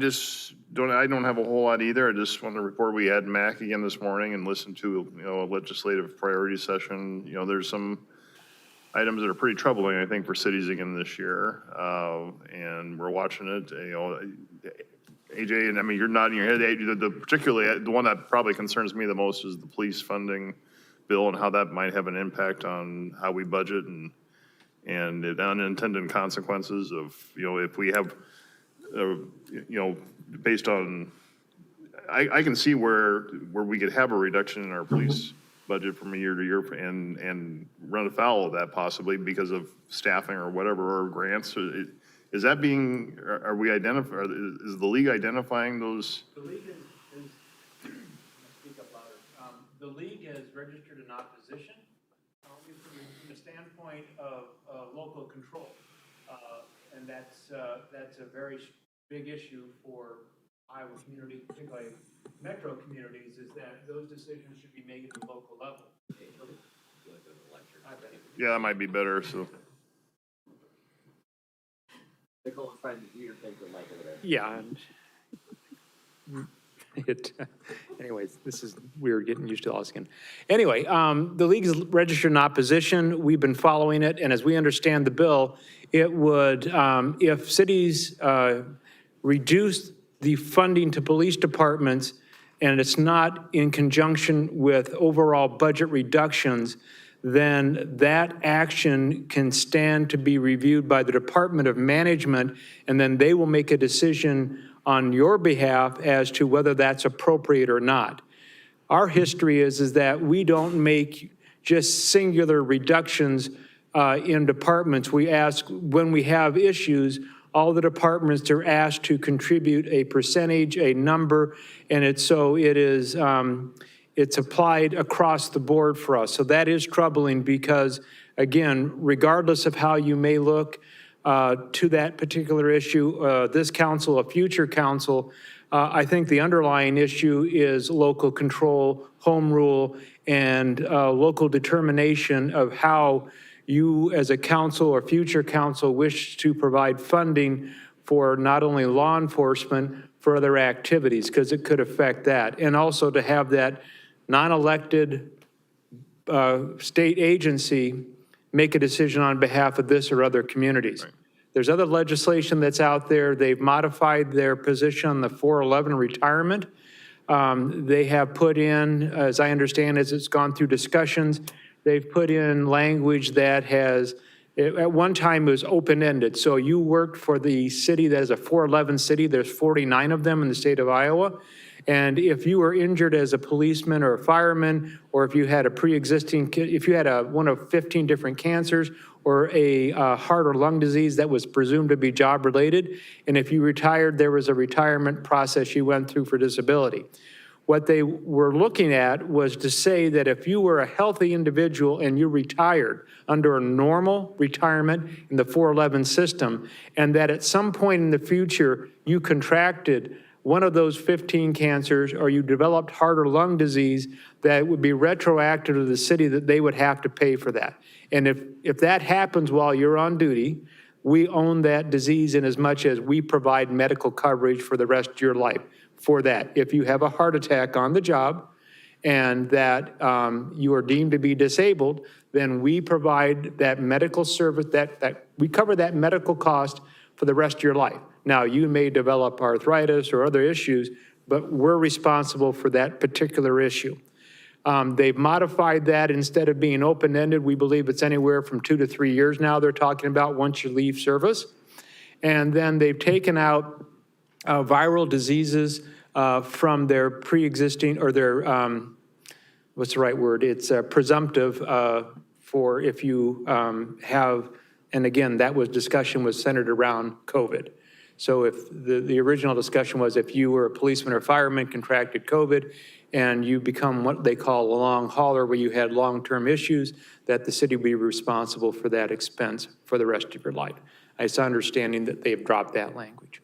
C: don't have a whole lot either. I just want to report we had MAC again this morning and listened to, you know, a legislative priority session. You know, there's some items that are pretty troubling, I think, for cities again this year. And we're watching it, you know, AJ, and I mean, you're nodding your head. Particularly, the one that probably concerns me the most is the police funding bill and how that might have an impact on how we budget and the unintended consequences of, you know, if we have, you know, based on, I can see where we could have a reduction in our police budget from year to year and run afoul of that possibly because of staffing or whatever, or grants. Is that being, are we identifying, is the league identifying those?
L: The league is speak up louder. The league has registered an opposition from the standpoint of local control. And that's a very big issue for Iowa community, particularly metro communities, is that those decisions should be made at the local level.
C: Yeah, that might be better, so.
P: Yeah. Anyways, this is weird getting used to all this again. Anyway, the league is registered in opposition. We've been following it, and as we understand the bill, it would, if cities reduce the funding to police departments and it's not in conjunction with overall budget reductions, then that action can stand to be reviewed by the Department of Management, and then they will make a decision on your behalf as to whether that's appropriate or not. Our history is that we don't make just singular reductions in departments. We ask, when we have issues, all the departments are asked to contribute a percentage, a number, and it's applied across the board for us. So that is troubling because, again, regardless of how you may look to that particular issue, this council, a future council, I think the underlying issue is local control, home rule, and local determination of how you as a council or future council wish to provide funding for not only law enforcement, for other activities, because it could affect that. And also to have that non-elected state agency make a decision on behalf of this or other communities. Right. There's other legislation that's out there. They've modified their position on the 411 retirement. They have put in, as I understand, as it's gone through discussions, they've put in language that has, at one time it was open-ended. So you worked for the city that is a 411 city. There's 49 of them in the state of Iowa. And if you were injured as a policeman or a fireman, or if you had a pre-existing, if you had one of 15 different cancers or a heart or lung disease that was presumed to be job-related, and if you retired, there was a retirement process you went through for disability. What they were looking at was to say that if you were a healthy individual and you retired under a normal retirement in the 411 system, and that at some point in the future you contracted one of those 15 cancers or you developed heart or lung disease, that it would be retroactive to the city that they would have to pay for that. And if that happens while you're on duty, we own that disease in as much as we provide medical coverage for the rest of your life for that. If you have a heart attack on the job and that you are deemed to be disabled, then we provide that medical service, that we cover that medical cost for the rest of your life. Now, you may develop arthritis or other issues, but we're responsible for that particular issue. They've modified that. Instead of being open-ended, we believe it's anywhere from 2 to 3 years now they're talking about once you leave service. And then they've taken out viral diseases from their pre-existing, or their, what's the right word? It's presumptive for if you have, and again, that was discussion was centered around COVID. So if the original discussion was if you were a policeman or fireman, contracted COVID, and you become what they call a long hauler, where you had long-term issues, that the city would be responsible for that expense for the rest of your life. It's understanding that they've dropped that language.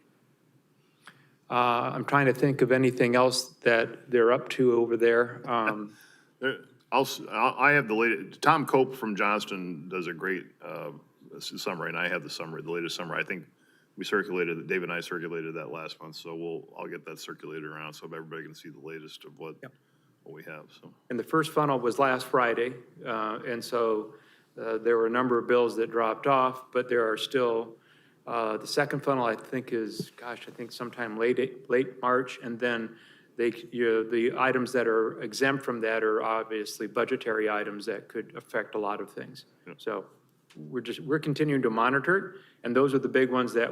P: I'm trying to think of anything else that they're up to over there.
C: I have the latest, Tom Cope from Johnston does a great summary, and I have the summary, the latest summary. I think we circulated, Dave and I circulated that last month, so I'll get that circulated around so everybody can see the latest of what we have. So.
P: And the first funnel was last Friday, and so there were a number of bills that dropped off, but there are still, the second funnel I think is, gosh, I think sometime late March, and then the items that are exempt from that are obviously budgetary items that could affect a lot of things.
C: Yep.
P: So we're continuing to monitor it, and those are the big ones that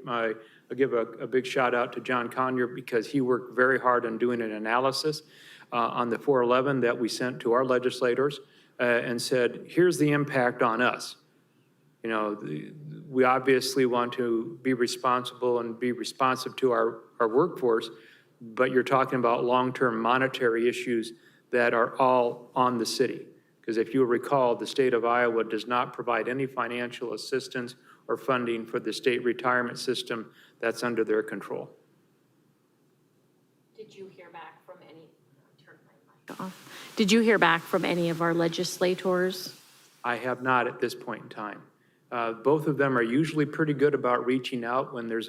P: I'll give a big shout out to John Conyer, because he worked very hard on doing an analysis on the 411 that we sent to our legislators and said, here's the impact on us. You know, we obviously want to be responsible and be responsive to our workforce, but you're talking about long-term monetary issues that are all on the city. Because if you recall, the state of Iowa does not provide any financial assistance or funding for the state retirement system. That's under their control.
G: Did you hear back from any, turn my mic off. Did you hear back from any of our legislators?
P: I have not at this point in time. Both of them are usually pretty good about reaching out when there's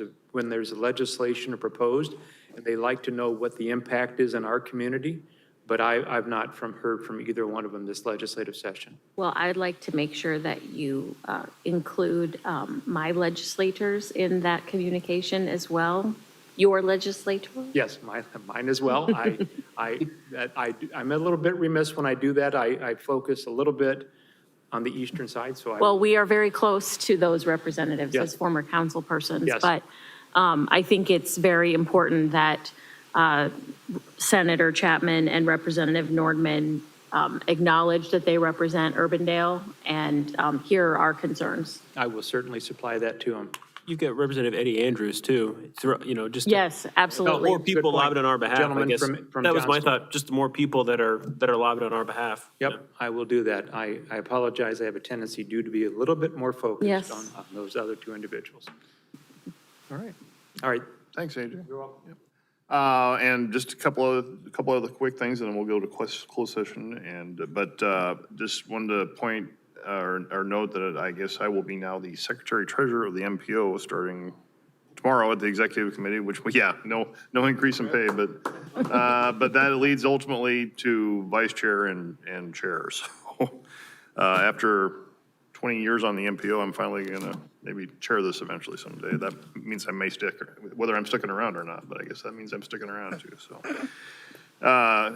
P: a legislation proposed, and they like to know what the impact is in our community. But I've not heard from either one of them this legislative session.
G: Well, I'd like to make sure that you include my legislators in that communication as well. Your legislator?
P: Yes, mine as well. I'm a little bit remiss when I do that. I focus a little bit on the eastern side, so
G: Well, we are very close to those representatives
P: Yes.
G: as former council persons.
P: Yes.
G: But I think it's very important that Senator Chapman and Representative Nordman acknowledge that they represent Urbandale and hear our concerns.
P: I will certainly supply that to them.
H: You've got Representative Eddie Andrews too, just.
G: Yes, absolutely.
H: More people lobbying on our behalf, I
P: Gentleman
H: guess.
P: from
H: That was my
P: Johnston.
H: thought, just the more people that are lobbying on our behalf.
P: Yep, I will do that. I apologize. I have a tendency to be a little bit more focused
G: Yes.
P: on those other two individuals. All right.
C: Thanks, AJ. You're welcome. And just a couple other quick things, and then we'll go to closed session. But just wanted to point or note that I guess I will be now the Secretary Treasurer of the MPO starting tomorrow at the Executive Committee, which, no increase in pay, but that leads ultimately to Vice Chair and Chair. So after 20 years on the MPO, I'm finally going to maybe chair this eventually someday. That means I may stick, whether I'm sticking around or not, but I guess that means I'm sticking around too. So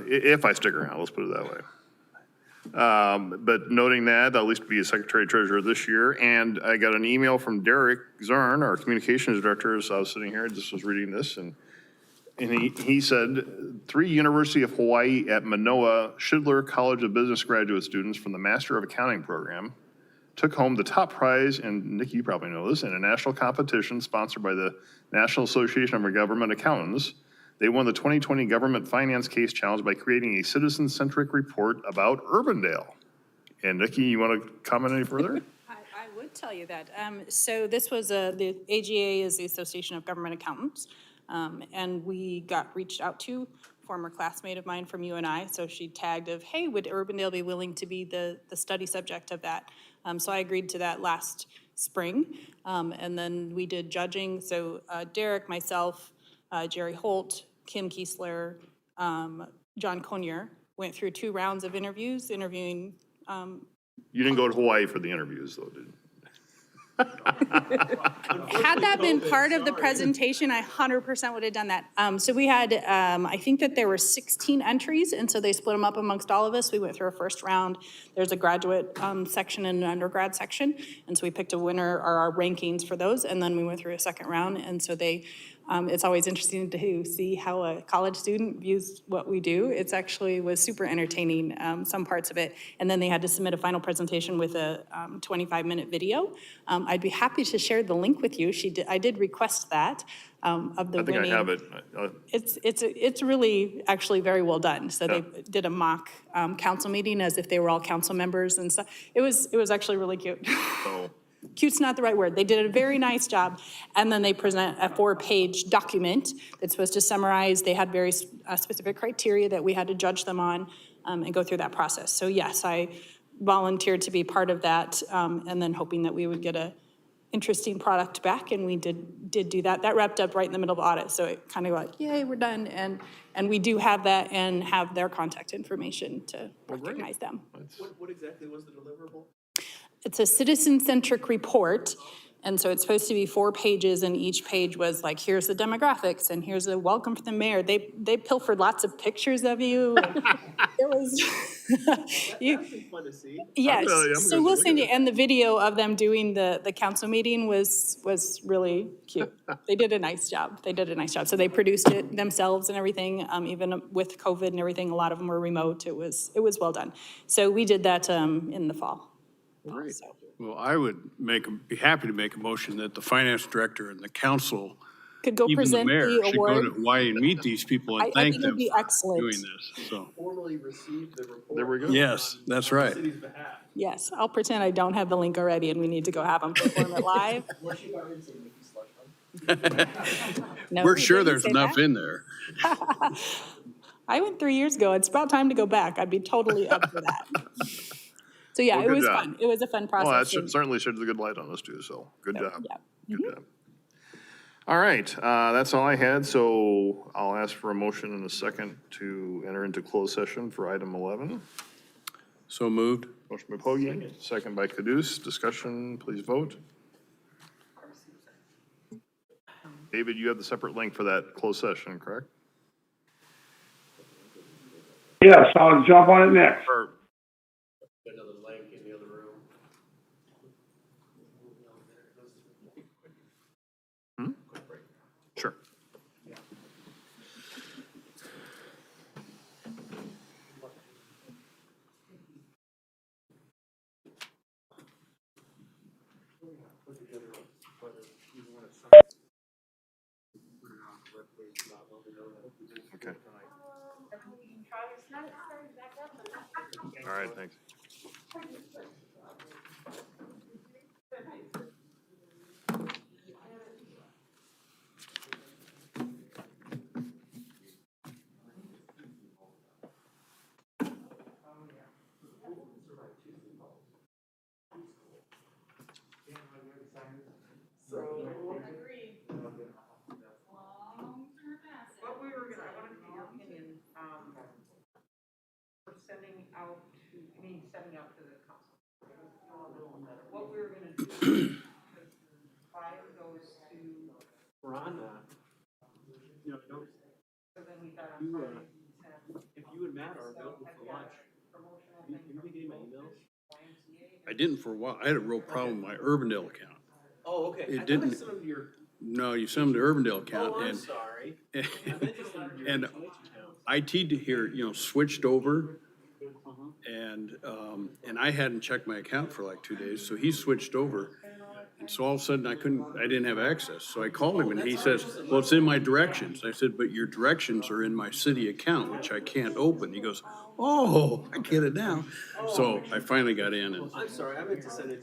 C: if I stick around, let's put it that way. But noting that, I'll at least be a Secretary Treasurer this year. And I got an email from Derek Zarn, our Communications Director, as I was sitting here, just was reading this, and he said 3 University of Hawaii at Manoa Schindler College of Business graduate students from the Master of Accounting program took home the top prize, and Nikki, you probably know this, in a national competition sponsored by the National Association of Government Accountants. They won the 2020 Government Finance Case Challenge by creating a citizen-centric report about Urbandale. And Nikki, you want to comment any further?
J: I would tell you that. So this was the AGA is the Association of Government Accountants, and we got reached out to former classmate of mine from UNI. So she tagged of, hey, would Urbandale be willing to be the study subject of that? So I agreed to that last spring, and then we did judging. So Derek, myself, Jerry Holt, Kim Kiesler, John Conyer went through 2 rounds of interviews, interviewing.
C: You didn't go to Hawaii for the interviews, though, did you?
J: Had that been part of the presentation, I 100% would have done that. So we had, I think that there were 16 entries, and so they split them up amongst all of us. We went through a first round. There's a graduate section and an undergrad section, and so we picked a winner, or our rankings for those, and then we went through a second round, and so they, it's always interesting to see how a college student views what we do. It's actually was super entertaining, some parts of it. And then they had to submit a final presentation with a 25-minute video. I'd be happy to share the link with you. I did request that of the winning.
C: I think I have it.
J: It's really actually very well done. So they did a mock council meeting as if they were all council members and stuff. It was actually really cute.
C: So,
J: Cute's not the right word. They did a very nice job. And then they present a 4-page document that's supposed to summarize. They had very specific criteria that we had to judge them on and go through that process. So yes, I volunteered to be part of that, and then hoping that we would get a interesting product back, and we did do that. That wrapped up right in the middle of audit, so it kind of like, yay, we're done. And we do have that and have their contact information to recognize them.
K: What exactly was the deliverable?
J: It's a citizen-centric report, and so it's supposed to be 4 pages, and each page was like, here's the demographics, and here's a welcome from the mayor. They pilfered lots of pictures of you. It was
K: Fun to see.
J: yes. So we'll send you, and the video of them doing the council meeting was really cute. They did a nice job. So they produced it themselves and everything, even with COVID and everything. A lot of them were remote. It was well done. So we did that in the fall.
I: Great. Well, I would be happy to make a motion that the finance director and the council,
J: Could go
I: even the
J: present
I: mayor,
J: the
I: should go
J: award.
I: to Hawaii and meet these people and
J: I
I: thank
J: think it'd
I: them
J: be
I: for
J: excellent.
I: doing this. So,
K: Formally received the report.
C: there we go.
I: yes, that's right.
K: City's behalf.
J: Yes, I'll pretend I don't have the link already, and we need to go have them perform it live.
K: Unless you got into Mickey Slush Fund.
J: No,
I: We're
J: we
I: sure
J: didn't
I: there's
J: say
I: enough
J: that.
I: in there.
J: I went 3 years ago. It's about time to go back. I'd be totally up for that. So yeah,
C: Well,
J: it
C: good
J: was
C: job.
J: fun. It was a fun process.
C: Well, that
J: and-
C: certainly sheds a good light on us too, so good job.
J: Yeah.
C: Good job. All right, that's all I had, so I'll ask for a motion in a second to enter into closed session for item 11.
I: So moved.
C: Motion by Poggi, second by Caduce. Discussion, please vote. David, you have the separate link for that closed session, correct?
E: Yes, I'll jump on it next.
C: Or,
K: Another link in the other room.
C: sure. Okay. All right, thanks.
A: What we were gonna, I wanted to get your opinion, for sending out sending out to the council. What we were gonna do, because the file goes to,
H: We're on, don't,
A: so then we thought on Friday,
H: if you and Matt are available for lunch,
A: promotional
H: have
A: thing.
H: you been getting my emails?
I: I didn't for a while. I had a real problem with my Urbandale account.
H: Oh, okay.
I: It
H: I
I: didn't-
H: thought I sent them to your,
I: No, you sent them to Urbandale account
H: oh, I'm
I: and,
H: sorry. I meant to send them to your
I: and
H: account.
I: IT here, switched over. And I hadn't checked my account for like 2 days, so he switched over. And so all of a sudden I didn't have access. So I called him and he says, well, it's in my directions. I said, but your directions are in my city account, which I can't open. He goes, oh, I get it now. So I finally got in and
H: I'm sorry, I meant to send it